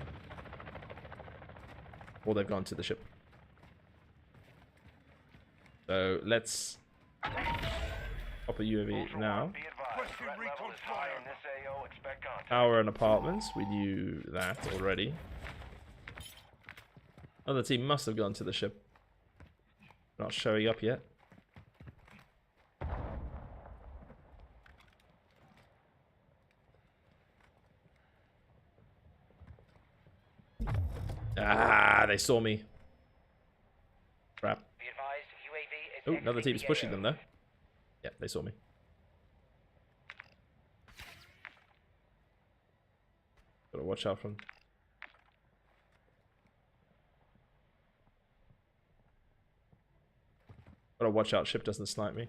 Or they've gone to the ship. So let's pop a UAV now. Tower and apartments, we knew that already. Other team must have gone to the ship. Not showing up yet. Ah, they saw me. Crap. Oh, another team's pushing them though. Yeah, they saw me. Gotta watch out from... Gotta watch out, ship doesn't snipe me.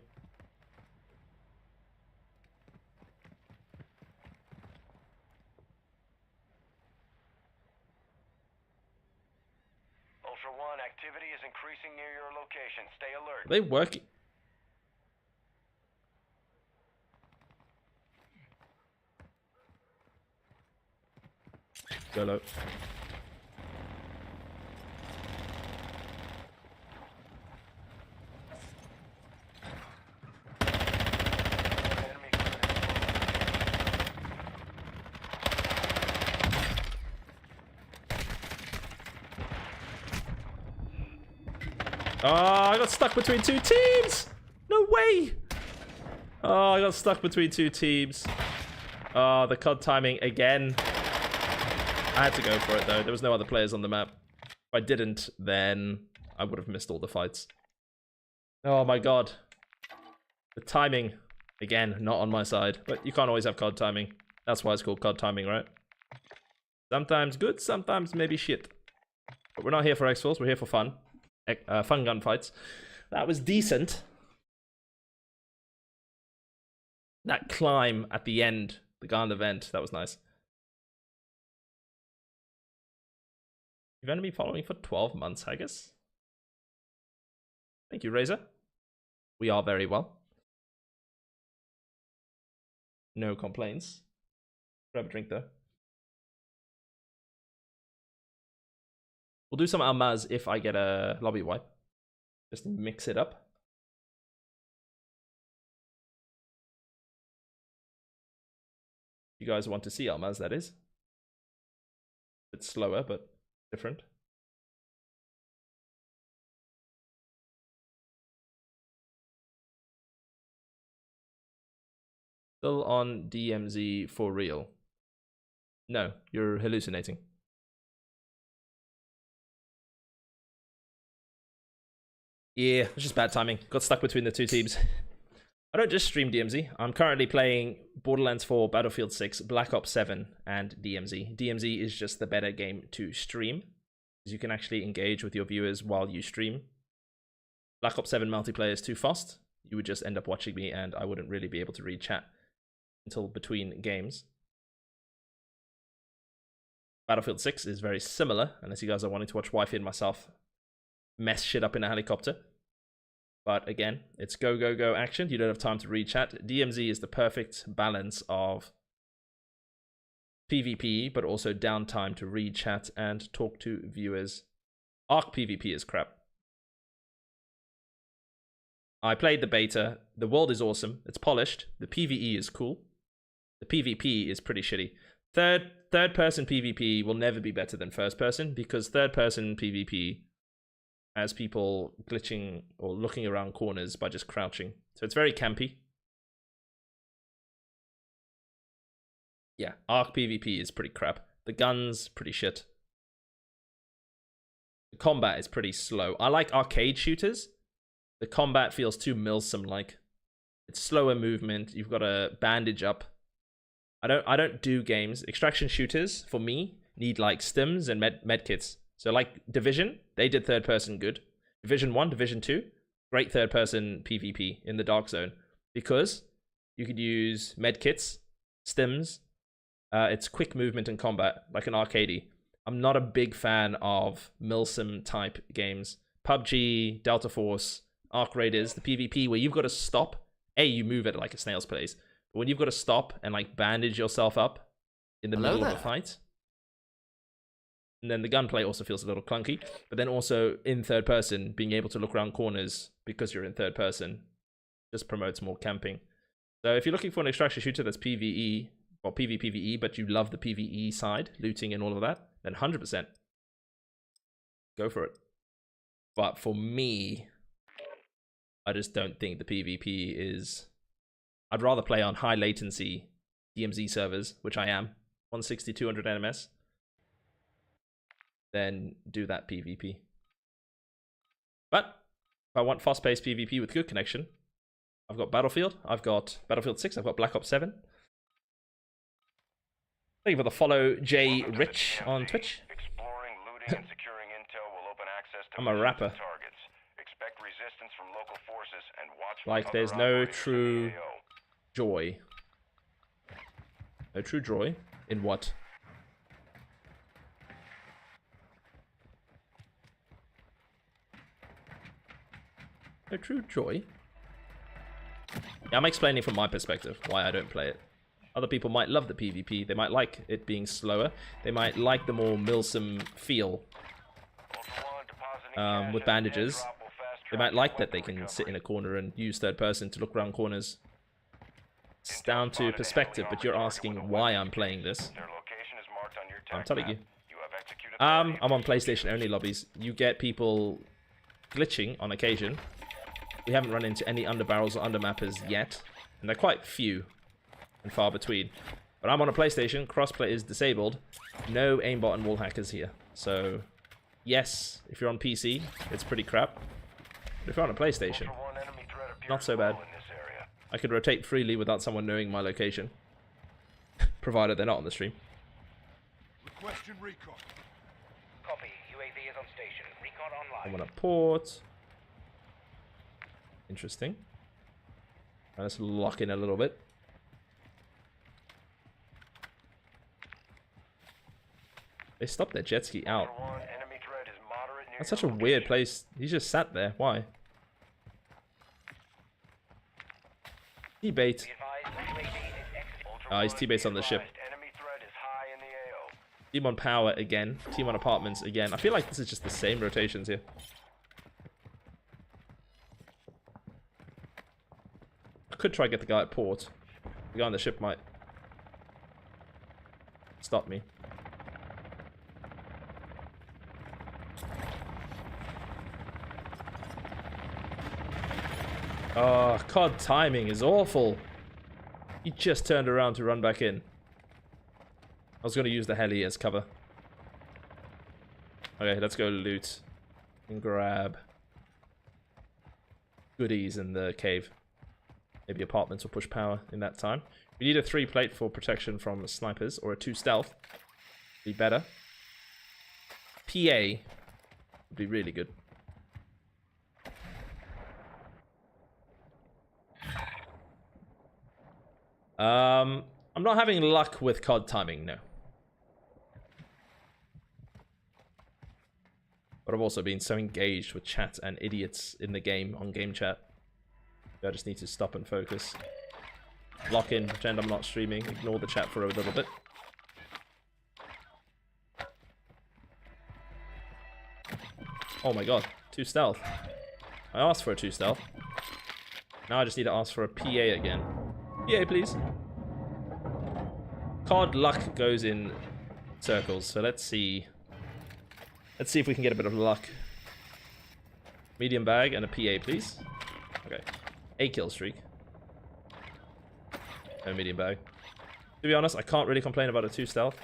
Ultra One, activity is increasing near your location. Stay alert. Are they working? Go low. Oh, I got stuck between 2 teams! No way! Oh, I got stuck between 2 teams. Oh, the COD timing again. I had to go for it though. There was no other players on the map. If I didn't, then I would have missed all the fights. Oh my god. The timing, again, not on my side. But you can't always have COD timing. That's why it's called COD timing, right? Sometimes good, sometimes maybe shit. But we're not here for X-Force, we're here for fun. Fun gunfights. That was decent. That climb at the end, the guy on the vent, that was nice. You've only been following for 12 months, I guess. Thank you, Razor. We are very well. No complaints. Grab a drink though. We'll do some Almaz if I get a lobby wipe. Just to mix it up. You guys want to see Almaz, that is. It's slower, but different. Still on DMZ for real. No, you're hallucinating. Yeah, it's just bad timing. Got stuck between the two teams. I don't just stream DMZ. I'm currently playing Borderlands 4, Battlefield 6, Black Ops 7, and DMZ. DMZ is just the better game to stream, because you can actually engage with your viewers while you stream. Black Ops 7 multiplayer is too fast. You would just end up watching me, and I wouldn't really be able to read chat until between games. Battlefield 6 is very similar, unless you guys are wanting to watch Wifey and myself mess shit up in a helicopter. But again, it's go, go, go action. You don't have time to read chat. DMZ is the perfect balance of PvP, but also downtime to read chat and talk to viewers. Arc PvP is crap. I played the beta. The world is awesome. It's polished. The PvE is cool. The PvP is pretty shitty. Third person PvP will never be better than first person, because third person PvP has people glitching or looking around corners by just crouching. So it's very campy. Yeah, Arc PvP is pretty crap. The guns, pretty shit. The combat is pretty slow. I like arcade shooters. The combat feels too Milsim-like. It's slower movement. You've got to bandage up. I don't do games. Extraction shooters, for me, need like stims and medkits. So like Division, they did third person good. Division 1, Division 2, great third person PvP in the Dark Zone. Because you could use medkits, stims. It's quick movement and combat, like an arcadey. I'm not a big fan of Milsim type games. PUBG, Delta Force, Arc Raiders, the PvP where you've got to stop. You move at like a snail's pace. But when you've got to stop and like bandage yourself up in the middle of a fight. And then the gunplay also feels a little clunky. But then also in third person, being able to look around corners because you're in third person just promotes more camping. So if you're looking for an extraction shooter that's PvE or PvPvE, but you love the PvE side, looting and all of that, then 100% go for it. But for me, I just don't think the PvP is... I'd rather play on high latency DMZ servers, which I am, 160, 200 NMS, than do that PvP. But if I want fast-paced PvP with good connection, I've got Battlefield, I've got Battlefield 6, I've got Black Ops 7. Thank you for the follow, Jay Rich on Twitch. Exploring, looting, and securing intel will open access to I'm a rapper. targets. Expect resistance from local forces and watch for Like, other there's no operators in true the AO. joy. No true joy? In what? No true joy? Yeah, I'm explaining from my perspective why I don't play it. Other people might love the PvP. They might like it being slower. They might like the more Milsim feel with bandages. They might like that they can sit in a corner and use third person to look around corners. It's down to perspective, but you're asking why I'm playing this. I'm telling you. I'm on PlayStation only lobbies. You get people glitching on occasion. We haven't run into any underbarrels or undermappers yet, and they're quite few and far between. But I'm on a PlayStation, crossplay is disabled, no aimbot and wall hackers here. So, yes, if you're on PC, it's pretty crap. But if you're on a PlayStation, not so bad. I could rotate freely without someone knowing my location, provided they're not on the stream. Requesting recon. Copy. UAV is on station. Recon online. I'm on a port. Interesting. Let's lock in a little bit. They stopped their jet ski out. That's such a weird place. He just sat there. Why? T-bait. He's T-bait's on the ship. Team on power again. Team on apartments again. I feel like this is just the same rotations here. I could try to get the guy at port. The guy on the ship might stop me. Oh, COD timing is awful. He just turned around to run back in. I was going to use the heli as cover. Okay, let's go loot and grab goodies in the cave. Maybe apartments will push power in that time. We need a 3 plate for protection from snipers, or a 2 stealth. Be better. PA would be really good. I'm not having luck with COD timing, no. But I've also been so engaged with chat and idiots in the game on game chat. I just need to stop and focus. Lock in, pretend I'm not streaming, ignore the chat for a little bit. Oh my god, 2 stealth. I asked for a 2 stealth. Now I just need to ask for a PA again. PA, please. COD luck goes in circles, so let's see. Let's see if we can get a bit of luck. Medium bag and a PA, please. Okay. A kill streak. No medium bag. To be honest, I can't really complain about a 2 stealth.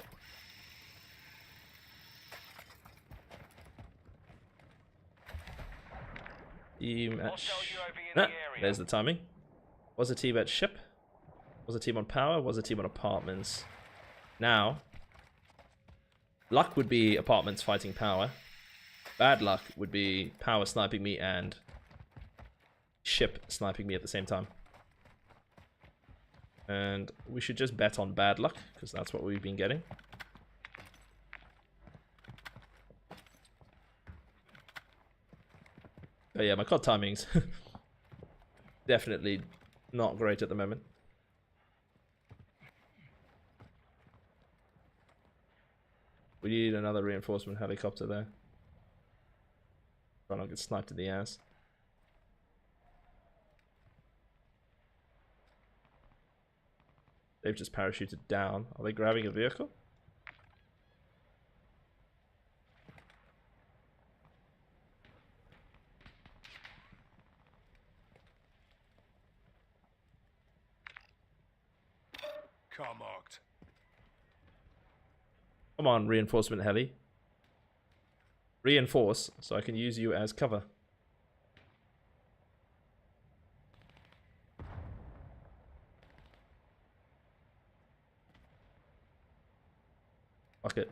Team at there's the timing. Was a team at ship? Was a team on power? Was a team on apartments? Now, luck would be apartments fighting power. Bad luck would be power sniping me and ship sniping me at the same time. And we should just bet on bad luck, because that's what we've been getting. But yeah, my COD timing's definitely not great at the moment. We need another reinforcement helicopter there. Try not to get sniped in the ass. They've just parachuted down. Are they grabbing a vehicle? Car marked. Come on, reinforcement heli. Reinforce so I can use you as cover. Fuck it.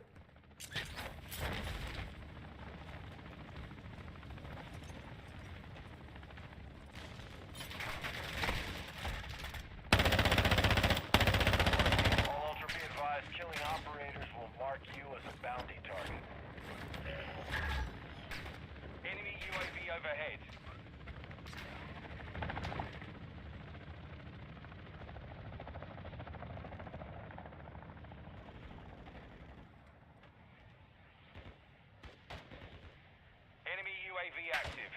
UAV active.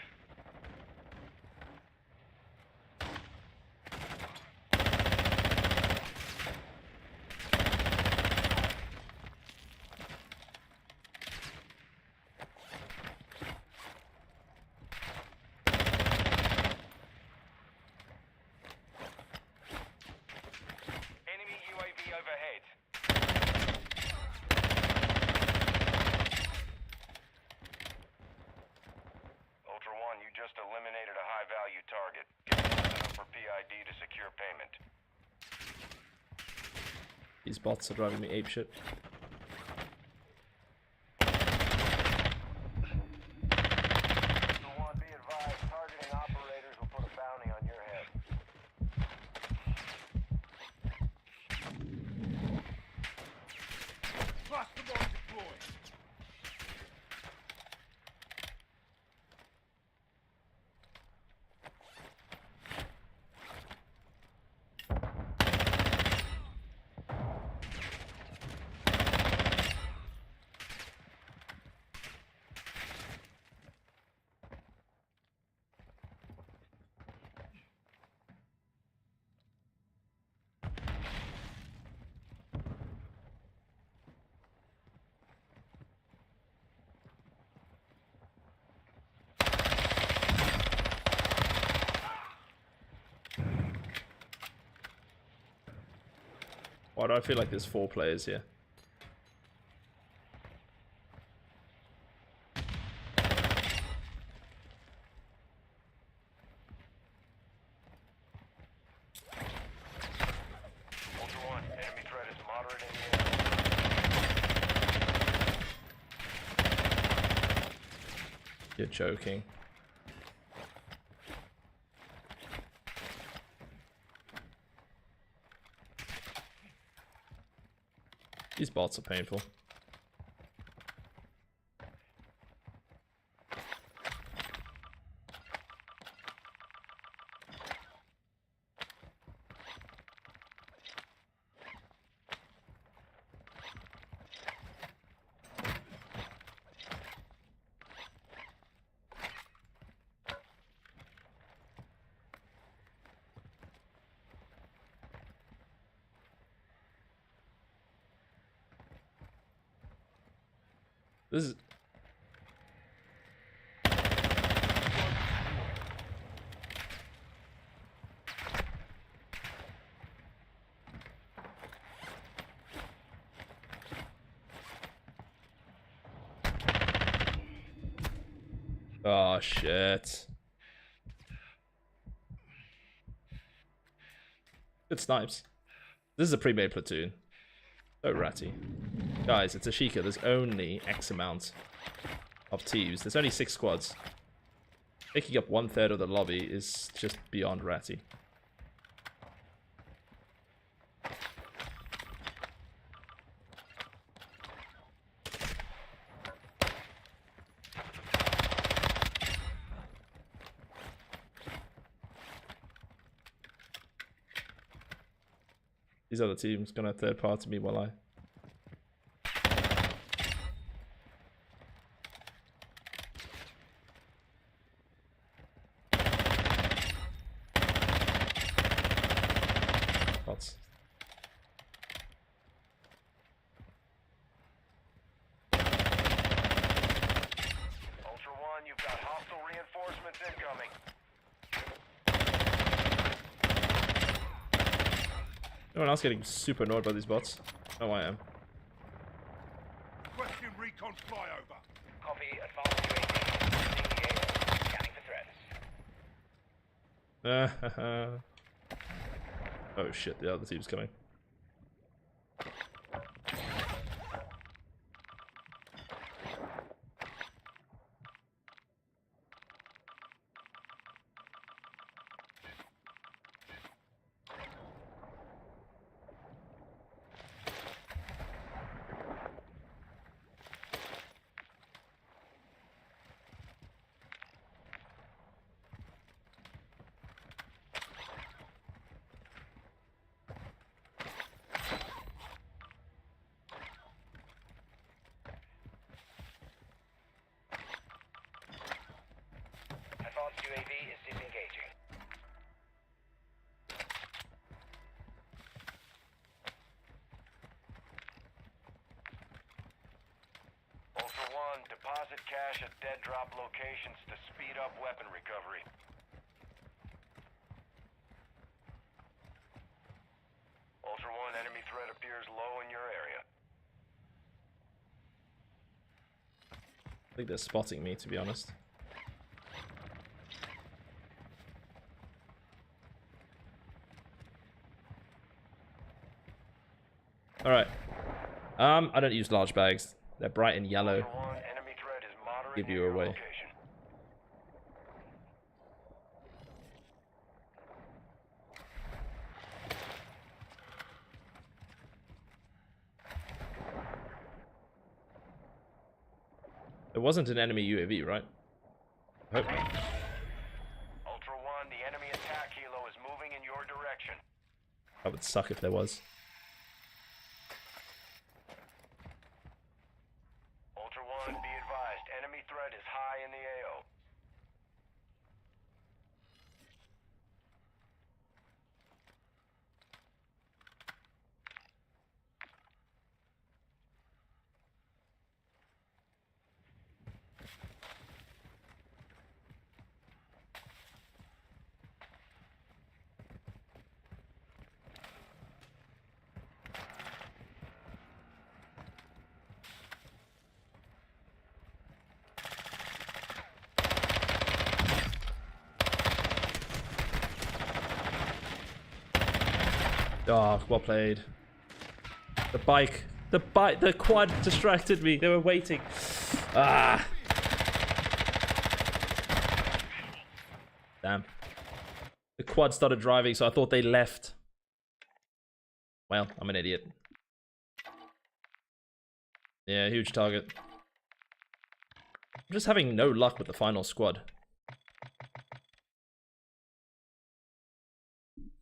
Enemy UAV overhead. Just eliminated a high-value target. Set up for PID to secure payment. These bots are driving me apeshit. Be advised, targeting operators will put a bounty on your head. Cluster bomb deployed. Why do I feel like there's 4 players here? Ultra One, enemy threat is moderate in the air. You're joking. These bots are painful. This is... Oh, shit. Good snipes. This is a pre-made platoon. So ratty. Guys, it's a Sheikah. There's only X amount of teams. There's only 6 squads. Taking up 1/3 of the lobby is just beyond ratty. These other teams gonna third party me while I... Bots. Ultra One, you've got hostile reinforcements incoming. No one else getting super annoyed by these bots? Oh, I am. Requesting recon flyover. Copy. Advanced UAV. Using the AO. Scanning for threats. Oh shit, the other team's coming. Advanced UAV is disengaging. Ultra One, deposit cash at dead drop locations to speed up weapon recovery. Ultra One, enemy threat appears low in your area. I think they're spotting me, to be honest. Alright. I don't use large bags. They're bright and yellow. Ultra One, enemy threat is moderate Give near you your away. location. It wasn't an enemy UAV, right? I hope not. Ultra One, the enemy attack helo is moving in your direction. That would suck if there was. Ultra One, be advised, enemy threat is high in the AO. Oh, well played. The quad distracted me. They were waiting. Ah. Damn. The quad started driving, so I thought they left. Well, I'm an idiot. Yeah, huge target. I'm just having no luck with the final squad.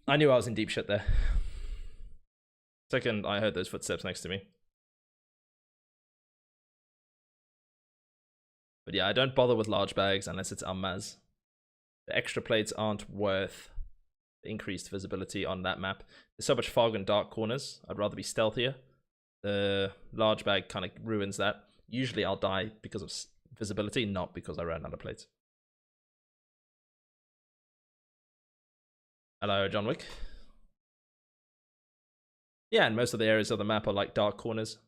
I knew I was in deep shit there. Second, I heard those footsteps next to me. But yeah, I don't bother with large bags unless it's Almaz. The extra plates aren't worth the increased visibility on that map. There's so much fog and dark corners. I'd rather be stealthier. The large bag kind of ruins that. Usually I'll die because of visibility, not because I ran out of plates. Hello, John Wick. Yeah, and most of the areas of the map are like dark corners.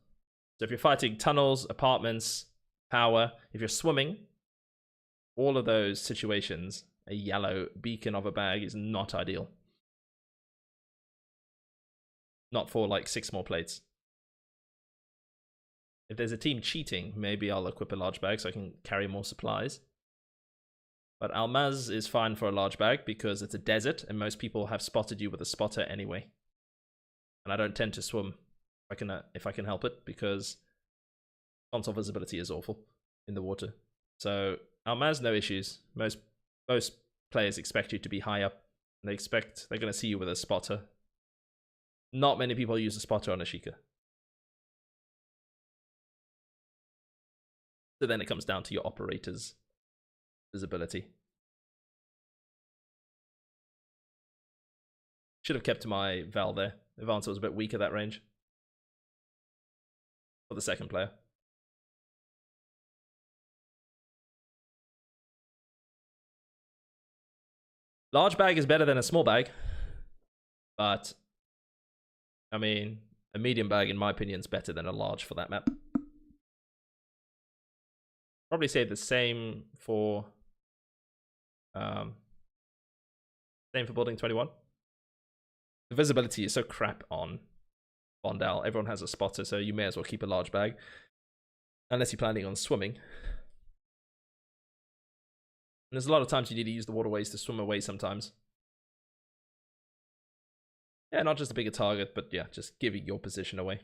So if you're fighting tunnels, apartments, power, if you're swimming, all of those situations, a yellow beacon of a bag is not ideal. Not for like 6 more plates. If there's a team cheating, maybe I'll equip a large bag so I can carry more supplies. But Almaz is fine for a large bag because it's a desert and most people have spotted you with a spotter anyway. And I don't tend to swim if I can help it because console visibility is awful in the water. So Almaz, no issues. Most players expect you to be high up. And they're going to see you with a spotter. Not many people use a spotter on a Sheikah. So then it comes down to your operator's visibility. Should have kept my Val there. Avanza was a bit weak at that range. For the second player. Large bag is better than a small bag. But, I mean, a medium bag, in my opinion, is better than a large for that map. Probably say the same for building 21. The visibility is so crap on Vondel. Everyone has a spotter, so you may as well keep a large bag. Unless you're planning on swimming. And there's a lot of times you need to use the waterways to swim away sometimes. Yeah, not just a bigger target, but yeah, just giving your position away.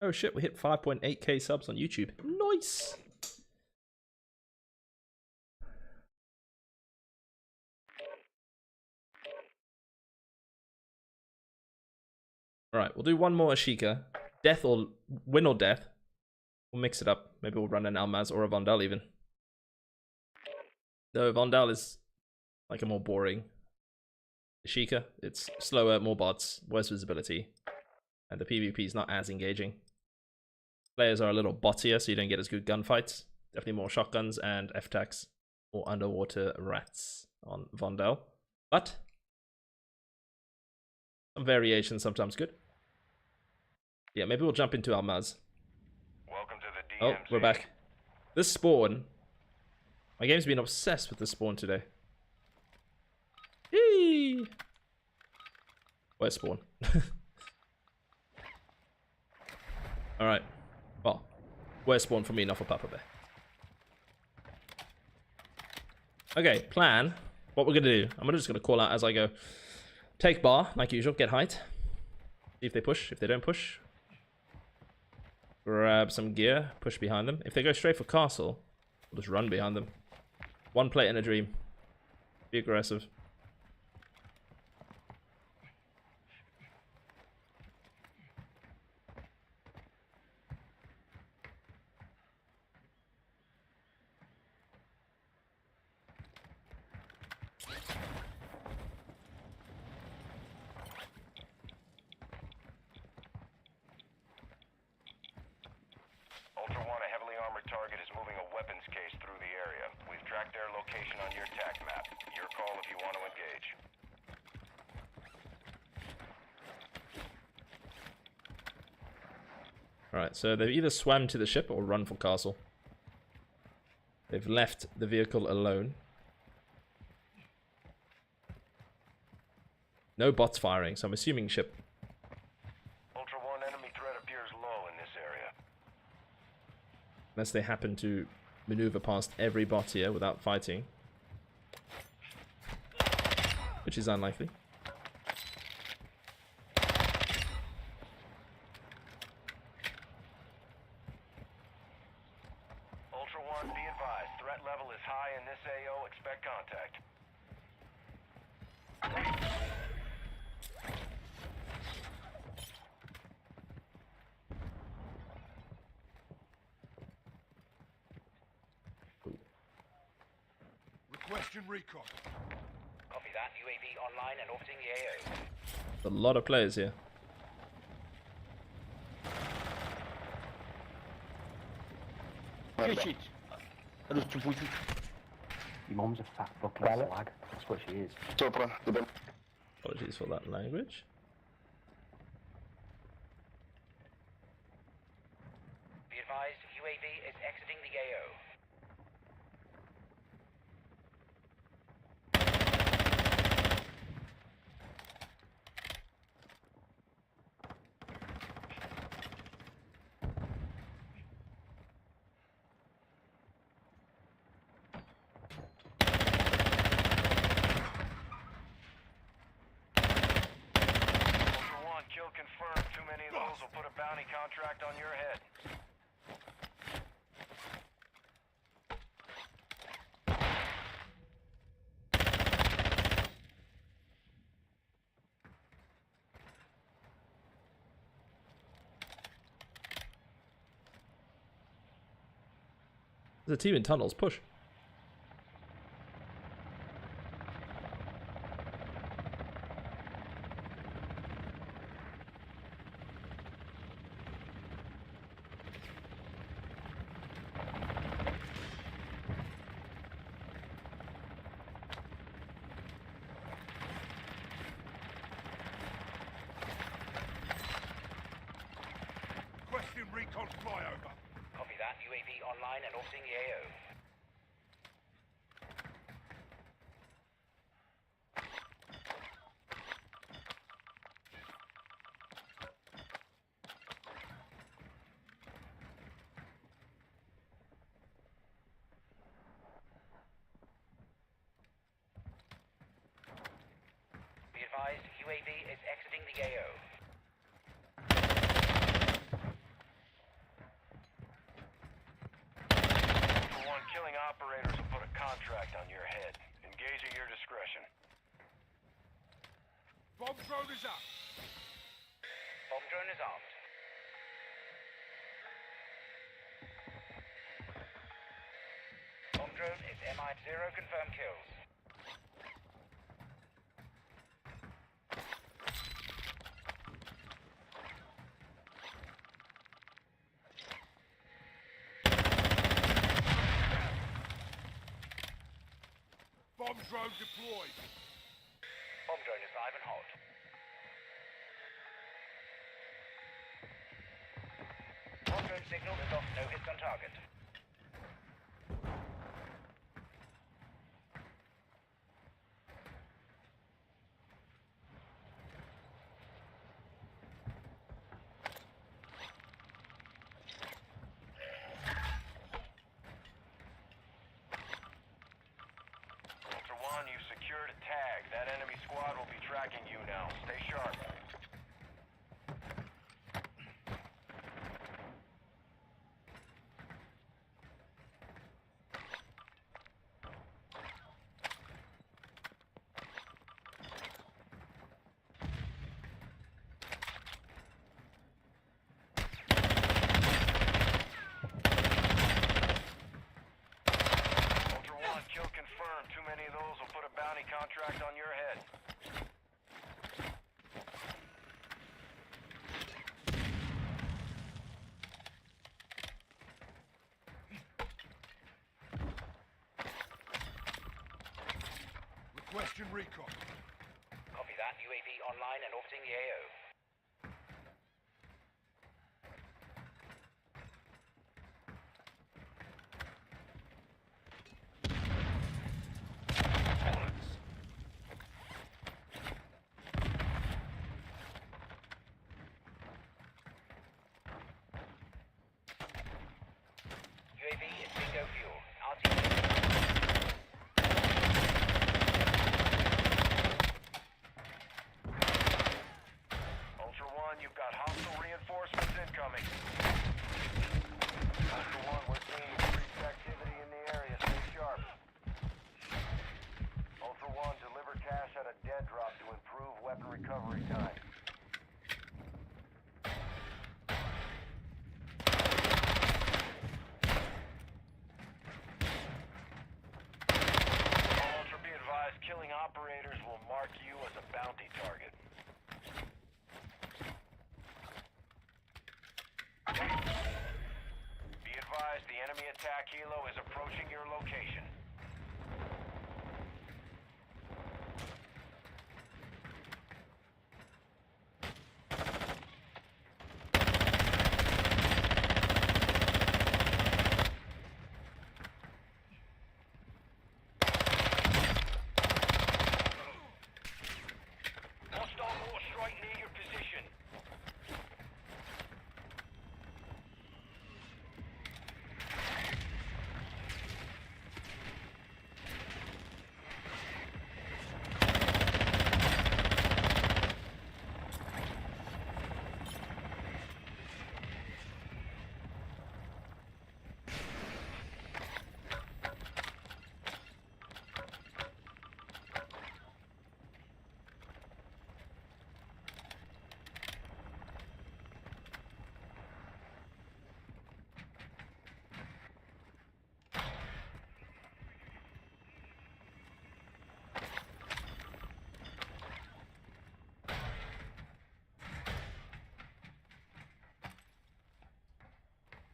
Oh shit, we hit 5.8k subs on YouTube. Nice! Alright, we'll do one more Ashika. Death or win or death. We'll mix it up. Maybe we'll run an Almaz or a Vondel even. Though Vondel is like a more boring Ashika. It's slower, more bots, worse visibility. And the PvP is not as engaging. Players are a little bottier, so you don't get as good gunfights. Definitely more shotguns and F-Tacs or underwater rats on Vondel. But some variation sometimes good. Yeah, maybe we'll jump into Almaz. Welcome to the DMZ. Oh, we're back. This spawn. My game's been obsessed with this spawn today. Eee! Where's spawn? Alright. Well, where's spawn for me, not for Papa Bear. Okay, plan. What we're gonna do. I'm just gonna call out as I go. Take bar, like usual, get height. See if they push. If they don't push, grab some gear, push behind them. If they go straight for castle, we'll just run behind them. One plate in a dream. Be aggressive. surveillance case through the area. We've tracked their location on your TAC map. Your call if you want to engage. Alright, so they've either swam to the ship or run for castle. They've left the vehicle alone. No bots firing, so I'm assuming ship. Ultra One, enemy threat appears low in this area. Unless they happen to maneuver past every bot here without fighting. Which is unlikely. Ultra One, be advised. Threat level is high in this AO. Expect contact. Requesting recon. Copy that. UAV online and orbiting the AO. A lot of players here. Shit. Your mum's a fat fucking slag. That's what she is. Apologies for that language. Be advised, UAV is exiting the AO. Ultra One, kill confirmed. Too many of those will put a bounty contract on your head. There's a team in tunnels. Push. Requesting recon flyover. Copy that. UAV online and orbiting the AO. Be advised, UAV is exiting the AO. Ultra One, killing operators will put a contract on your head. Engage at your discretion. Bomb drone is up. Bomb drone is armed. Bomb drone is MI0 confirmed kills. Bomb drone deployed. Bomb drone is live and hot. Bomb drone signal is off, no hits on target. Ultra One, you've secured a tag. That enemy squad will be tracking you now. Stay sharp. Ultra One, kill confirmed. Too many of those will put a bounty contract on your head. recon. Copy that. UAV online and orbiting the AO. UAV is bingo fuel. Ultra One, you've got hostile reinforcements incoming. Ultra One, we're seeing increased activity in the area. Stay sharp. Ultra One, deliver cash at a dead drop to improve weapon recovery time. Ultra, be advised, killing operators will mark you as a bounty target. Be advised, the enemy attack helo is approaching your location. Hostile mortar strike near your position.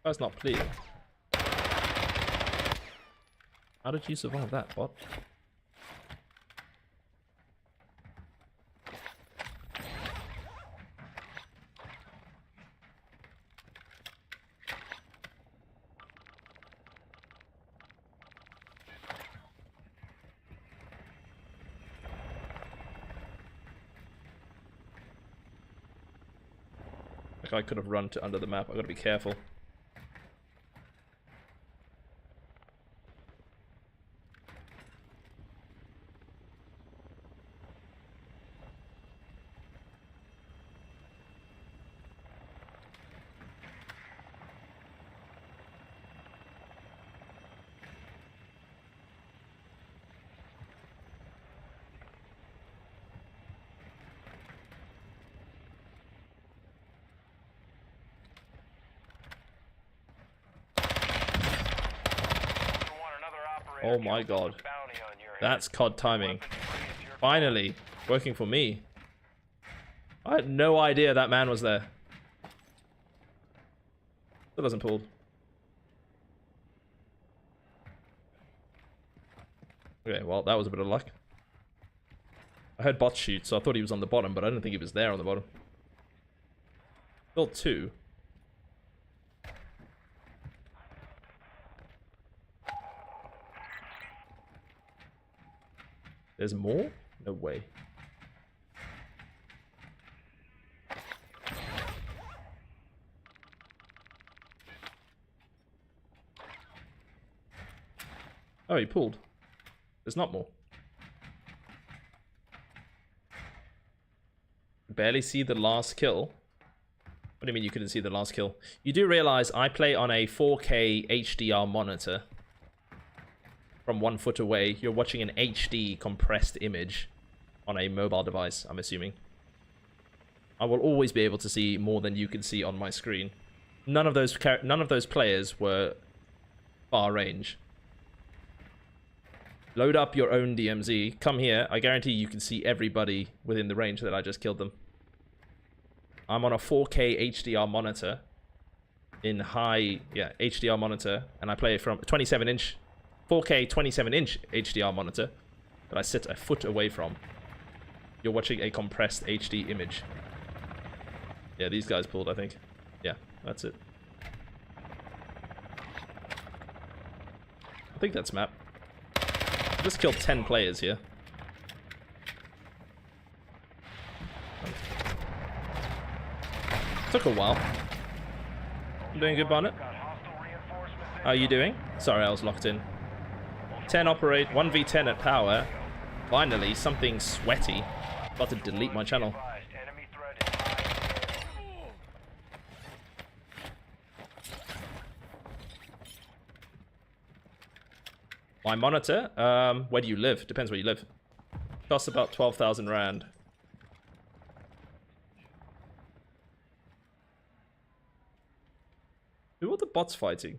That's not clear. How did you survive that, bot? Like I could have run to under the map. I gotta be careful. Oh my god. That's COD timing. Finally, working for me. I had no idea that man was there. Still doesn't pull. Okay, well, that was a bit of luck. I heard bots shoot, so I thought he was on the bottom, but I didn't think he was there on the bottom. Still two. There's more? No way. Oh, he pulled. There's not more. Barely see the last kill. What do you mean you couldn't see the last kill? You do realize I play on a 4K HDR monitor. From 1 foot away, you're watching an HD compressed image on a mobile device, I'm assuming. I will always be able to see more than you can see on my screen. None of those players were far range. Load up your own DMZ. Come here. I guarantee you can see everybody within the range that I just killed them. I'm on a 4K HDR monitor. In high, yeah, HDR monitor. And I play it from 27-inch... 4K 27-inch HDR monitor. that I sit a foot away from. You're watching a compressed HD image. Yeah, these guys pulled, I think. Yeah, that's it. I think that's map. Just killed 10 players here. Took a while. You doing good, Barnet? How are you doing? Sorry, I was locked in. 10 operate, 1v10 at power. Finally, something sweaty. About to delete my channel. My monitor? Where do you live? Depends where you live. Costs about 12,000 rand. Who are the bots fighting?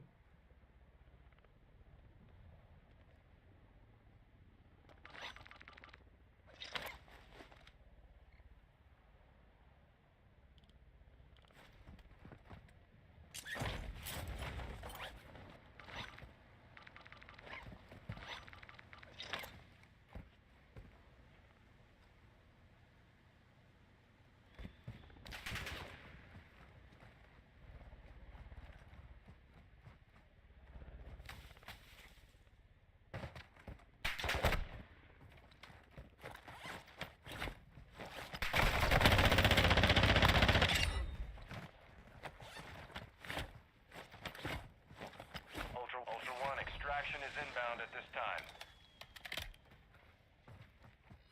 Is inbound at this time.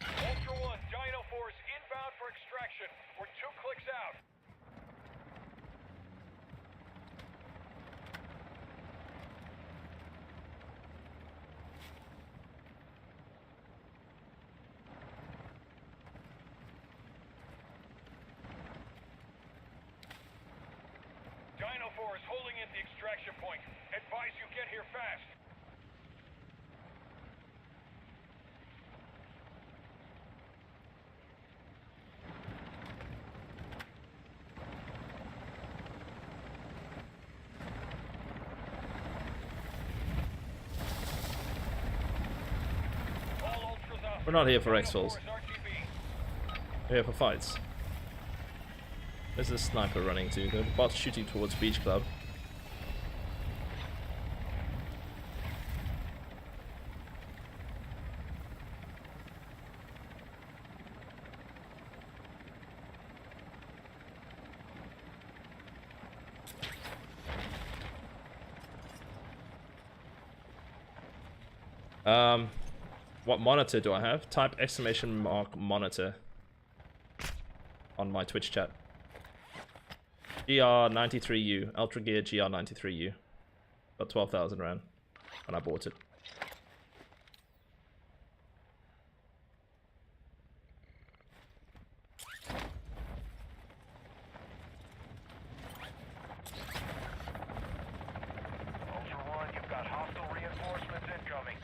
Ultra One, Dino Force inbound for extraction. We're 2 clicks out. Dino Force holding at the extraction point. Advise you get here fast. We're not here for exfils. We're here for fights. There's a sniper running to. The bot's shooting towards Beach Club. What monitor do I have? Type exclamation mark monitor on my Twitch chat. GR93U, Ultra Gear GR93U. About 12,000 rand when I bought it. Ultra One, you've got hostile reinforcements incoming.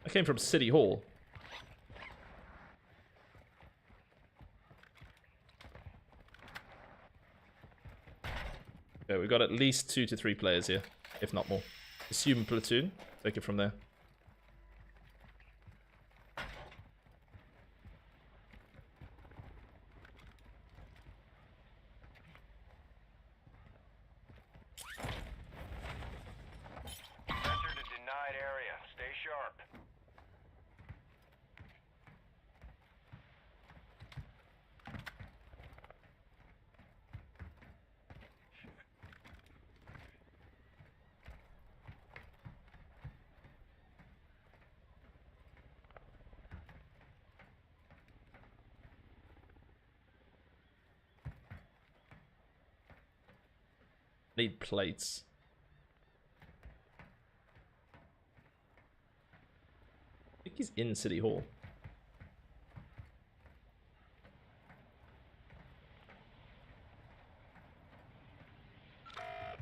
I came from City Hall. Okay, we've got at least 2 to 3 players here, if not more. Assume platoon. Take it from there. Entered a denied area. Stay sharp. Need plates. He's in City Hall.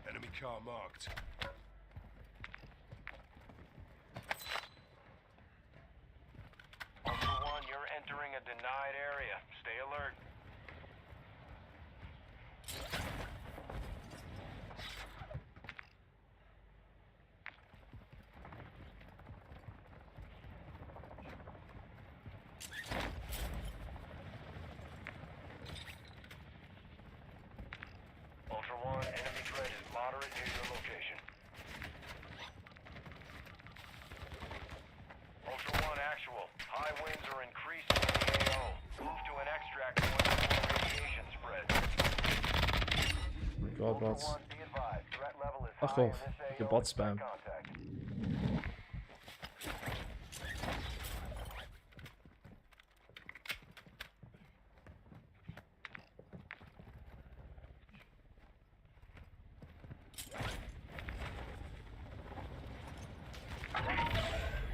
Enemy car marked. Ultra One, you're entering a denied area. Stay alert. Ultra One, enemy threat is moderate near your location. Ultra One, actual. High winds are increasing in the AO. Move to an extract point before radiation spreads. God, bots. Ultra One, be advised. Threat level is Fuck high off. in this Your AO. bot Expect spam. contact.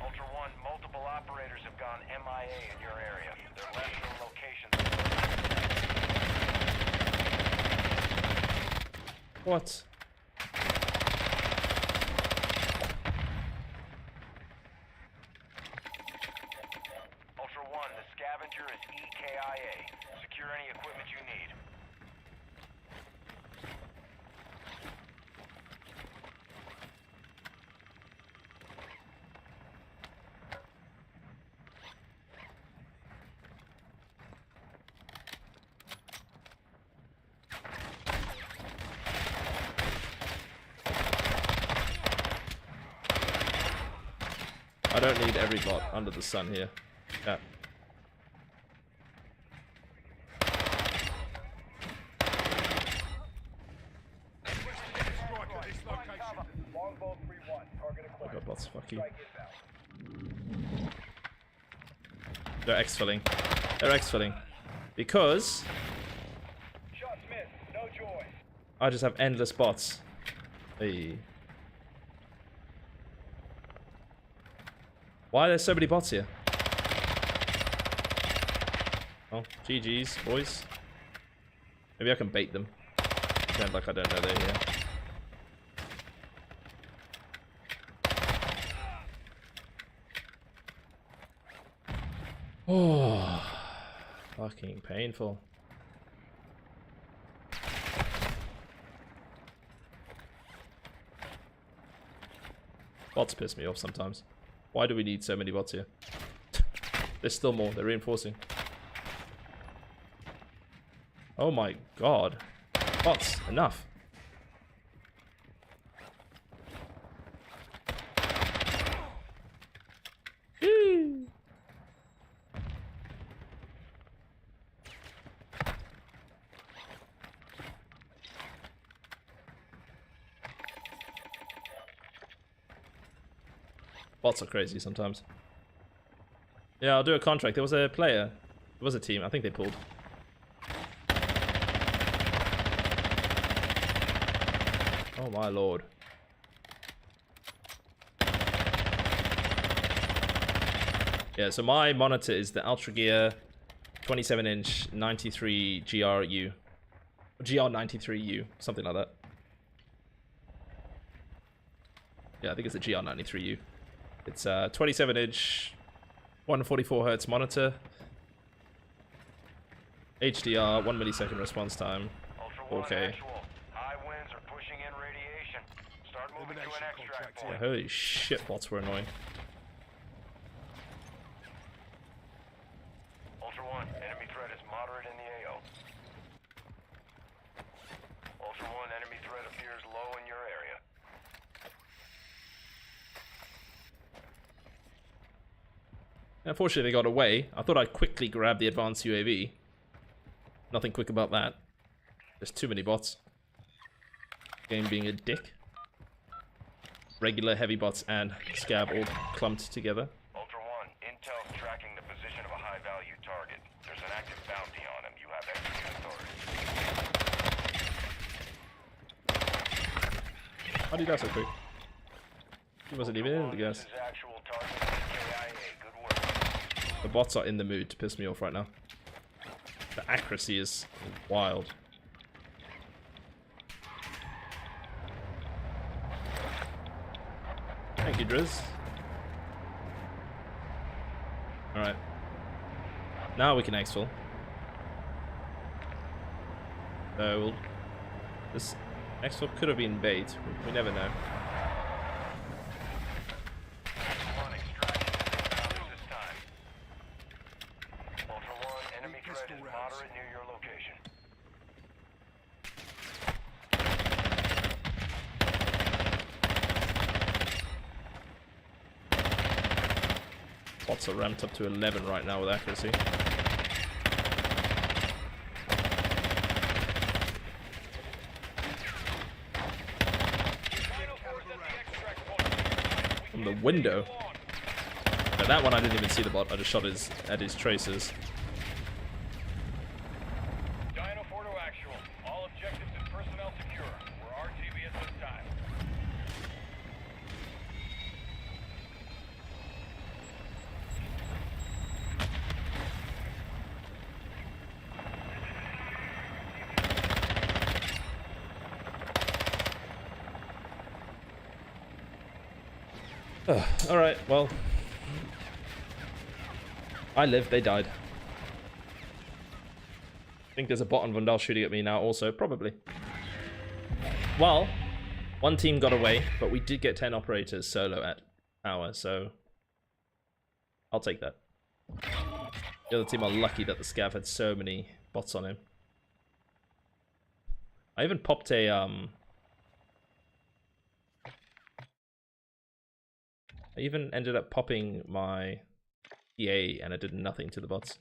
Ultra One, multiple operators have gone MIA in your area. Their left known locations. What? Ultra One, the scavenger is a.k.a. Secure any equipment you need. I don't need every bot under the sun here. Yeah. Strike at this location. Longbow 3-1. Target I acquired. got bots, fuck you. Strike inbound. They're exfilling. They're exfilling. Because Shot Smith. No joy. I just have endless bots. Hey. Why are there so many bots here? Oh, GG's, boys. Maybe I can bait them. Pretend like I don't know they're here. Oh, fucking painful. Bots piss me off sometimes. Why do we need so many bots here? There's still more. They're reinforcing. Oh my god. Bots, enough. Whee! Bots are crazy sometimes. Yeah, I'll do a contract. There was a player. There was a team. I think they pulled. Oh my lord. Yeah, so my monitor is the Ultra Gear 27-inch 93 GRU. GR93U, something like that. Yeah, I think it's a GR93U. It's a 27-inch, 144 Hz monitor. HDR, 1 millisecond response time. Okay. High winds are pushing in radiation. Start moving to an extract Yeah, point. holy shit, bots were annoying. Ultra One, enemy threat is moderate in the AO. Ultra One, enemy threat appears low in your area. Unfortunately, they got away. I thought I'd quickly grab the advanced UAV. Nothing quick about that. There's too many bots. Game being a dick. Regular heavy bots and scab all clumped together. Ultra One, intel's tracking the position of a high-value target. There's an active bounty on him. You have execute authority. How did you die so quick? He wasn't even in the gas. This is actual target, a.k.a. Good work. bots are in the mood to piss me off right now. The accuracy is wild. Thank you, Driz. Alright. Now we can exfil. So this exfil could have been bait. We never know. Bots are ramped up to 11 right now with accuracy. From the window. But that one I didn't even see the bot. I just shot at his traces. Dino 4 to actual. All objectives and personnel secure. We're RTV at this time. Alright, well. I lived, they died. I think there's a bot on Vandal shooting at me now also, probably. Well, one team got away, but we did get 10 operators solo at power, so I'll take that. The other team are lucky that the scav had so many bots on him. I even popped a I even ended up popping my a.k.a. and it did nothing to the bots.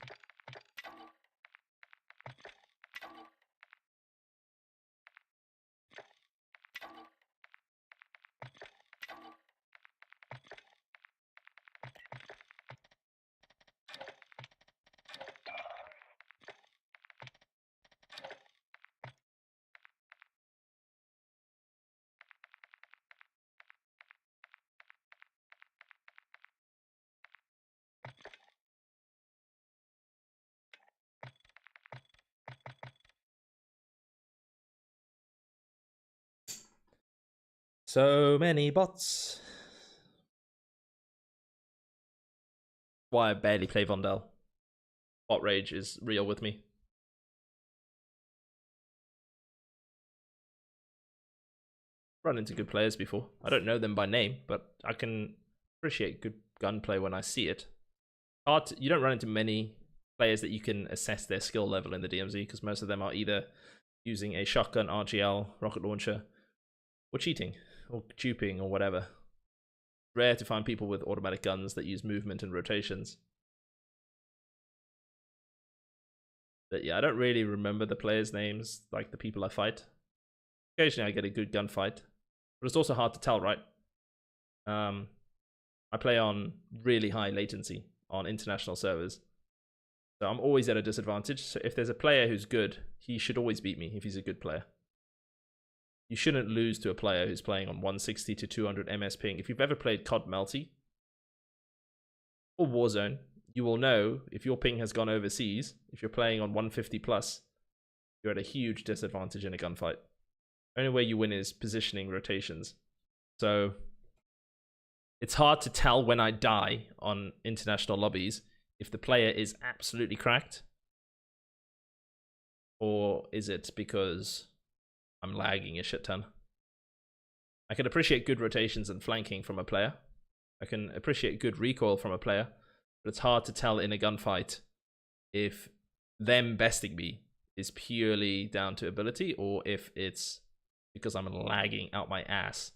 So many bots. Why I barely play Vondel. Bot rage is real with me. Run into good players before. I don't know them by name, but I can appreciate good gunplay when I see it. You don't run into many players that you can assess their skill level in the DMZ because most of them are either using a shotgun, RGL, rocket launcher, or cheating, or duping, or whatever. Rare to find people with automatic guns that use movement and rotations. But yeah, I don't really remember the players' names, like the people I fight. Occasionally I get a good gunfight, but it's also hard to tell, right? I play on really high latency on international servers. So I'm always at a disadvantage. So if there's a player who's good, he should always beat me if he's a good player. You shouldn't lose to a player who's playing on 160 to 200 MS ping. If you've ever played COD Melty or Warzone, you will know if your ping has gone overseas, if you're playing on 150 plus, you're at a huge disadvantage in a gunfight. The only way you win is positioning rotations. So it's hard to tell when I die on international lobbies if the player is absolutely cracked, or is it because I'm lagging a shit ton. I can appreciate good rotations and flanking from a player. I can appreciate good recoil from a player, but it's hard to tell in a gunfight if them besting me is purely down to ability or if it's because I'm lagging out my ass.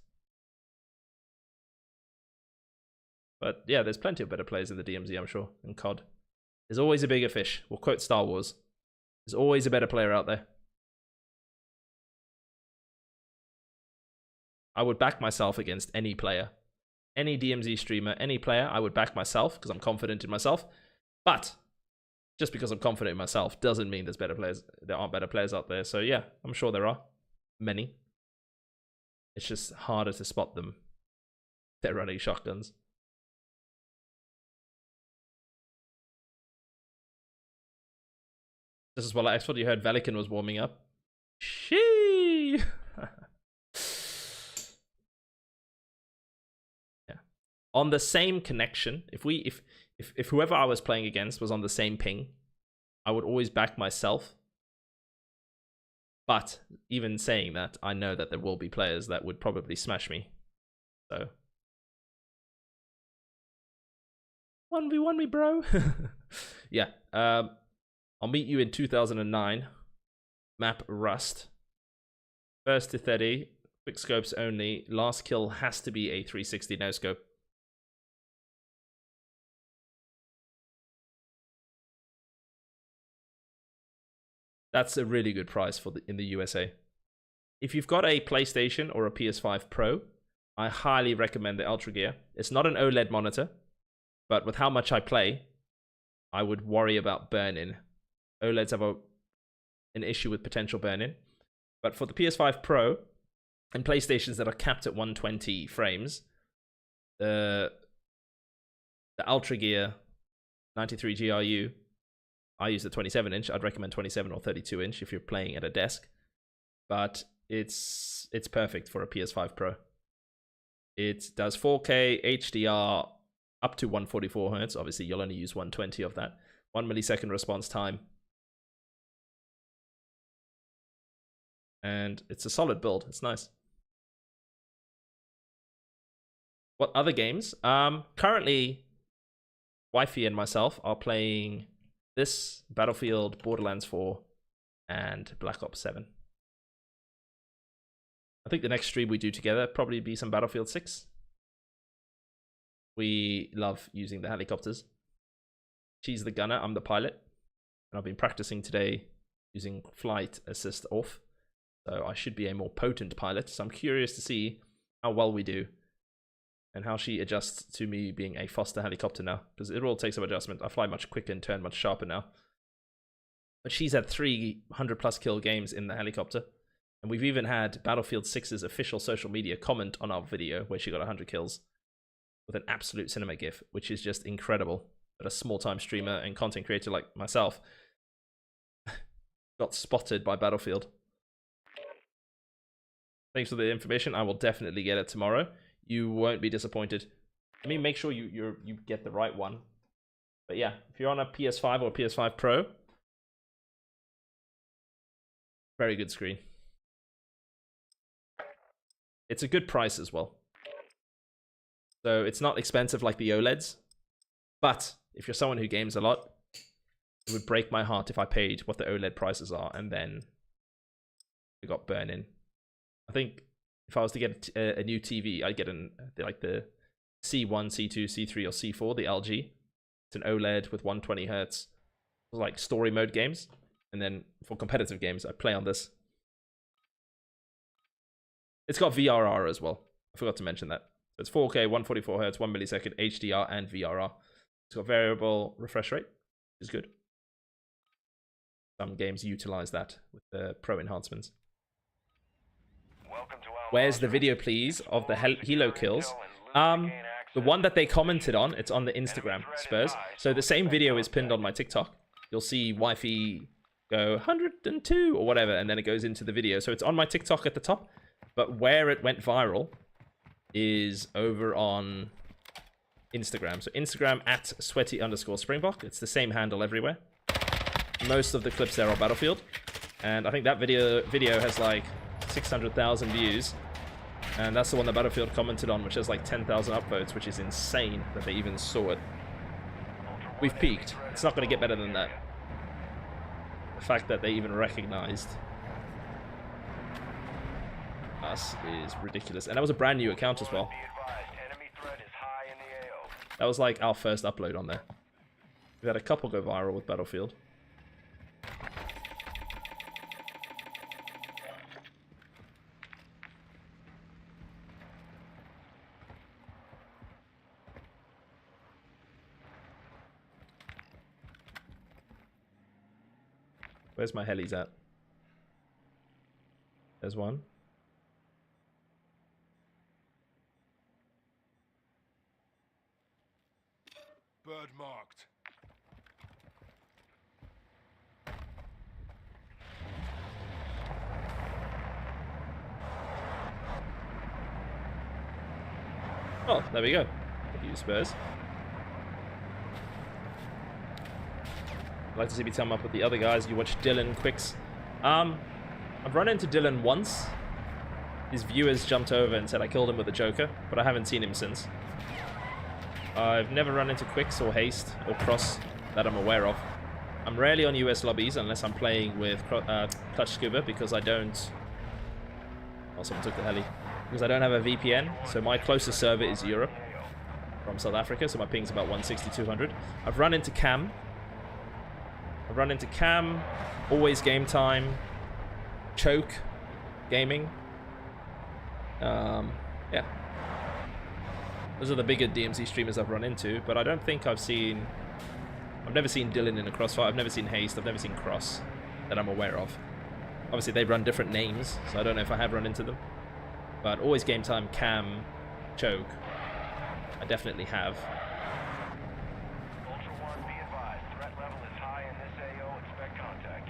But yeah, there's plenty of better players in the DMZ, I'm sure, in COD. There's always a bigger fish. We'll quote Star Wars. There's always a better player out there. I would back myself against any player. Any DMZ streamer, any player, I would back myself because I'm confident in myself. But just because I'm confident in myself doesn't mean there's better players. There aren't better players out there. So yeah, I'm sure there are. Many. It's just harder to spot them. They're running shotguns. This is what I thought you heard Velikan was warming up. Shee! Yeah. On the same connection, if whoever I was playing against was on the same ping, I would always back myself. But even saying that, I know that there will be players that would probably smash me. So 1v1 me, bro. Yeah. I'll meet you in 2009. Map Rust. First to 30. Quick scopes only. Last kill has to be a 360 no scope. That's a really good price for in the USA. If you've got a PlayStation or a PS5 Pro, I highly recommend the Ultra Gear. It's not an OLED monitor, but with how much I play, I would worry about burn-in. OLEDs have an issue with potential burn-in. But for the PS5 Pro and PlayStations that are capped at 120 frames, the Ultra Gear 93 GRU, I use the 27-inch. I'd recommend 27 or 32-inch if you're playing at a desk. But it's perfect for a PS5 Pro. It does 4K HDR up to 144 Hz. Obviously, you'll only use 120 of that. 1 millisecond response time. And it's a solid build. It's nice. What other games? Currently, Wifey and myself are playing this, Battlefield, Borderlands 4, and Black Ops 7. I think the next stream we do together probably be some Battlefield 6. We love using the helicopters. She's the gunner, I'm the pilot. And I've been practicing today using flight assist off. So I should be a more potent pilot. So I'm curious to see how well we do. And how she adjusts to me being a Foster helicopter now. Because it all takes some adjustment. I fly much quicker and turn much sharper now. But she's had 300 plus kill games in the helicopter. And we've even had Battlefield 6's official social media comment on our video where she got 100 kills with an absolute cinema gif, which is just incredible. That a small-time streamer and content creator like myself got spotted by Battlefield. Thanks for the information. I will definitely get it tomorrow. You won't be disappointed. Let me make sure you get the right one. But yeah, if you're on a PS5 or PS5 Pro, very good screen. It's a good price as well. So it's not expensive like the OLEDs. But if you're someone who games a lot, it would break my heart if I paid what the OLED prices are and then it got burn-in. I think if I was to get a new TV, I'd get like the C1, C2, C3, or C4, the LG. It's an OLED with 120 Hz, like story mode games. And then for competitive games, I play on this. It's got VRR as well. I forgot to mention that. So it's 4K, 144 Hz, 1 millisecond, HDR, and VRR. It's got variable refresh rate, which is good. Some games utilize that with the pro enhancements. Where's the video, please, of the helo kills? The one that they commented on, it's on the Instagram, Spurs. So the same video is pinned on my TikTok. You'll see Wifey go 102 or whatever, and then it goes into the video. So it's on my TikTok at the top. But where it went viral is over on Instagram. So Instagram at sweaty_springbok. It's the same handle everywhere. Most of the clips there are Battlefield. And I think that video has like 600,000 views. And that's the one that Battlefield commented on, which has like 10,000 upvotes, which is insane that they even saw it. We've peaked. It's not going to get better than that. The fact that they even recognized us is ridiculous. And that was a brand new account as well. That was like our first upload on there. We had a couple go viral with Battlefield. Where's my helis at? There's one. Bird marked. Oh, there we go. Thank you, Spurs. I'd like to see me team up with the other guys. You watch Dylan Quicks. I've run into Dylan once. His viewers jumped over and said I killed him with a Joker, but I haven't seen him since. I've never run into Quicks or Haste or Cross that I'm aware of. I'm rarely on US lobbies unless I'm playing with Clutch Scuba because I don't... Oh, someone took the heli. Because I don't have a VPN, so my closest server is Europe from South Africa, so my ping's about 160, 200. I've run into Cam. Always Game Time, Choke Gaming. Yeah. Those are the bigger DMZ streamers I've run into, but I don't think I've never seen Dylan in a Crossfire. I've never seen Haste. I've never seen Cross that I'm aware of. Obviously, they run different names, so I don't know if I have run into them. But always Game Time, Cam, Choke. I definitely have. Ultra One, be advised. Threat level is high in this AO. Expect contact.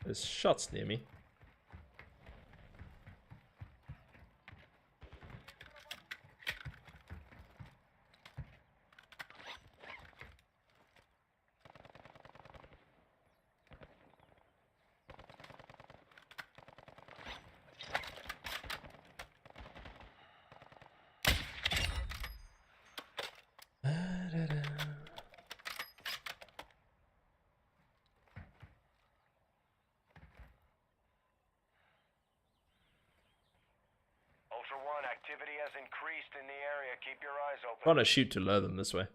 There's shots near me. Ultra One, activity has increased in the area. Keep your eyes open. I want to shoot to lure them this way.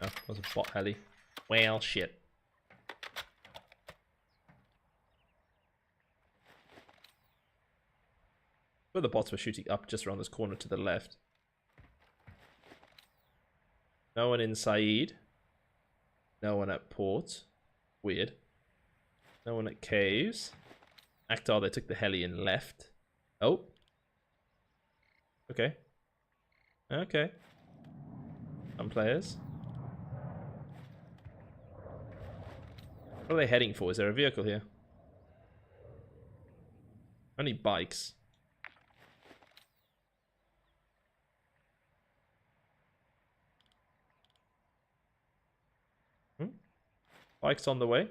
Oh, that was a bot heli. Well, shit. Where the bots were shooting up just around this corner to the left. No one in Saeed. No one at port. Weird. No one at caves. Akhtar, they took the heli and left. Oh. Okay. Okay. Some players. What are they heading for? Is there a vehicle here? Only bikes. Bike's on the way.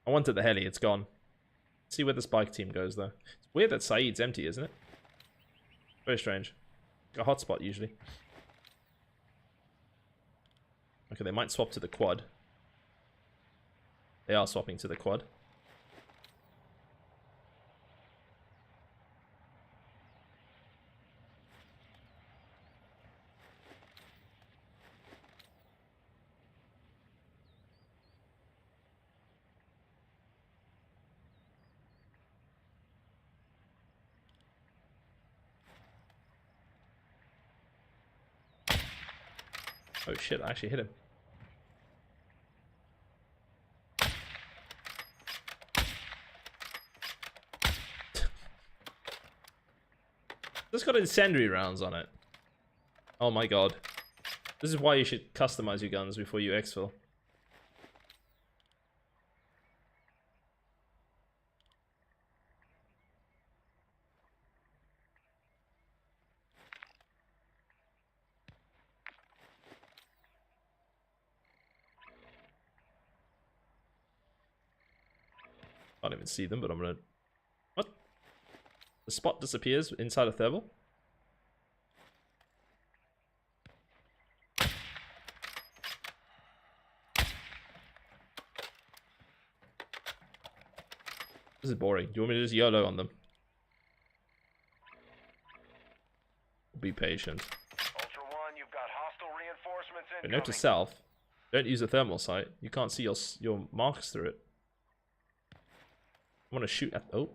I wanted the heli, it's gone. Let's see where this bike team goes, though. It's weird that Saeed's empty, isn't it? Very strange. A hotspot, usually. Okay, they might swap to the quad. They are swapping to the quad. Oh shit, I actually hit him. This got incendiary rounds on it. Oh my god. This is why you should customize your guns before you exfil. Can't even see them, but I'm gonna... What? The spot disappears inside a thermal? This is boring. Do you want me to just YOLO on them? Be patient. Ultra One, you've got hostile reinforcements But note to self, don't use a thermal sight. You can't see your marks through it. I want to shoot at... Oh.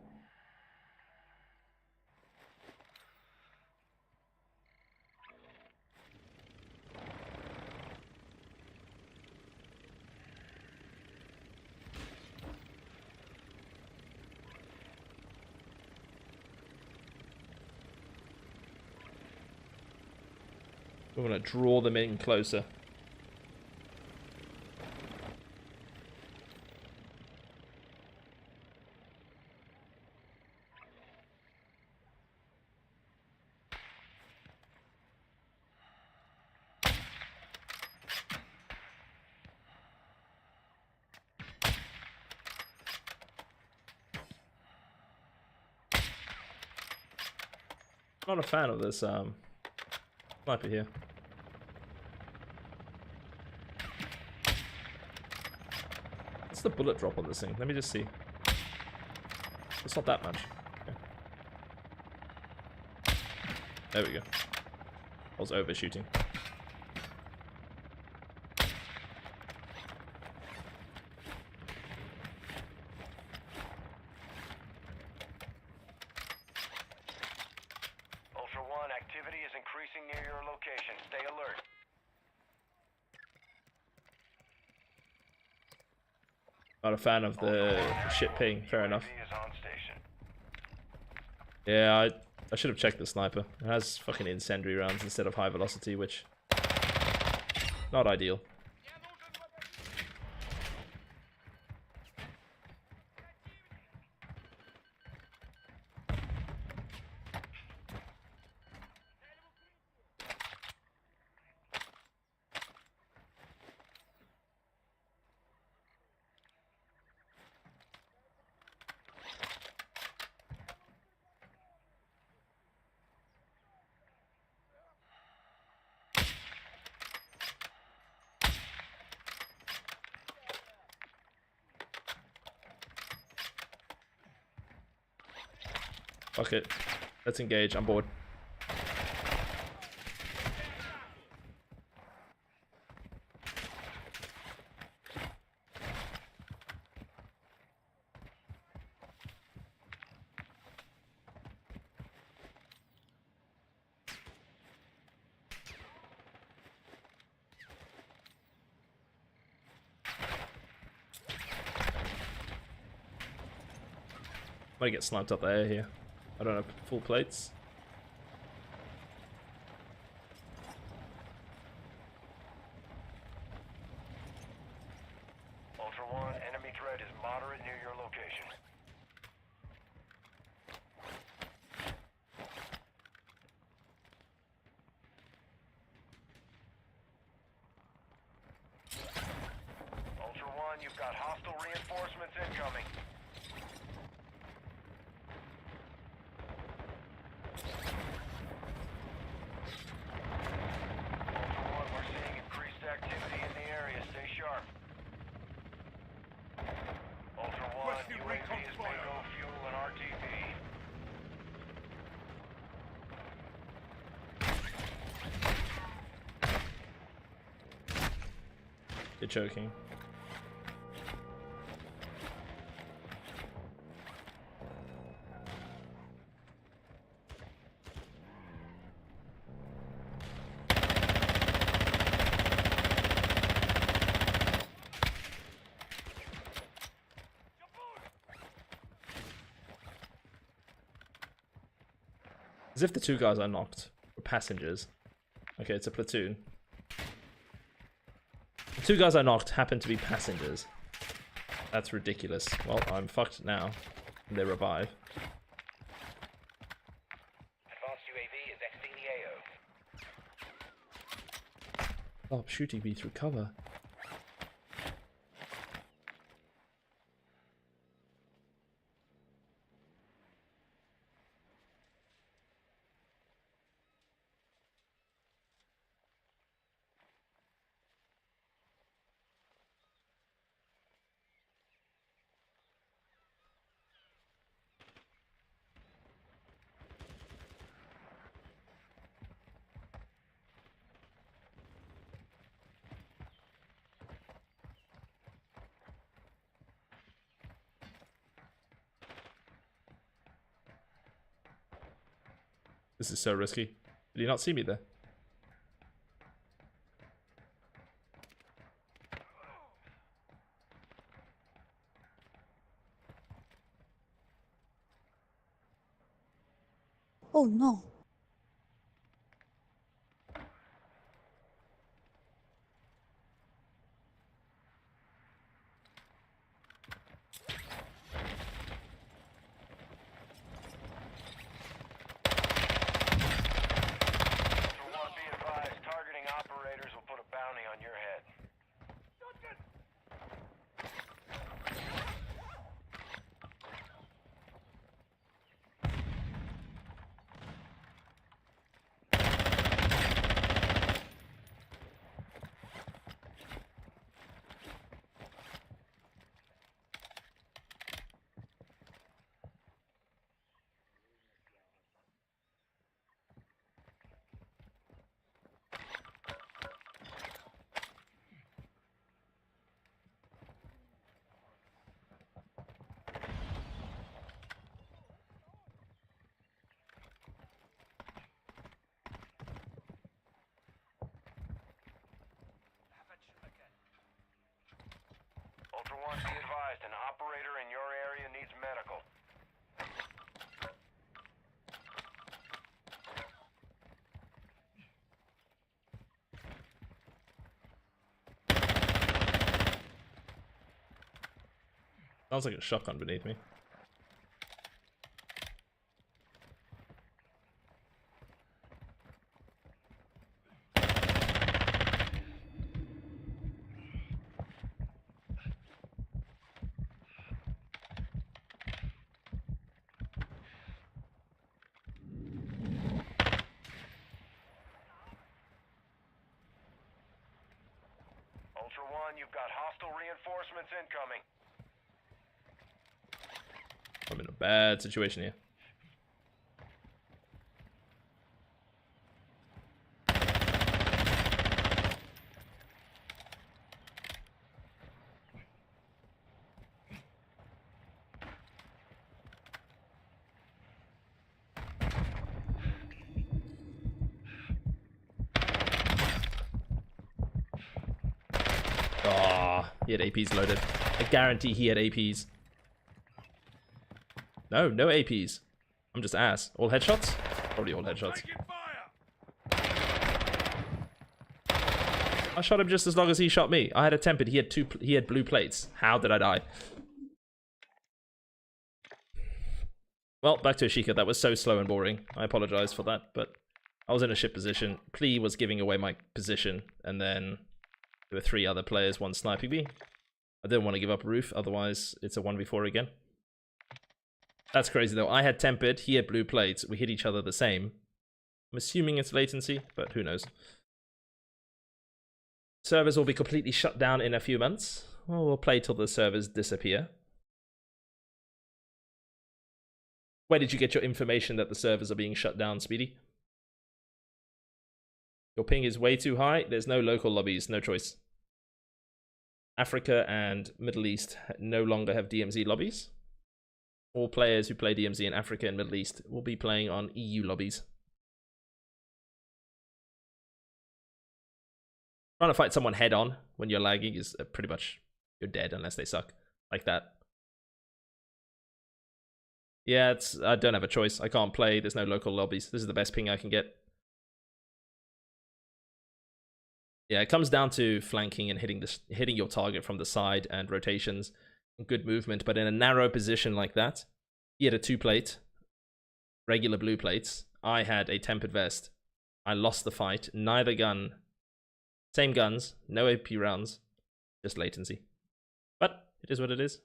We want to draw them in closer. Not a fan of this sniper here. What's the bullet drop on this thing? Let me just see. It's not that much. Okay. There we go. I was overshooting. Ultra One, activity is increasing near your location. Stay alert. Not a fan of the shit ping. Fair enough. UAV is on station. Yeah, I should have checked the sniper. It has fucking incendiary rounds instead of high velocity, which not ideal. Fuck it. Let's engage. I'm bored. Might get sniped up there here. I don't have full plates. Ultra One, enemy threat is moderate near your location. Ultra One, you've got hostile reinforcements incoming. Activity in the area. Stay sharp. Ultra One, Requesting UAV recon is fire. bingo, fuel, and RTB. You're choking. As if the two guys I knocked were passengers. Okay, it's a platoon. The two guys I knocked happen to be passengers. That's ridiculous. Well, I'm fucked now. They revive. Advanced UAV is exiting the AO. Stop shooting me through cover. This is so risky. Did he not see me there? Oh no. Ultra One, be advised, an operator in your area needs medical. Sounds like a shotgun beneath me. Ultra One, you've got hostile reinforcements incoming. I'm in a bad situation here. Ah, he had APs loaded. I guarantee he had APs. No, no APs. I'm just ass. All headshots? Probably all headshots. I shot him just as long as he shot me. I had a tempered. He had blue plates. How did I die? Well, back to Ashika. That was so slow and boring. I apologize for that, but I was in a shit position. Plea was giving away my position, and then there were 3 other players, one sniping me. I didn't want to give up roof, otherwise it's a 1v4 again. That's crazy though. I had tempered, he had blue plates. We hit each other the same. I'm assuming it's latency, but who knows. Servers will be completely shut down in a few months. Well, we'll play till the servers disappear. Where did you get your information that the servers are being shut down, Speedy? Your ping is way too high. There's no local lobbies, no choice. Africa and Middle East no longer have DMZ lobbies. All players who play DMZ in Africa and Middle East will be playing on EU lobbies. Trying to fight someone head on when you're lagging is pretty much, you're dead unless they suck. Like that. Yeah, I don't have a choice. I can't play. There's no local lobbies. This is the best ping I can get. Yeah, it comes down to flanking and hitting your target from the side and rotations. Good movement, but in a narrow position like that, he had a 2-plate, regular blue plates. I had a tempered vest. I lost the fight. Neither gun, same guns, no AP rounds, just latency. But it is what it is.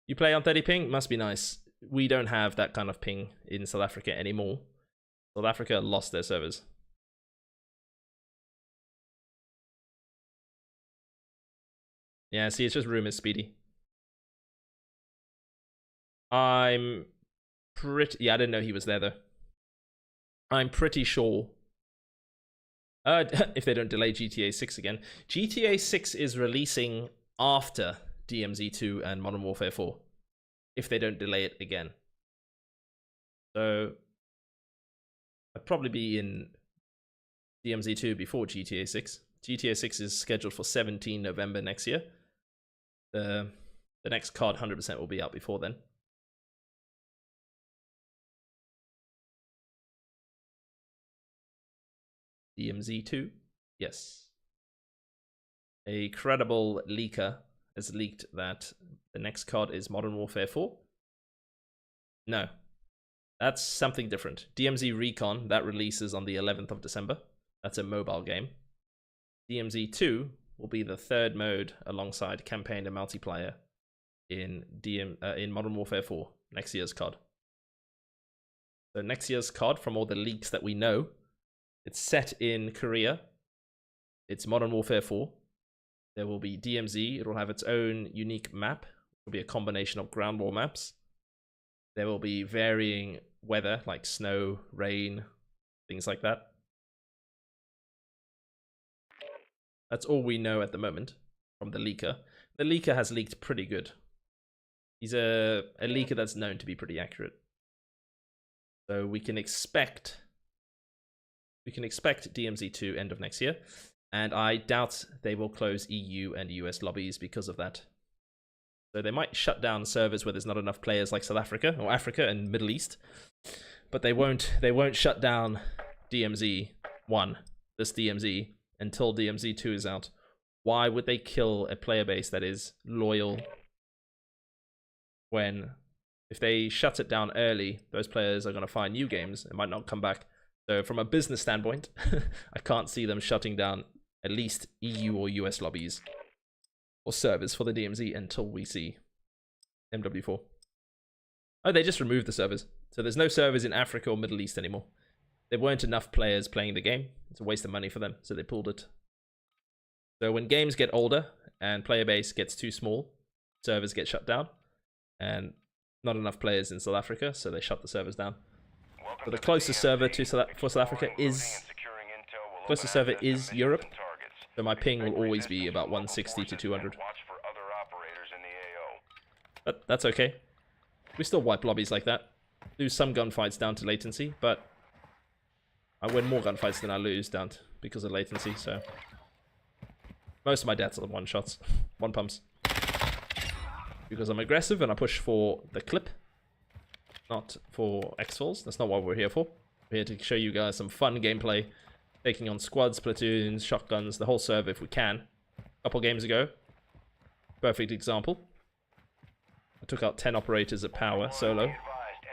You play on 30 ping? Must be nice. We don't have that kind of ping in South Africa anymore. South Africa lost their servers. Yeah, see, it's just rumors, Speedy. I'm pretty... Yeah, I didn't know he was there, though. I'm pretty sure... if they don't delay GTA 6 again. GTA 6 is releasing after DMZ 2 and Modern Warfare 4. If they don't delay it again. So, I'd probably be in DMZ2 before GTA 6. GTA 6 is scheduled for 17 November next year. The next COD 100% will be out before then. DMZ2, yes. A credible leaker has leaked that the next COD is Modern Warfare 4. No, that's something different. DMZ Recon, that releases on the 11th of December. That's a mobile game. DMZ2 will be the third mode alongside campaign and multiplayer in Modern Warfare 4, next year's COD. So next year's COD, from all the leaks that we know, it's set in Korea. It's Modern Warfare 4. There will be DMZ. It will have its own unique map. It will be a combination of ground war maps. There will be varying weather, like snow, rain, things like that. That's all we know at the moment from the leaker. The leaker has leaked pretty good. He's a leaker that's known to be pretty accurate. So we can expect DMZ2 end of next year, and I doubt they will close EU and US lobbies because of that. So they might shut down servers where there's not enough players, like South Africa or Africa and Middle East, but they won't shut down DMZ1, this DMZ, until DMZ2 is out. Why would they kill a player base that is loyal when, if they shut it down early, those players are going to find new games and might not come back? So from a business standpoint, I can't see them shutting down at least EU or US lobbies or servers for the DMZ until we see MW4. Oh, they just removed the servers. So there's no servers in Africa or Middle East anymore. There weren't enough players playing the game. It's a waste of money for them, so they pulled it. So when games get older and player base gets too small, servers get shut down, and not enough players in South Africa, so they shut the servers down. So the closest server to for South Africa is Europe. So my ping will always be about 160 to 200. But that's okay. We still wipe lobbies like that. Lose some gunfights down to latency, but I win more gunfights than I lose down because of latency, so most of my deaths are one shots, one pumps. Because I'm aggressive and I push for the clip, not for exfils. That's not what we're here for. We're here to show you guys some fun gameplay, taking on squads, platoons, shotguns, the whole server if we can. A couple games ago, perfect example. I took out 10 operators at power solo.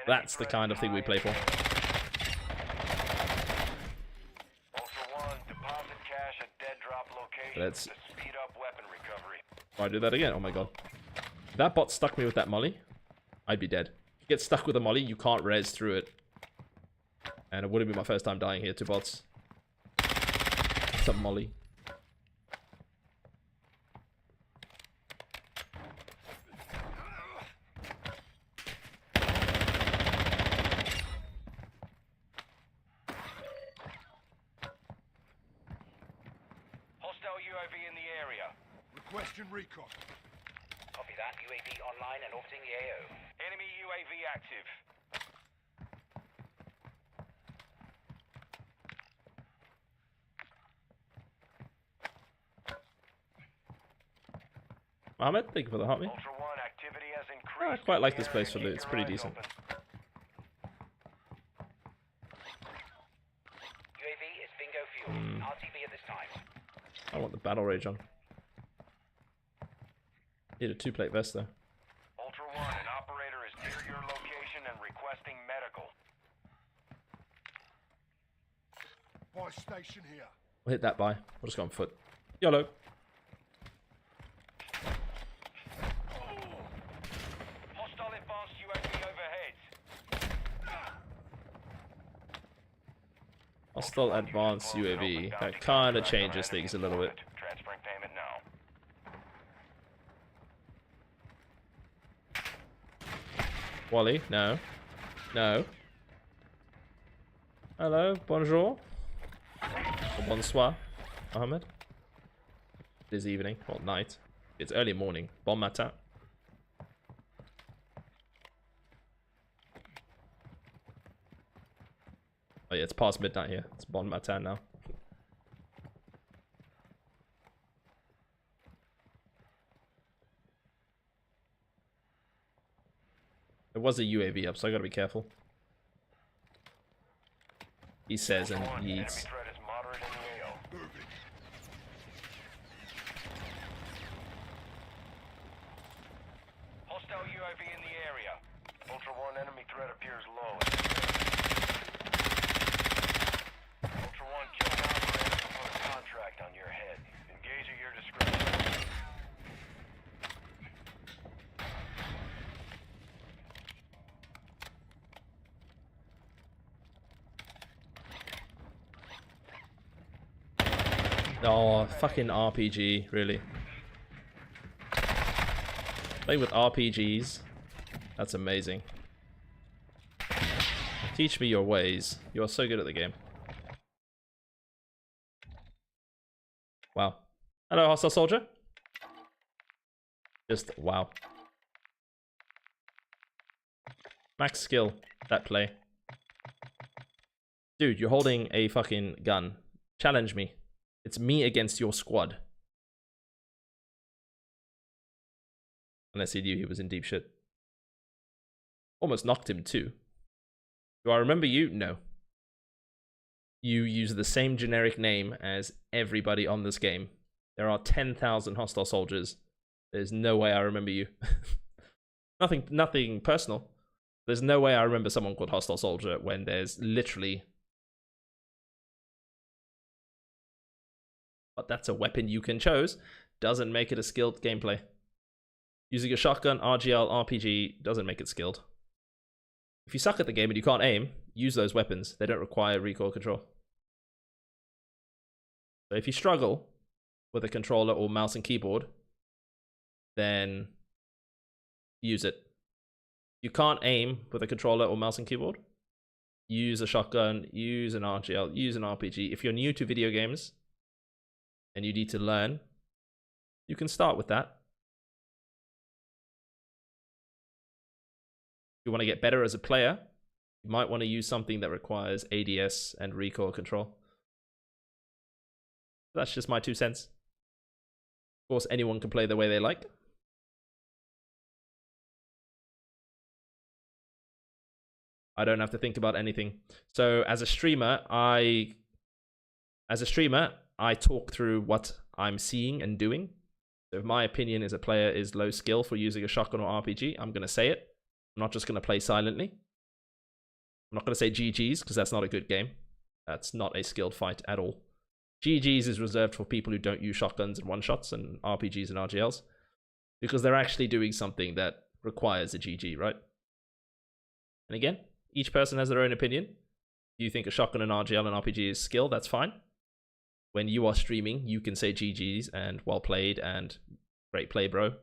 That's the kind of thing we play for. Let's try to do that again. Oh my god. If that bot stuck me with that molly, I'd be dead. If you get stuck with a molly, you can't res through it. And it wouldn't be my first time dying here to bots. What's up, molly? Requesting recon. Copy that. UAV online and orbiting the AO. Enemy UAV active. Mohammed, thank you for the hot me. Ultra One, activity has increased. I quite like this place for loot. It's pretty decent. UAV is bingo fuel. RTB at this time. I want the battle rage on. Need a 2-plate vest though. Ultra One, an operator is near your location and requesting medical. Buy station here. We'll hit that by. We'll just go on foot. YOLO. Hostile advanced UAV overhead. Hostile advanced UAV. That kind of changes things a little bit. Transferring payment now. Wally, no. No. Hello, bonjour. Or bonsoir, Mohammed. It is evening, well, night. It's early morning. Bon matin. Oh yeah, it's past midnight here. It's Bon Matan now. There was a UAV up, so I gotta be careful. He says and Enemy yeets. threat is moderate in the AO. Hostile UAV in the area. Ultra One, enemy threat appears low. Ultra One, kill an operator to put a contract on your head. Engage at your discretion. Oh, fucking RPG, really. Play with RPGs. That's amazing. Teach me your ways. You are so good at the game. Wow. Hello, hostile soldier. Just wow. Max skill, that play. Dude, you're holding a fucking gun. Challenge me. It's me against your squad. Unless he knew he was in deep shit. Almost knocked him too. Do I remember you? No. You use the same generic name as everybody on this game. There are 10,000 hostile soldiers. There's no way I remember you. Nothing personal. There's no way I remember someone called hostile soldier when there's literally... But that's a weapon you can choose. Doesn't make it a skilled gameplay. Using a shotgun, RGL, RPG doesn't make it skilled. If you suck at the game and you can't aim, use those weapons. They don't require recoil control. So if you struggle with a controller or mouse and keyboard, then use it. You can't aim with a controller or mouse and keyboard, use a shotgun, use an RGL, use an RPG. If you're new to video games and you need to learn, you can start with that. If you want to get better as a player, you might want to use something that requires ADS and recoil control. That's just my 2 cents. Of course, anyone can play the way they like. I don't have to think about anything. So as a streamer, I talk through what I'm seeing and doing. So if my opinion as a player is low skill for using a shotgun or RPG, I'm going to say it. I'm not just going to play silently. I'm not going to say GG's because that's not a good game. That's not a skilled fight at all. GG's is reserved for people who don't use shotguns and one-shots and RPGs and RGLs because they're actually doing something that requires a GG, right? And again, each person has their own opinion. If you think a shotgun and RGL and RPG is skill, that's fine. When you are streaming, you can say GG's and well played and great play, bro.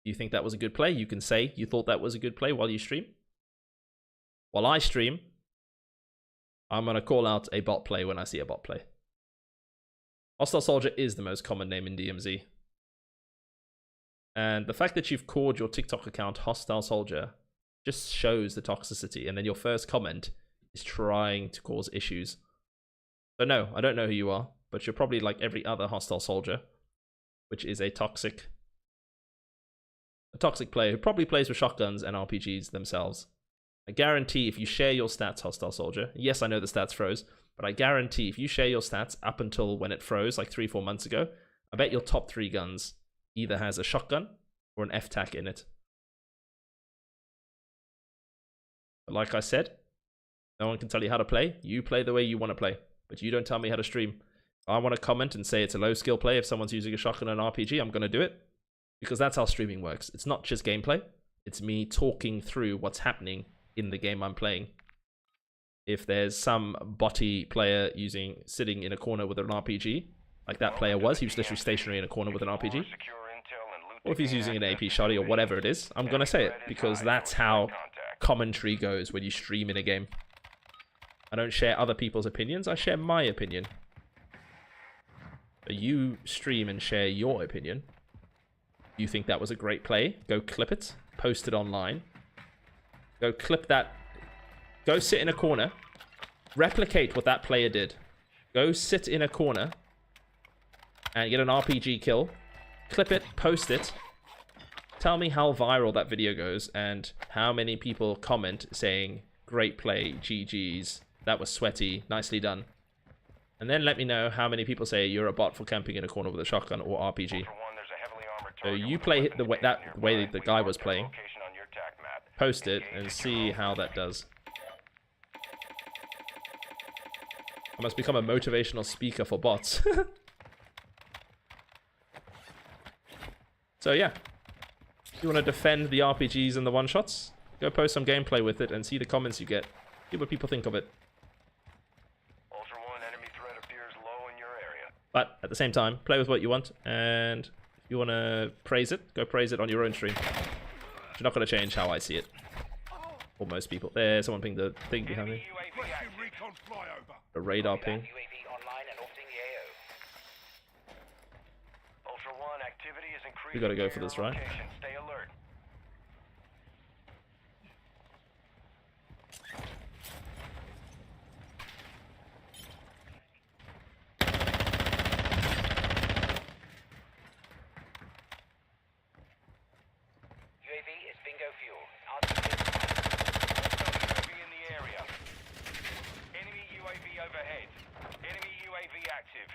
You think that was a good play, you can say you thought that was a good play while you stream. While I stream, I'm going to call out a bot play when I see a bot play. Hostile Soldier is the most common name in DMZ. And the fact that you've called your TikTok account Hostile Soldier just shows the toxicity. And then your first comment is trying to cause issues. So no, I don't know who you are, but you're probably like every other Hostile Soldier, which is a toxic player who probably plays with shotguns and RPGs themselves. I guarantee if you share your stats, Hostile Soldier, yes, I know the stats froze, but I guarantee if you share your stats up until when it froze, like 3-4 months ago, I bet your top 3 guns either has a shotgun or an F-tac in it. But like I said, no one can tell you how to play. You play the way you want to play, but you don't tell me how to stream. I want to comment and say it's a low skill play. If someone's using a shotgun and an RPG, I'm going to do it because that's how streaming works. It's not just gameplay. It's me talking through what's happening in the game I'm playing. If there's some botty player sitting in a corner with an RPG, like that player was, he was literally stationary in a corner with an RPG, or if he's using an AP shotty or whatever it is, I'm going to say it because that's how commentary goes when you stream in a game. I don't share other people's opinions, I share my opinion. So you stream and share your opinion. You think that was a great play? Go clip it, post it online. Go clip that. Go sit in a corner replicate what that player did. Go sit in a corner and get an RPG kill. Clip it, post it. Tell me how viral that video goes and how many people comment saying, great play, GG's, that was sweaty, nicely done. And then let me know how many people say you're a bot for camping in a corner with a shotgun or RPG. So you play the way the guy was playing. Post it and see how that does. I must become a motivational speaker for bots. So yeah. If you want to defend the RPGs and the one-shots, go post some gameplay with it and see the comments you get. See what people think of it. Ultra One, enemy threat appears low in your area. But at the same time, play with what you want, and if you want to praise it, go praise it on your own stream. You're not going to change how I see it. Or most people. There's someone pinged the thing behind me. Requesting recon flyover. A radar ping. UAV online and orbiting the AO. Ultra One, activity is increasing. We gotta go for this, right? Stay alert. UAV is bingo fuel. UAV in the area. Enemy UAV overhead. Enemy UAV active.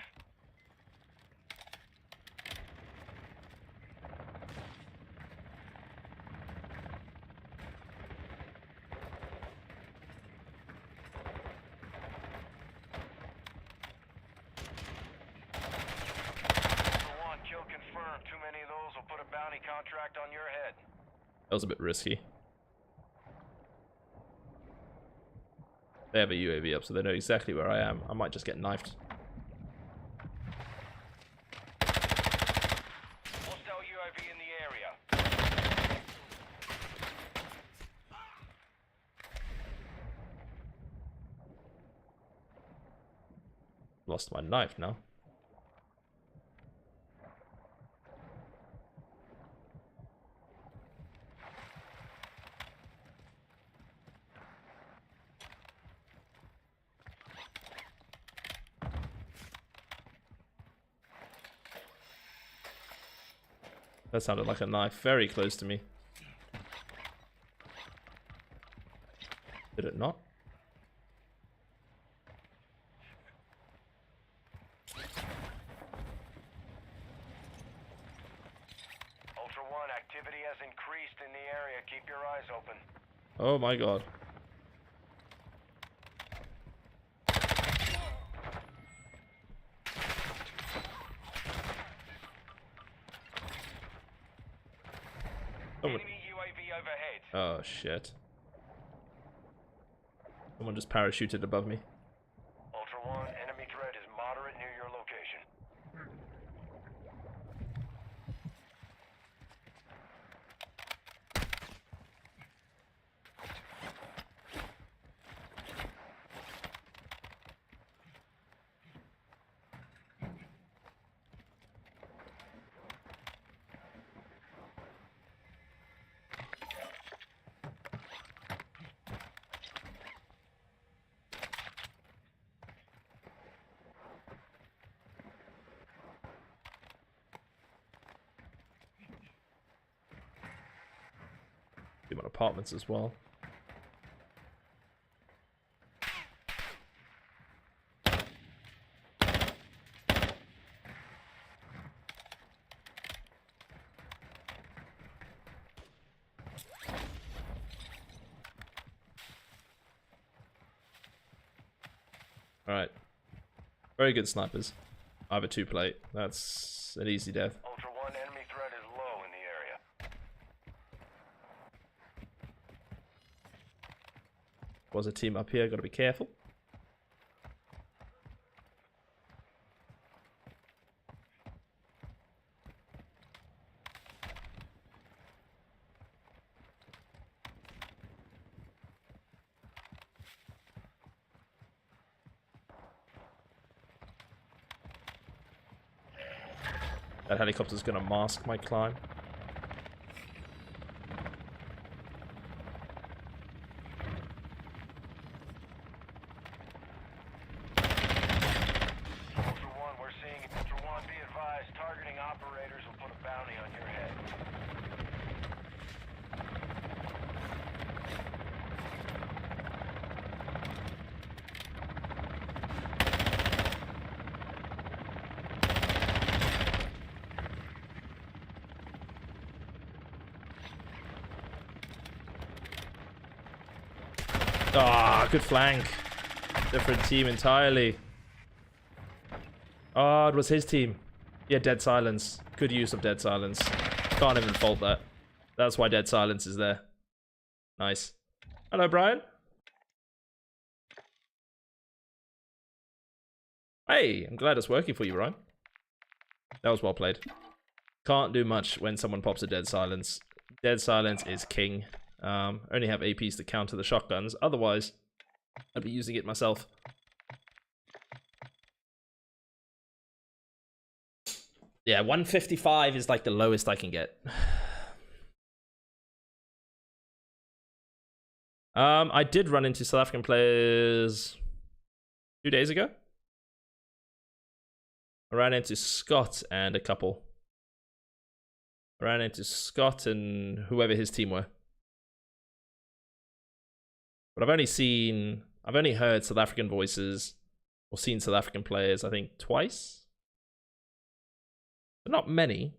Ultra One, kill confirmed. Too many of those will put a bounty contract on your head. That was a bit risky. They have a UAV up, so they know exactly where I am. I might just get knifed. Hostile UAV in the area. Lost my knife now. That sounded like a knife very close to me. Did it not? Ultra One, activity has increased in the area. Keep your eyes open. Oh my god. Someone... Enemy UAV overhead. Oh shit. Someone just parachuted above me. Ultra One, enemy threat is moderate near your location. My apartments as well. Alright. Very good snipers. I have a 2-plate. That's an easy death. Ultra One, enemy threat is low in the area. Was a team up here, gotta be careful. That helicopter's gonna mask my climb. Ah, good flank. Different team entirely. Oh, it was his team. Yeah, dead silence. Good use of dead silence. Can't even fault that. That's why dead silence is there. Nice. Hello, Brian. Hey, I'm glad it's working for you, Brian. That was well played. Can't do much when someone pops a dead silence. Dead silence is king. Only have APs to counter the shotguns. Otherwise, I'd be using it myself. Yeah, 155 is like the lowest I can get. I did run into South African players 2 days ago. I ran into Scott and a couple. I ran into Scott and whoever his team were. But I've only heard South African voices or seen South African players, I think, twice. But not many.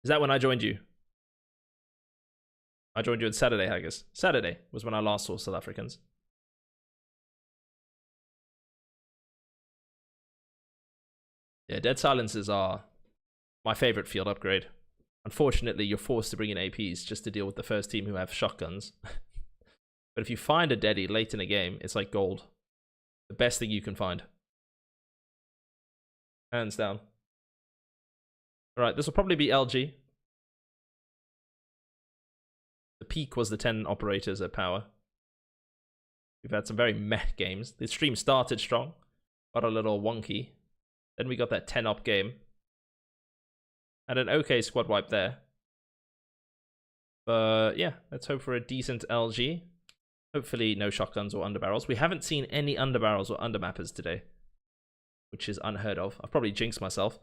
Is that when I joined you? I joined you on Saturday, I guess. Saturday was when I last saw South Africans. Yeah, dead silences are my favorite field upgrade. Unfortunately, you're forced to bring in APs just to deal with the first team who have shotguns. But if you find a deadie late in a game, it's like gold. The best thing you can find. Hands down. Alright, this will probably be LG. The peak was the 10 operators at power. We've had some very meh games. The stream started strong, got a little wonky. Then we got that 10 op game. And an okay squad wipe there. But yeah, let's hope for a decent LG. Hopefully no shotguns or underbarrels. We haven't seen any underbarrels or undermappers today, which is unheard of. I've probably jinxed myself.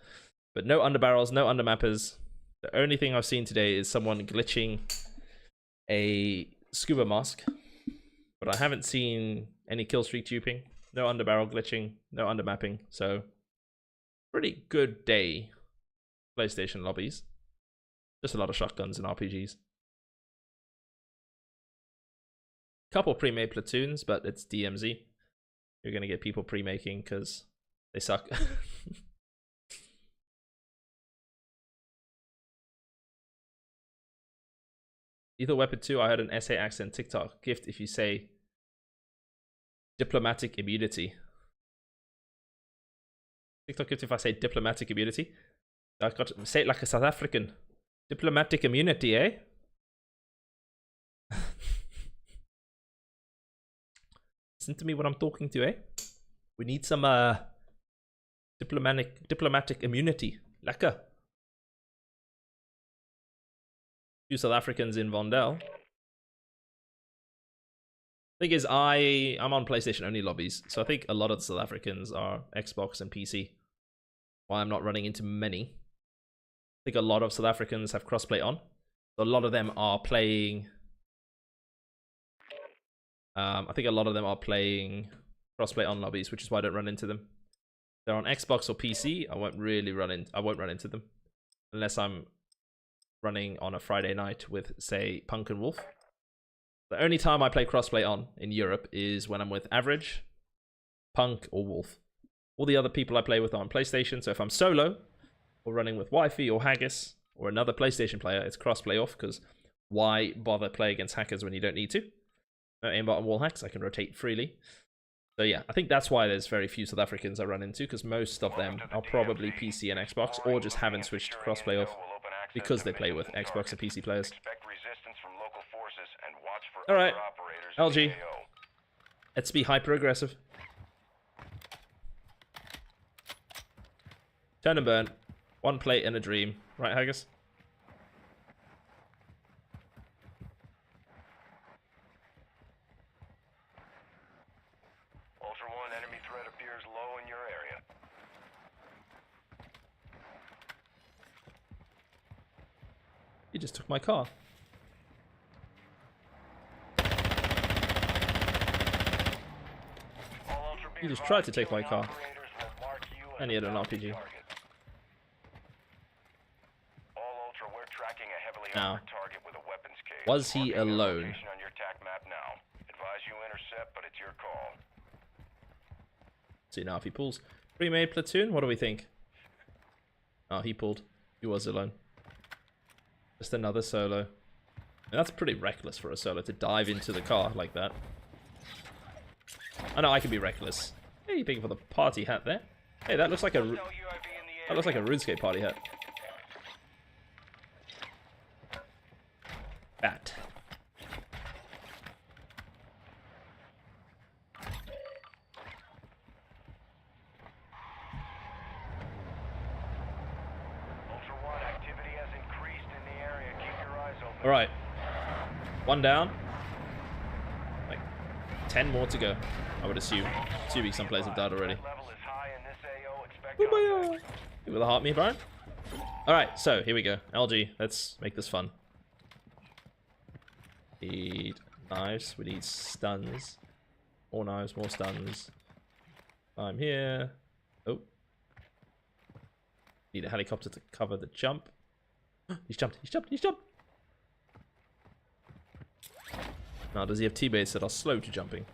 But no underbarrels, no undermappers. The only thing I've seen today is someone glitching a scuba mask. But I haven't seen any killstreak duping. No underbarrel glitching, no undermapping. So, pretty good day. PlayStation lobbies. Just a lot of shotguns and RPGs. Couple pre-made platoons, but it's DMZ. You're going to get people pre-making because they suck. Lethal Weapon 2, I heard an SA accent TikTok gift if you say diplomatic immunity. TikTok gift if I say diplomatic immunity. I've got to say it like a South African. Diplomatic immunity, eh? Listen to me when I'm talking to, eh? We need some diplomatic immunity. Lekker. Few South Africans in Vondel. Thing is, I'm on PlayStation only lobbies, so I think a lot of the South Africans are Xbox and PC. Why I'm not running into many. I think a lot of South Africans have crossplay on. So a lot of them are playing. I think a lot of them are playing crossplay on lobbies, which is why I don't run into them. If they're on Xbox or PC, I won't run into them unless I'm running on a Friday night with, say, Punk and Wolf. The only time I play crossplay on in Europe is when I'm with Average, Punk, or Wolf. All the other people I play with are on PlayStation, so if I'm solo, or running with Wifey or Haggis, or another PlayStation player, it's crossplay off, because why bother play against hackers when you don't need to? No aimbot and wall hacks, I can rotate freely. So yeah, I think that's why there's very few South Africans I run into, because most of them are probably PC and Xbox, or just haven't switched to crossplay off because they play with Xbox and PC players. Alright, LG. Let's be hyper-aggressive. Turn and burn. One plate and a dream. Right, Haggis? Ultra One, enemy threat appears low in your area. You just took my car. You just tried to take my car. And he had an RPG. tracking a heavily Now, armored target with a weapons case. was he Marking your alone? location on your TAC map now. Advise you intercept, but it's your call. See now if he pulls. Pre-made platoon, what do we think? Oh, he pulled. He was alone. Just another solo. And that's pretty reckless for a solo to dive into the car like that. I know I can be reckless. Hey, you picking for the party hat there? Hey, that looks like a RuneScape party hat. Bat. Ultra One, activity has increased in the area. Keep your eyes open. All right, one down. Like 10 more to go, I would assume. Assuming some players have died already. Level is high in this AO. Expect Booyah! You with a heart me, Brian? All right, so here we go. LG, let's make this fun. Need knives. We need stuns. More knives, more stuns. I'm here. Oh. Need a helicopter to cover the jump. He's jumped, he's jumped, he's jumped! Now, does he have T-bases that are slow to jumping?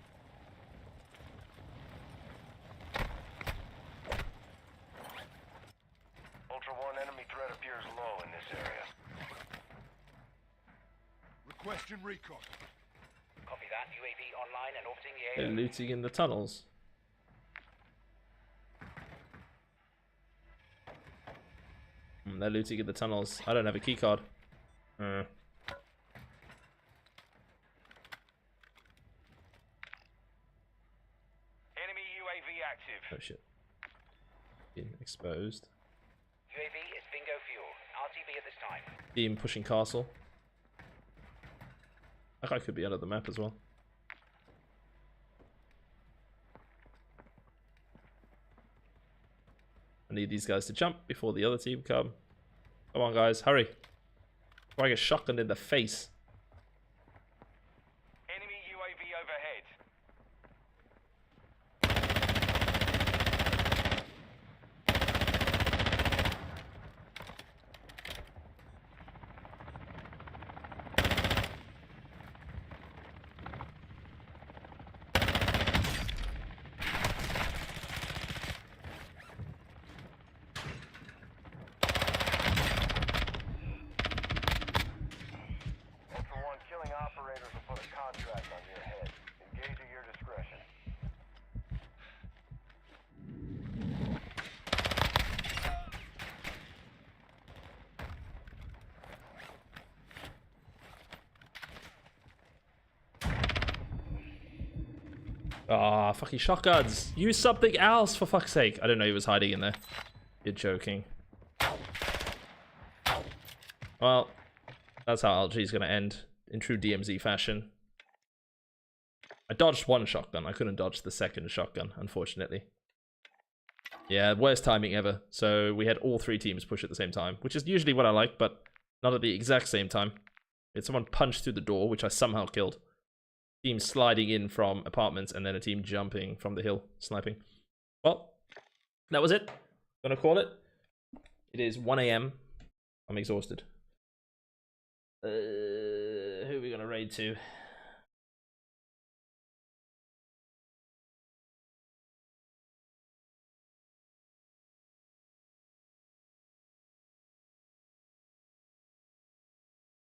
Ultra One, enemy threat appears low in this area. Requesting recon. Copy that. UAV online and orbiting the They're AO. looting in the tunnels. They're looting in the tunnels. I don't have a keycard. Enemy UAV active. Oh shit. Been exposed. UAV is bingo fuel. RTB at this time. Team pushing castle. That guy could be out of the map as well. I need these guys to jump before the other team come. Come on, guys, hurry. Before I get shotgunned in the face. Enemy UAV overhead. Ultra One, killing operators will put a contract on your head. Engage at your discretion. Ah, fucking shotguns. Use something else, for fuck's sake. I didn't know he was hiding in there. You're joking. Well, that's how LG's gonna end in true DMZ fashion. I dodged one shotgun. I couldn't dodge the second shotgun, unfortunately. Yeah, worst timing ever. So we had all three teams push at the same time, which is usually what I like, but not at the exact same time. We had someone punch through the door, which I somehow killed. Team sliding in from apartments, and then a team jumping from the hill, sniping. Well, that was it. Gonna call it. It is 1 AM. I'm exhausted. Who are we gonna raid to?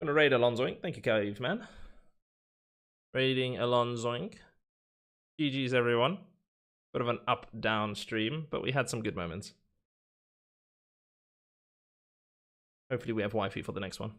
Gonna raid Alonzoink. Thank you, Caveman. Raiding Alonzoink. GG's everyone. Bit of an up-down stream, but we had some good moments. Hopefully we have wifey for the next one.